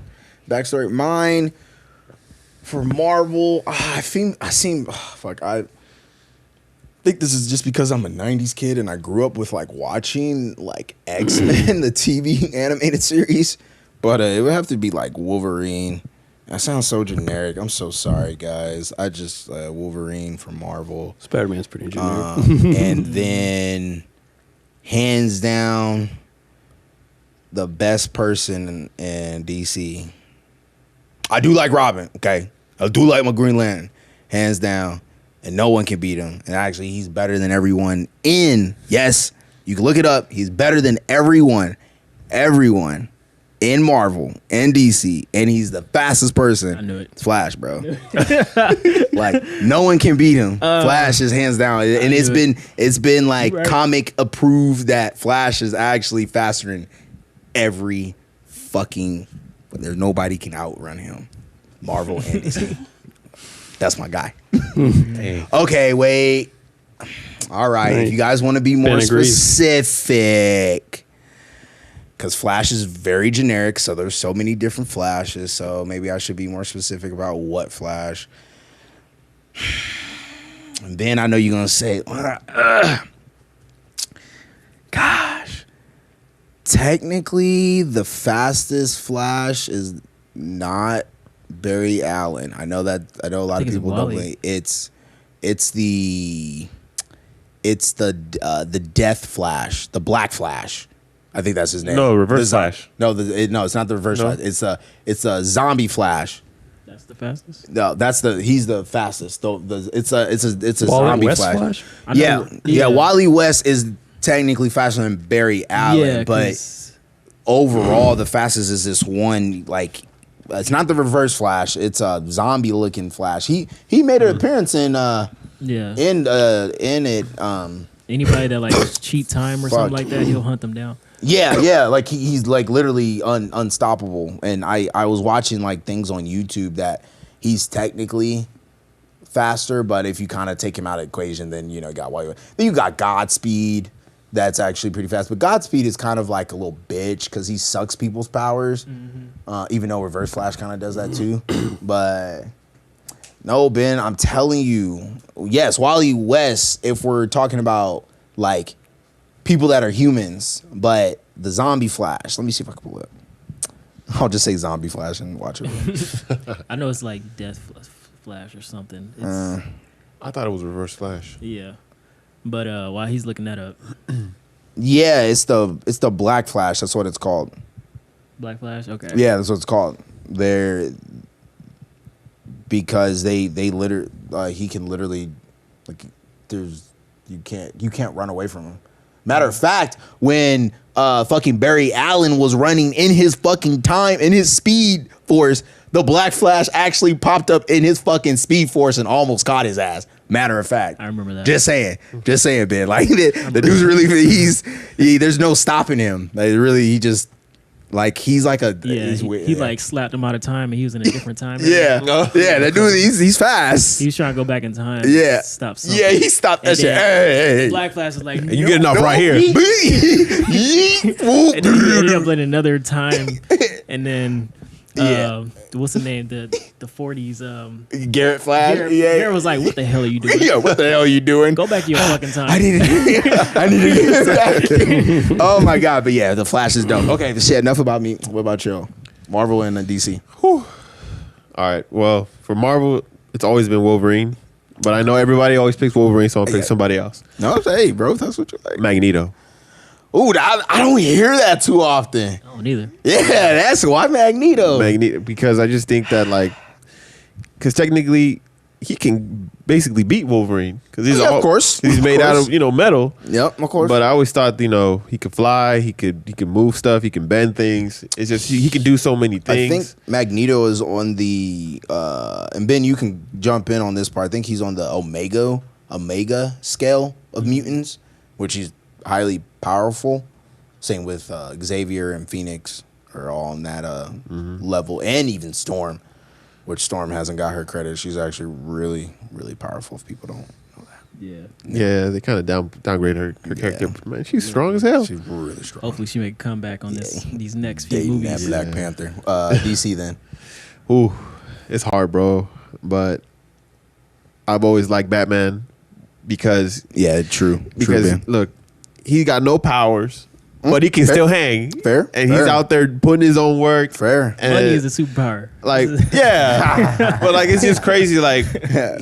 Backstory. Mine for Marvel. I think this is just because I'm a '90s kid and I grew up with like watching like X-Men, the TV animated series. But it would have to be like Wolverine. That sounds so generic. I'm so sorry, guys. I just Wolverine from Marvel. Spider-Man's pretty generic. And then, hands down, the best person in DC. I do like Robin, okay? I do like my Green Lantern, hands down. And no one can beat him. And actually, he's better than everyone yes, you can look it up. He's better than everyone in Marvel and DC. And he's the fastest person. I knew it. It's Flash, bro. Like, no one can beat him. Flash is hands down. And it's been like Right. comic approved that Flash is actually faster than every fucking, there's nobody can outrun him. Marvel and DC. That's my guy. Okay, wait. All right. If you guys want to be more Ben agrees. specific, because Flash is very generic, so there's so many different Flashes, so maybe I should be more specific about what Flash. And then I know you're going to say, gosh, technically the fastest Flash is not Barry Allen. I know a lot I of think it's people don't Wally. believe it's the Death Flash, the Black Flash. I think that's his name. No, Reverse Flash. No, it's not the Reverse No? Flash. It's a Zombie Flash. That's the fastest. No, he's the fastest. It's a Wally Zombie West Flash. I know- Yeah. Wally West is technically faster than Barry Allen, Yeah, but 'cause- overall the fastest is this one, like, it's not the Reverse Flash, it's a zombie looking Flash. He made an appearance in yeah. it. Anybody that like cheat time or Fuck. something like that, he'll hunt them down. Yeah, like he's like literally unstoppable. And I was watching like things on YouTube that he's technically faster, but if you kind of take him out of the equation, then you got Wally. Then you got Godspeed. That's actually pretty fast. But Godspeed is kind of like a little bitch because he sucks people's powers. Even though Reverse Flash kind of does that too. But no, Ben, I'm telling you, yes, Wally West, if we're talking about like people that are humans, but the Zombie Flash, let me see if I can pull it up. I'll just say Zombie Flash and watch it. I know it's like Death Flash or something. It's, I thought it was Reverse Flash. yeah. But while he's looking that up, Yeah, it's the Black Flash. That's what it's called. Black Flash. Okay. Yeah, that's what it's called. Because they literally he can literally, like, you can't run away from him. Matter of fact, when fucking Barry Allen was running in his fucking time in his Speed Force The Black Flash actually popped up in his fucking Speed Force and almost caught his ass. Matter of fact, I remember that. Just saying, Ben. Like the dude's really, there's no stopping him. Like really, he just like he's like a Yeah, he like slapped him out of time, and he was in a different time. yeah, that dude, he's fast. He was trying to go back in time. Yeah. And stop something. Yeah, he stopped that And shit. then Hey. Black Flash is like, You getting off right here. and then he ended up in another time, and then what's the name? The 40s. Garrett Flash. Garrett was like, "What the hell are you doing? Yeah, what the hell are you doing? Go back to your fucking time." I need to get back. Oh my god! But yeah, the Flash is dope. Okay, shit. Enough about me. What about you? Marvel and DC. All right. Well, for Marvel, it's always been Wolverine, but I know everybody always picks Wolverine, so I'll pick somebody else. No, hey, bro, that's what you like. Magneto. Ooh, I don't hear that too often. Oh, neither. Yeah, that's why Magneto. Magneto, because I just think that because technically he can basically beat Wolverine because he's of course. he's Of made course. out of metal. Yep, of course. But I always thought he could fly, he could move stuff, he can bend things. It's just he can do so many I things. think Magneto is on the and Ben, you can jump in on this part. I think he's on the Omega scale of mutants, which is highly powerful. Same with Xavier and Phoenix are all on that level, and even Storm, which Storm hasn't got her credit. She's actually really, really powerful. If people don't know that, Yeah, they kind of downgrade her character. Man, she's strong as hell. she's really strong. Hopefully, she make a comeback on these next few Dating that movies. Black Panther. DC then. Ooh, it's hard, bro. But I've always liked Batman because True. because look, he got no powers, but he can Fair. still hang. Fair. And he's out there putting his own work. Fair. And Money is a superpower. like, yeah. But like, it's just crazy. Like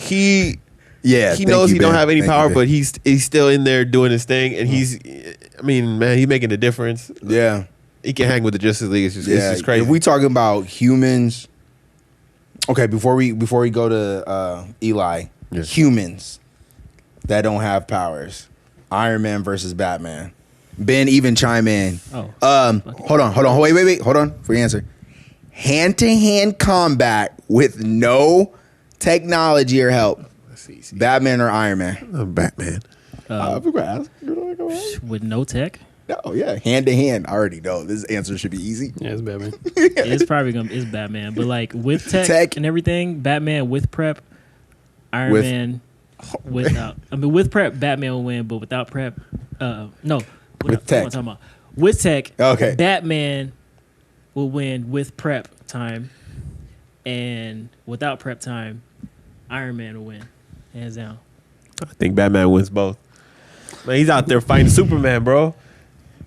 he knows he don't have any power, but he's still in there doing his thing, and he's making a difference. Yeah. He can hang with the Justice League. It's just crazy. If we talking about humans, okay. Before we go to Eli, Yes. humans that don't have powers, Iron Man versus Batman. Ben, even chime in. Oh. Hold on. Wait. Hold on for your answer. Hand-to-hand combat with no technology or help. Batman or Iron Man? Batman. With no tech, Oh yeah, hand-to-hand. I already know this answer should be easy. Yeah, it's Batman. it's probably it's Batman. But like with tech and everything, Batman with prep, Iron With- Man without. With prep, Batman will win, but without prep, no. With what am I tech. talking about? With tech, Okay. Batman will win with prep time, and without prep time, Iron Man will win, hands down. I think Batman wins both. Man, he's out there fighting Superman, bro.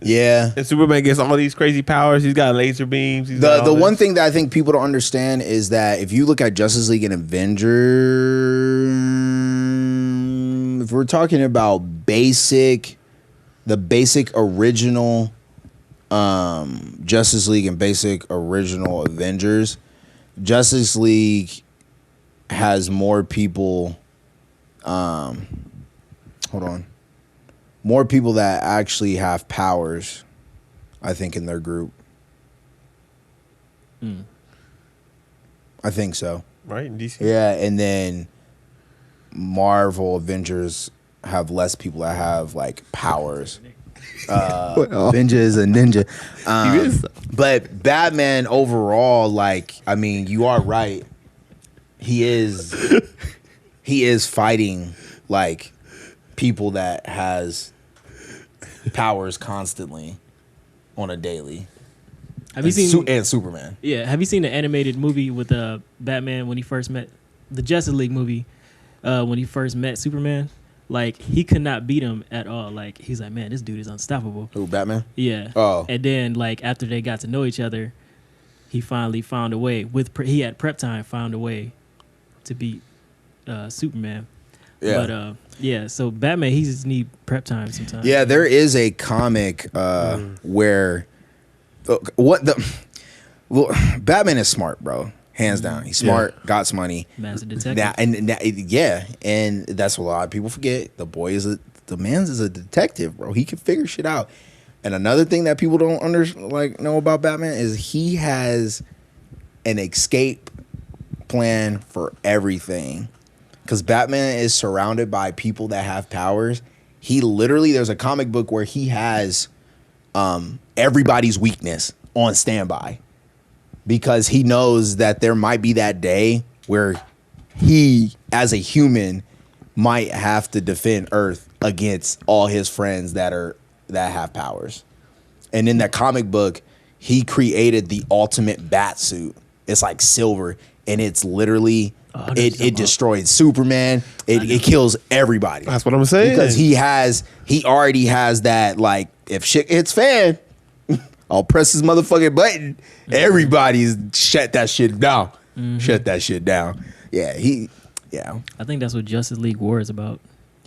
Yeah. And Superman gets all these crazy powers. He's got laser beams. He's got The all one this. thing that I think people don't understand is that if you look at Justice League and Avenger, if we're talking about the basic original Justice League and basic original Avengers, Justice League has more people. More people that actually have powers, I think, in their group. I think so. Right in DC. Yeah, and then Marvel Avengers have less people that have like powers. Ninja is a ninja. He is. But Batman overall, you are right. He is fighting like people that has powers constantly on a daily. Have you seen? and Superman? Yeah, have you seen the animated movie with Batman when he first met the Justice League movie? When he first met Superman, like he could not beat him at all. Like he's like, man, this dude is unstoppable. Who, Batman? Yeah. Oh. And then like after they got to know each other, he finally found a way he had prep time, found a way to beat Superman. Yeah. But yeah, so Batman, he just need prep time sometimes. Yeah, there is a comic where Batman is smart, bro. Hands down. He's smart, got some money. Master detective. And that's what a lot of people forget. The man's is a detective, bro. He can figure shit out. And another thing that people don't know about Batman is he has an escape plan for everything. Because Batman is surrounded by people that have powers. He literally, there's a comic book where he has everybody's weakness on standby. Because he knows that there might be that day where he, as a human, might have to defend Earth against all his friends that have powers. And in that comic book, he created the ultimate bat suit. It's like silver, and it's literally it destroyed Superman. It kills everybody. That's what I'm saying. Because he already has that, like, if shit hits fan, I'll press his motherfucking button. Everybody's shut that shit down. Shut that shit down. Yeah, I think that's what Justice League War is about.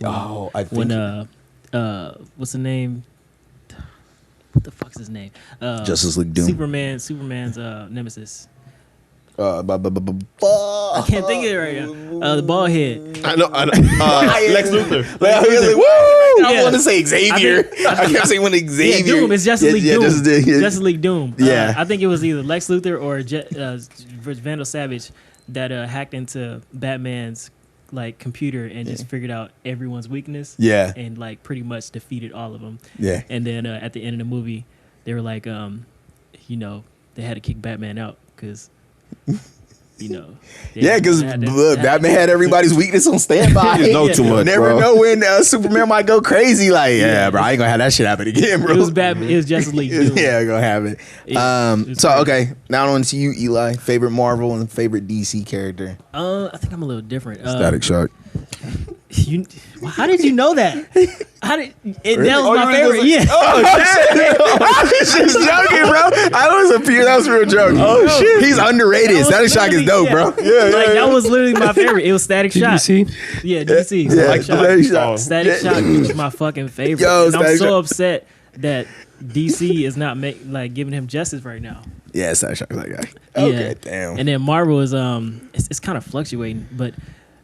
I think What's the name? What the fuck's his name? Justice League Doom. Superman's nemesis. I I can't think of it right now. The bald head. I know. Lex Luthor. I want to say Xavier. I kept saying when Xavier. Yeah, Doom. It's Justice League Doom. Justice Justice League Doom. Yeah. I think it was either Lex Luthor or Vandal Savage that hacked into Batman's like computer and just figured out everyone's weakness. Yeah. And like pretty much defeated all of them. Yeah. And then at the end of the movie, they were like, they had to kick Batman out because. Because Batman had everybody's weakness on standby. You know too much, Never bro. know when Superman might go crazy. Like, bro, I ain't gonna have that shit happen again, bro. It was Batman. It was Justice League. Doom. Yeah, gonna have it. Okay, now on to you, Eli. Favorite Marvel and favorite DC character? I think I'm a little different. Static Shock. How did you know that? That was my you favorite. really Yeah. I was just joking, bro. That was a real joke. Oh shit, he's underrated. Static Shock is dope, bro. That was literally my favorite. It was Static Shock. DC? Yeah, DC. Static Shock. Static Shock is my fucking favorite. Yo, and I'm Static so Shock. upset that DC is not giving him justice right now. Yeah, Static Shock's that guy. Okay, Yeah. damn. And then Marvel is it's kind of fluctuating, but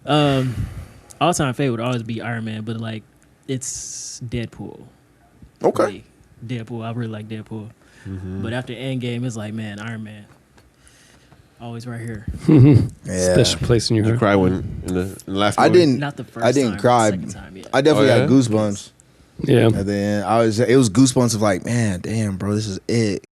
all time favorite would always be Iron Man, but like it's Deadpool. Okay. Like, Deadpool, I really like Deadpool. But after Endgame, it's like, man, Iron Man. Always right here. Yeah. Special place in your You heart. cry when in the last I movie? didn't. Not the first I didn't time, cry. the second time, yeah. I definitely Oh, yeah? got goosebumps. Yeah. And then it was goosebumps of like, man, damn, bro, this is it.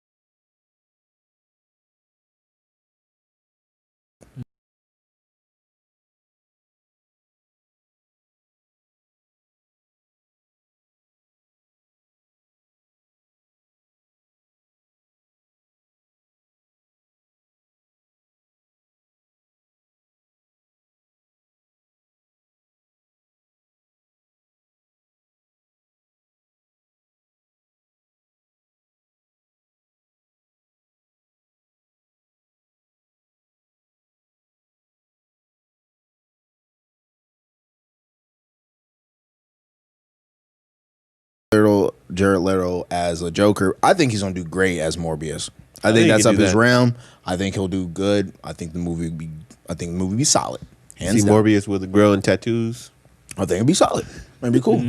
Jared Leto as a Joker. I think he's gonna do great as Morbius. I think he that's can up do his that. realm. I think he'll do good. I think the movie will be solid. Hands See down. Morbius with the grill and tattoos. I think it'll be solid. It'll be cool.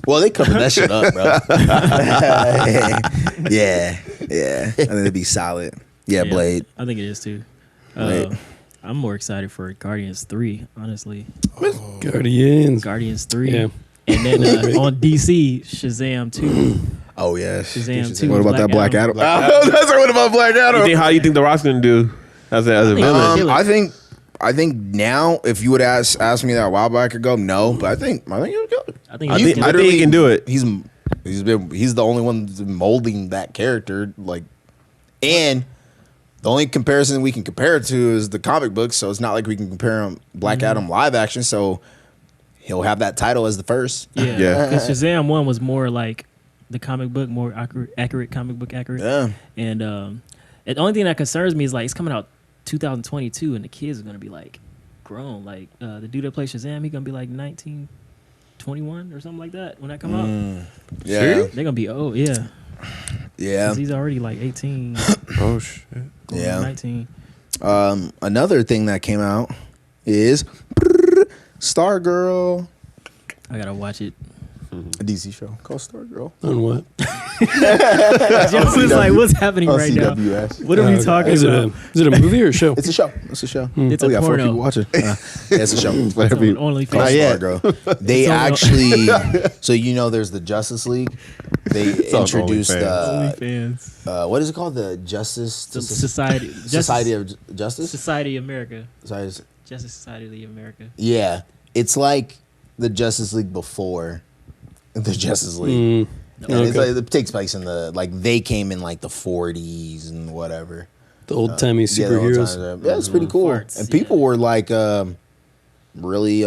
Well, they covered that shit up, bro. yeah. I think it'll be solid. Yeah, Blade. I think it is too. Blade. I'm more excited for Guardians 3, honestly. Guardians. Guardians 3. Yeah. And then on DC, Shazam 2. Oh yeah. Shazam 2. What about that Black Adam? Adam? What about Black Adam? How you think The Rock's gonna do as a villain? I think now, if you would ask me that a while back ago, no. But I think he'll go. I think I think he can do it. He's the only one that's molding that character. Like, and the only comparison we can compare it to is the comic books. So it's not like we can compare him Black Adam live action. So he'll have that title as the first. Yeah. Yeah. Because Shazam 1 was more like the comic book, more accurate comic book accurate. Yeah. And the only thing that concerns me is like it's coming out 2022 and the kids are gonna be like grown. Like the dude that plays Shazam, he gonna be like 19, 21 or something like that when that come out. Yeah. They're gonna be old, yeah. Yeah. 'Cause he's already like 18, Oh shit! going Yeah. on 19. Another thing that came out is Stargirl. I gotta watch it. A DC show called Stargirl. On what? Jeff was like, "What's happening On right now? CWS. What are we talking Is about?" it a movie or a show? It's a show. It's a show. It's Oh, a we got 4 porno. people watching. Yeah, it's a show. Whatever you- Only Called Not yet. Stargirl. They on- actually, so there's the Justice League. They on introduced OnlyFans. what is it called? The Justice Society. Society of Justice. Society of America. Society- Justice Society of America. Yeah, it's like the Justice League before the Justice League. And it's Okay. like, it takes place in they came in like the 40s and whatever. The old timey Yeah, the old superheroes. times, yeah, it's pretty cool. Farts, And yeah. people were like really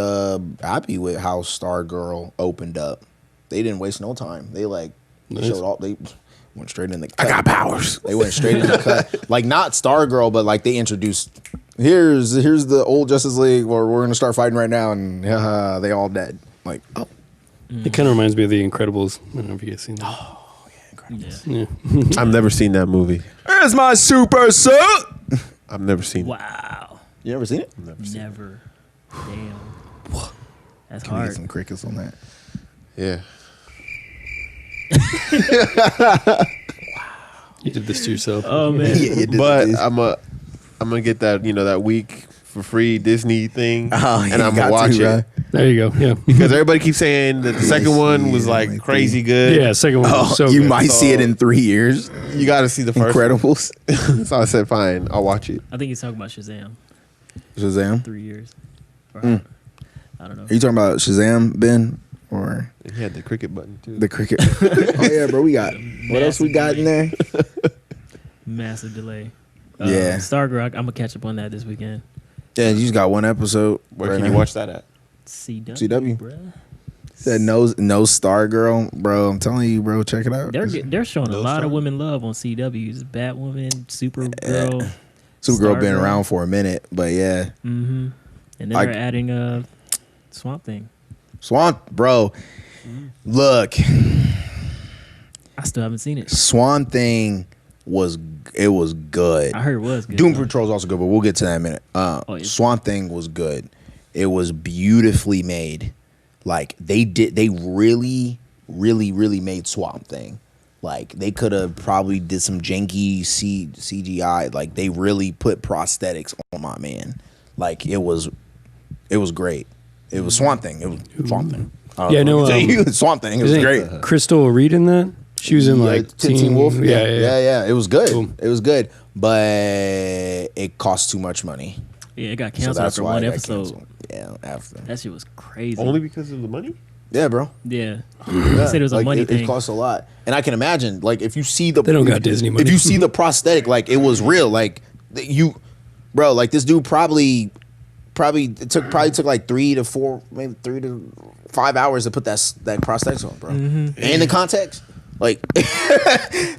happy with how Stargirl opened up. They didn't waste no time. They Nice. showed all they went straight in the cut. I got powers. They went straight in the cut. Like not Stargirl, but like they introduced here's the old Justice League where we're gonna start fighting right now and they all dead. Like, oh It kind of reminds me of The Incredibles. I don't know if you guys seen that. Yeah. Yeah. I've never seen that movie. here's my super suit. I've never seen it. Wow. You ever seen it? Never. Damn. That's Can we get hard. some crickets on that? Yeah. You did this to yourself. Oh man. Yeah, you did But this. I'm gonna get that that week for free Disney thing, Oh, and you I'm gonna got watch to, it There you go. Yeah. because everybody keeps saying that the second one was like crazy good. Yeah, second one was so you good. might see it in 3 years. You got to see the first. Incredibles. So I said, fine, I'll watch it. I think he's talking about Shazam. Shazam. 3 years. Or, I don't know. Are you talking about Shazam, Ben, or And he had the cricket button too. the cricket? Oh yeah, bro. We got what else we got in there? Massive delay. Yeah. Stargirl. I'm gonna catch up on that this weekend. Yeah, you just got one episode. Where right can you now. watch that at? CW. CW. Bruh. That no Stargirl, bro. I'm telling you, bro. Check it out. They're showing a No lot of Stargirl? women love on CW. Batwoman, Supergirl. Supergirl been Stargirl. around for a minute, but yeah, Mm-hmm. And then I- they're adding Swamp Thing. Swan, bro. Look, I still haven't seen it. Swan Thing was good. I heard it was good. Doom though. Patrol's also good, but we'll get to that in a minute. yeah. Swan Thing was good. It was beautifully made. Like they really made Swamp Thing. Like they could have probably did some janky CGI. Like they really put prosthetics on my man. Like it was great. It was Swamp Thing. It was Swamp Thing. Yeah, no, Swamp Thing. It was Isn't great. Crystal Reed in that? She was in like Teen Wolf. Yeah. It was good. Cool. It was good, but it cost too much money. Yeah, it got So canceled that's after why one it got episode. canceled. Yeah, after. That shit was crazy. Only because of the money? Yeah, bro. Yeah. They said it was a Like, money it thing. costs a lot, and I can imagine, like, if you see the They don't got Disney money. If you see the prosthetic, like, it was real. Like, bro, like this dude probably took like 3 to 4, maybe 3 to 5 hours to put that prosthetic on, bro. And the context, like,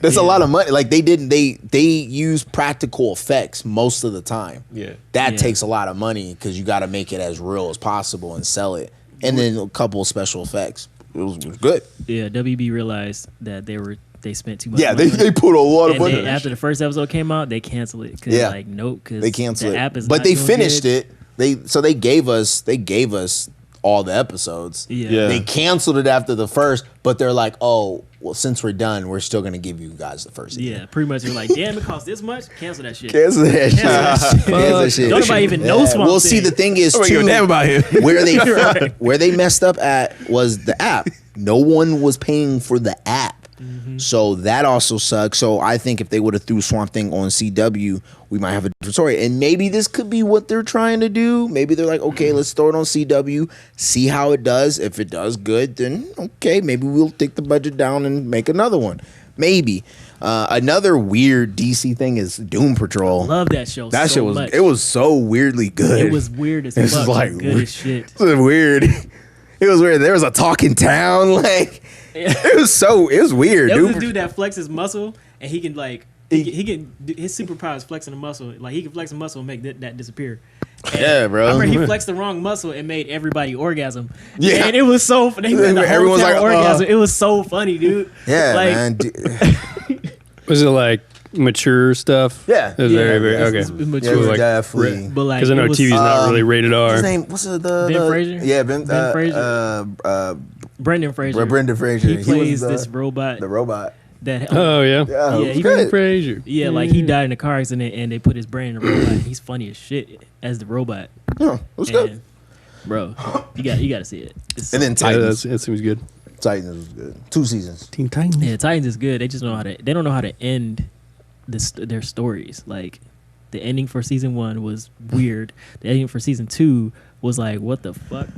that's a lot of money. Like they use practical effects most of the time. Yeah. That Yeah. takes a lot of money because you got to make it as real as possible and sell it, and then a couple of special effects. It was good. Yeah, WB realized that they spent too much Yeah, money. they put a lot of And money. then after the first episode came out, they canceled it. Yeah. Like, nope, because They canceled the it, app is but not they doing finished good. it. They gave us all the episodes. Yeah. Yeah. They canceled it after the first, but they're like, oh, well, since we're done, we're still gonna give you guys the first. Yeah, pretty much. They're like, damn, it costs this much. Cancel that shit. Cancel that shit. Cancel that shit. Don't nobody even know Swamp Well, Thing. see, the thing is, Nobody give a too, damn about him. where they messed up at was the app. No one was paying for the app. So that also sucks. So I think if they would have threw Swamp Thing on CW, we might have a different story. And maybe this could be what they're trying to do. Maybe they're like, okay, let's throw it on CW, see how it does. If it does good, then okay, maybe we'll take the budget down and make another one. Maybe. Another weird DC thing is Doom Patrol. Love that show. That so shit was much. it was so weirdly good. It was weird as This fuck. is like Good as shit. It was weird. It was weird. There was a talking town. Like it was weird, There was dude. this dude that flexes muscle, and he can like he can his superpower is flexing a muscle. Like he can flex a muscle and make that disappear. Yeah, bro. I remember he flexed the wrong muscle and made everybody orgasm. Yeah. And it was so funny. Everyone's like, orgasm. It was so funny, dude. Yeah, like, man. Was it like mature stuff? Yeah. It was very, very it's- okay. it's mature. Yeah, it was like, definitely. But like, Because I know it was, TV's not really rated R. His name, what's the Ben Fraser? Yeah, Ben Ben Fraser? Brendan Fraser. Brendan Fraser. He plays was this robot. The robot. That Oh yeah. Yeah, Yeah, he good. Fraser. yeah, like he died in a car accident, and they put his brain in a robot. He's funny as shit as the robot. Yeah, that's good. And, bro, you got to see it. It's And then Yeah, Titans. that seems good. Titans was good. 2 seasons. Teen Titans. yeah, Titans is good. They just know how to. They don't know how to end their stories. Like the ending for season 1 was weird. The ending for season 2 was like, what the fuck?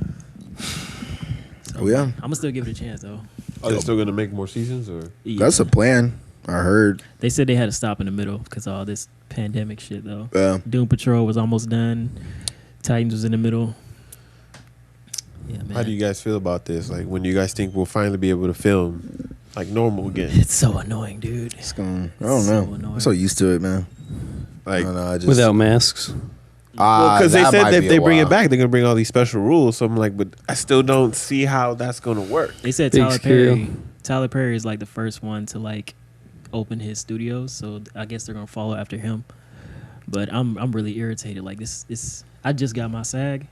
Oh yeah, I'm gonna still give it a chance though. Are they still gonna make more seasons or? Yeah. that's a plan. I heard. They said they had to stop in the middle because of all this pandemic shit though. Yeah. Doom Patrol was almost done. Titans was in the middle. Yeah, man. How do you guys feel about this? Like, when you guys think we'll finally be able to film like normal again? It's so annoying, dude. It's going. I don't So know. annoying. I'm so used to it, man. I Like, don't know. I just Without masks. because they that said might that be if they a bring it while. back, they're gonna bring all these special rules. So I'm like, but I still don't see how that's gonna work. They said Big Tyler scale. Perry. Tyler Perry is like the first one to like open his studios, so I guess they're gonna follow after him. But I'm really irritated. Like this, I just got my SAG,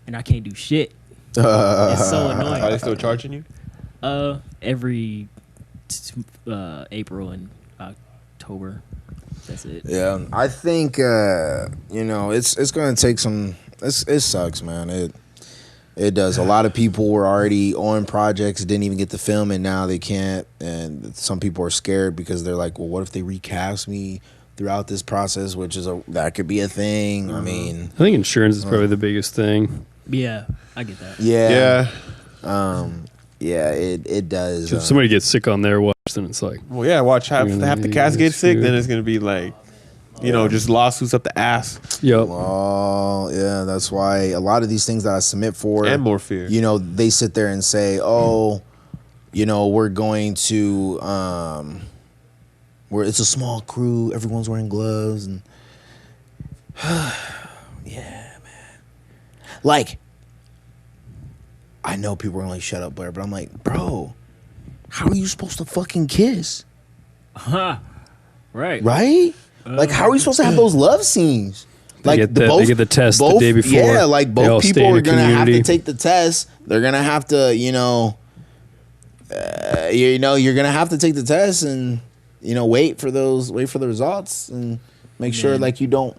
and I can't do shit. It's so Are they annoying. still charging you? Every April and October. That's it. Yeah, I think it's going to take some. It sucks, man. It does. A lot of people were already on projects, didn't even get to film, and now they can't. And some people are scared because they're like, "Well, what if they recast me throughout this process?" Which is that could be a thing. I mean, I think insurance is probably the biggest thing. Yeah, I get that. yeah, Yeah. yeah. It does. If somebody gets sick on their watch, then it's like, Well, yeah. Watch half You're gonna the be cast get sick, screwed. then it's gonna be like, just lawsuits up the ass yo, Oh, yeah. That's why a lot of these things that I submit for, and more fear. they sit there and say, "Oh, we're going to where it's a small crew, everyone's wearing gloves and yeah, man." Like, I know people are like, "Shut up, Blair," but I'm like, bro, how are you supposed to fucking kiss? Huh. Right. Right? Like, how are we supposed to have those love scenes? They get the test the day before. Yeah, like They all both stay people in are a gonna have to community. take the test. They're gonna have to, you're gonna have to take the test and wait for the results and make sure Man. like you don't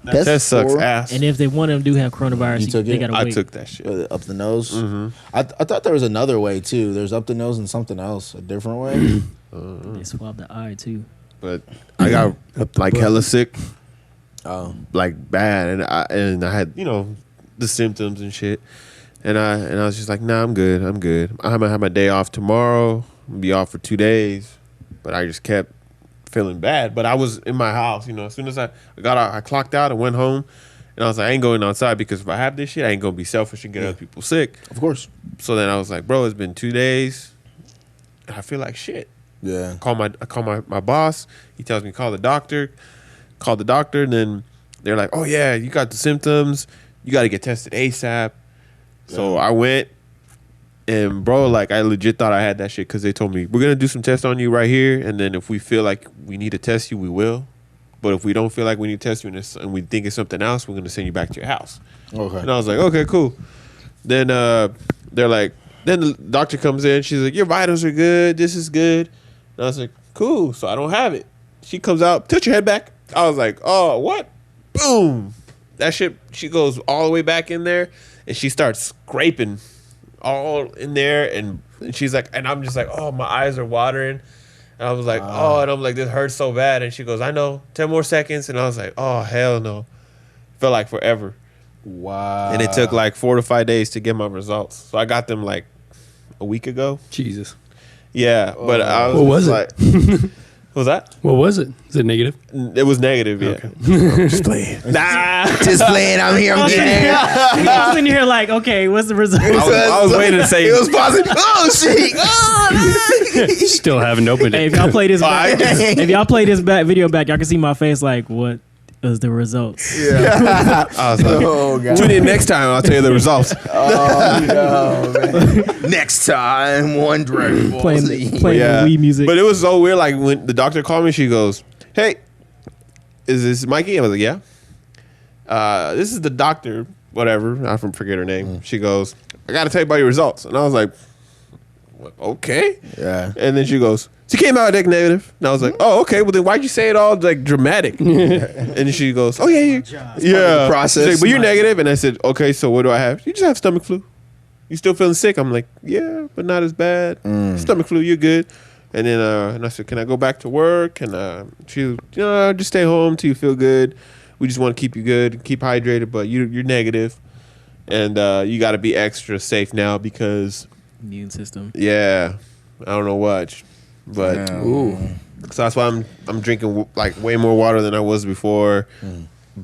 That test sucks for- ass. And if they one of them do have coronavirus, You took they it? gotta I wait. took that shit. up the nose. Mm-hmm. I thought there was another way too. There's up the nose and something else, a different way. They swab the eye too. But I got like hella sick, Oh, like bad, and I had the symptoms and shit, and I was just like, nah, I'm good. I'm gonna have my day off tomorrow. I'm gonna be off for 2 days, but I just kept feeling bad. But I was in my house, as soon as I got out, I clocked out and went home, and I was like, I ain't going outside because if I have this shit, I ain't gonna be selfish and get other people sick. of course. So then I was like, bro, it's been 2 days, and I feel like shit. Yeah. I call my boss. He tells me call the doctor. Call the doctor, and then they're like, "Oh yeah, you got the symptoms. You got to get tested ASAP." So I went, and bro, like I legit thought I had that shit because they told me we're gonna do some tests on you right here, and then if we feel like we need to test you, we will. But if we don't feel like we need to test you and we think it's something else, we're gonna send you back to your house. Okay. And I was like, okay, cool. Then they're like, then the doctor comes in. She's like, your vitals are good. This is good. And I was like, cool. So I don't have it. She comes out, tilt your head back. I was like, oh, what? Boom. That shit, she goes all the way back in there and she starts scraping all in there. And she's like, and I'm just like, oh, my eyes are watering. And I was like, oh, and I'm like, this hurts so bad. And she goes, I know, 10 more seconds. And I was like, oh, hell no. Felt like forever. Wow. And it took like 4 to 5 days to get my results. So I got them like a week ago. Jesus. Yeah, but I was What was like, what was that? What was it? Is it negative? It was negative, yeah. just playing. Nah. Just playing. I'm here. I'm getting there. I was in here like, okay, what's the result? I was waiting to say It was positive. Oh shit. Oh, Still haven't opened Hey, it. if y'all play this back, I- if y'all play this video back, y'all can see my face like, what was the results? yeah. I was like, Oh god. tune in next time. I'll tell you the results. Oh no, man. Next time, one Dragon Ball Playing Z. the Wii music. But it was so weird. Like when the doctor called me, she goes, "Hey, is this Mikey?" I was like, "Yeah." This is the doctor. Whatever. I forget her name. She goes, "I got to tell you about your results," and I was like, Like, okay. Yeah. And then she goes, she came out negative. And I was like, oh, okay. Well, then why'd you say it all like dramatic? And then she goes, oh, yeah. Yeah. process. She's like, but you're negative. And I said, okay, so what do I have? You just have stomach flu. You still feeling sick? I'm like, yeah, but not as bad. Stomach flu, you're good. And then and I said, can I go back to work? And she, just stay home till you feel good. We just want to keep you good, keep hydrated, but you're negative. And you got to be extra safe now because Immune system. yeah, I don't know what, but Ooh. so that's why I'm drinking like way more water than I was before.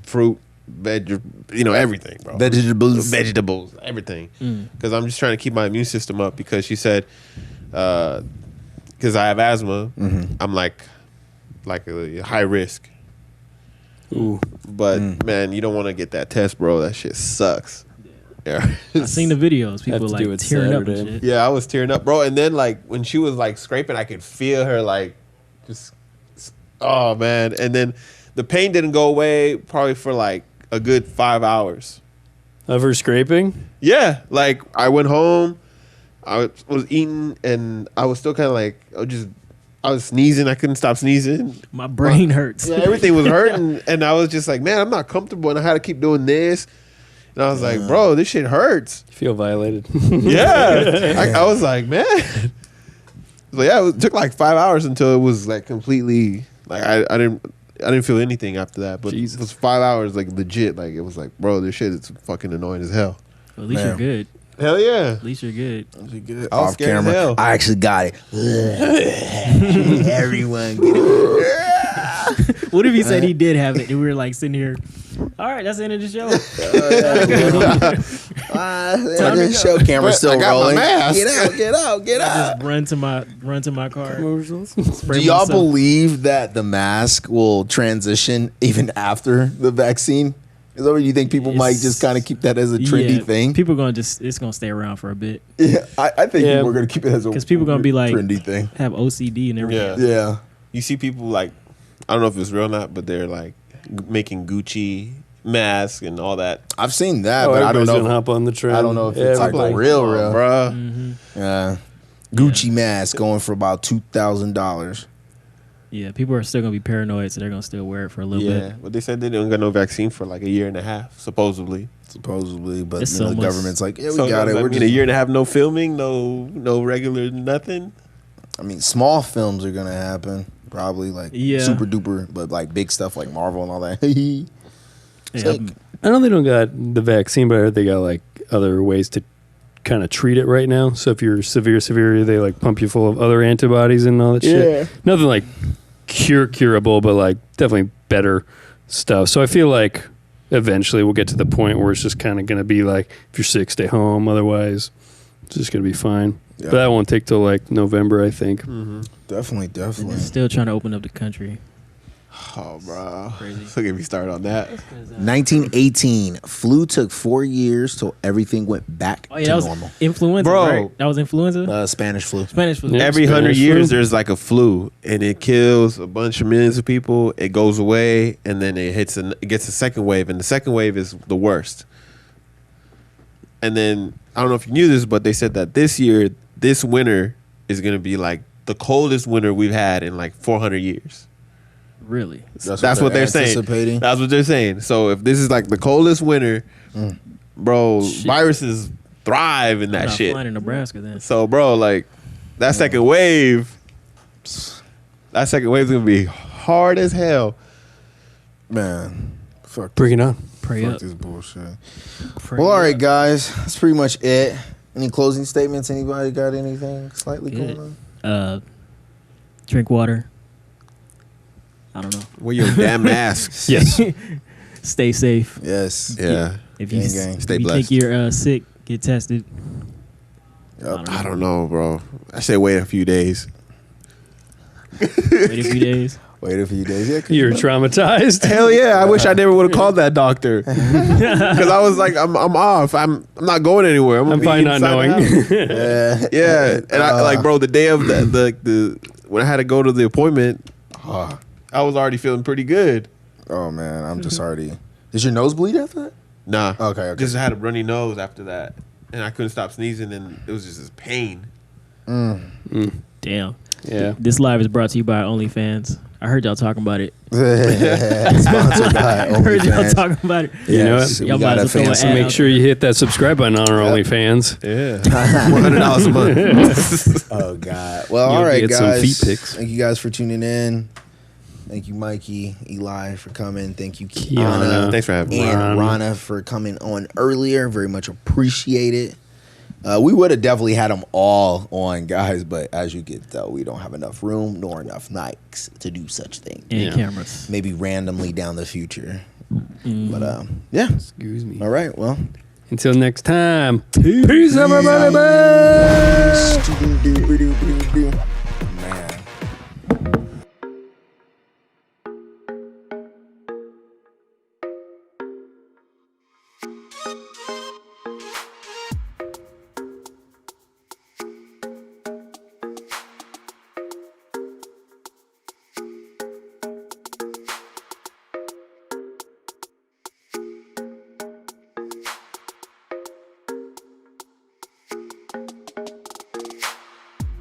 Fruit, everything, bro. Vegetables, everything. Because I'm just trying to keep my immune system up. Because she said, because I have asthma, I'm like a high risk. Ooh. But man, you don't want to get that test, bro. That shit sucks. Yeah. I seen the videos. People Have to do like it tearing up and Saturday. shit. Yeah, I was tearing up, bro. And then like when she was like scraping, I could feel her like just, oh man. And then the pain didn't go away probably for like a good 5 hours. Of her scraping? Yeah, like I went home, I was eating, and I was still kind of like, I was sneezing. I couldn't stop sneezing. My brain hurts. Yeah, everything was hurting, and I was just like, man, I'm not comfortable, and I had to keep doing this. And I was like, bro, this shit hurts. You feel violated. Yeah, I was like, man. So yeah, it took like 5 hours until it was like completely like I didn't feel anything after that. But Jesus. it was 5 hours like legit. Like it was like, bro, this shit is fucking annoying as hell. Well, at least Man. you're good. Hell yeah. At least you're good. I was Off scared as camera. hell. I actually got it. Everyone get it. What if he said he did have it and we were like sitting here? All right, that's the end of the show. The show camera's still I got my rolling. mask. Get out. Just run to my car. Do spray y'all myself. believe that the mask will transition even after the vaccine? Is that what you think people might just kind of keep that as a trendy Yeah, thing? People it's gonna stay around for a bit Yeah, I think Yeah. people are gonna keep it as a because people gonna be like trendy thing. have OCD and everything. Yeah. Yeah. You see people like, I don't know if it's real or not, but they're like making Gucci masks and all that. I've seen that, Oh, but I don't everybody's know. gonna hop on the trend. I don't know if it's like Everybody. real, Bruh. Yeah. Gucci mask going for about $2,000. Yeah, people are still gonna be paranoid, so they're gonna still wear it for a little Yeah, bit. but they said they didn't got no vaccine for like a year and a half, supposedly. Supposedly, but It's you know, so the much- government's like, yeah, we So got it. I We're mean, just, a year and a half, no filming, no regular nothing. I mean, small films are gonna happen, probably like Yeah. super duper, but like big stuff like Marvel and all that. Yeah, Yeah, I know they don't got the vaccine, but I heard they got like other ways to kind of treat it right now. So if you're severe, they like pump you full of other antibodies and all that shit. Nothing like curable, but like definitely better stuff. So I feel like eventually we'll get to the point where it's just kind of going to be like, if you're sick, stay home. Otherwise, it's just going to be fine. Yeah. But that won't take till like November, I think. definitely. they're still trying to open up the country. Oh, bro. Crazy. Look at me start on that. 1918, flu took 4 years till everything went back Oh yeah, to that was normal. influenza, Bro. right? That was influenza. Spanish flu. Spanish flu. Yeah. Every Spanish 100 years, flu. there's like a flu, and it kills a bunch of millions of people. It goes away, and then it gets a second wave, and the second wave is the worst. And then I don't know if you knew this, but they said that this year, this winter is going to be like the coldest winter we've had in like 400 years. Really? That's what they're saying. anticipating. That's what they're saying. So if this is like the coldest winter, bro, Shit. viruses thrive in I'm that not shit. flying to Nebraska then. So, bro, like that second wave is gonna be hard as hell. Man, fuck, Bring it on. Pray fuck up. this bullshit. Pray Well, all right, up. guys, that's pretty much it. Any closing statements? Anybody got anything slightly Good. going on? Drink water. I don't know. Wear your damn masks. Yes. Stay safe. Yes. Yeah. If you, Gang, gang. Stay if you blessed. think you're sick, get tested. Yep. I don't know, bro. I say wait a few days. Wait a few days. Wait a few days. Yeah, 'cause You're traumatized. Hell yeah! I wish I never would have called that doctor because I was like, I'm off. I'm not going anywhere. I'm gonna fine be not inside knowing. the house. Yeah, and I like, bro, the day of the when I had to go to the appointment, I was already feeling pretty good. Oh man, I'm just already. Did your nose bleed after that? Nah. Okay. Just had a runny nose after that, and I couldn't stop sneezing, and it was just this pain. Damn. Yeah. This live is brought to you by OnlyFans. I heard y'all talking about it. Sponsored by I heard y'all OnlyFans. talking about it. You know Yes, what? we Y'all got might a as well throw fan. an So ad make out sure you hit that subscribe button on our OnlyFans. Yeah. $100 a month. Oh God. Well, You'll all right, get some guys. feet pics. Thank you guys for tuning in. Thank you, Mikey, Eli, for coming. Thank you, Kiana. Kiana. Thanks for having me. And Ron. Rana for coming on earlier. Very much appreciated. We would have definitely had them all on, guys, but as you get tell, we don't have enough room nor enough mics to do such things. And Yeah. cameras. Maybe randomly down the future. But yeah. Excuse me. All right. Well. Until next time. Peace everybody. Bye.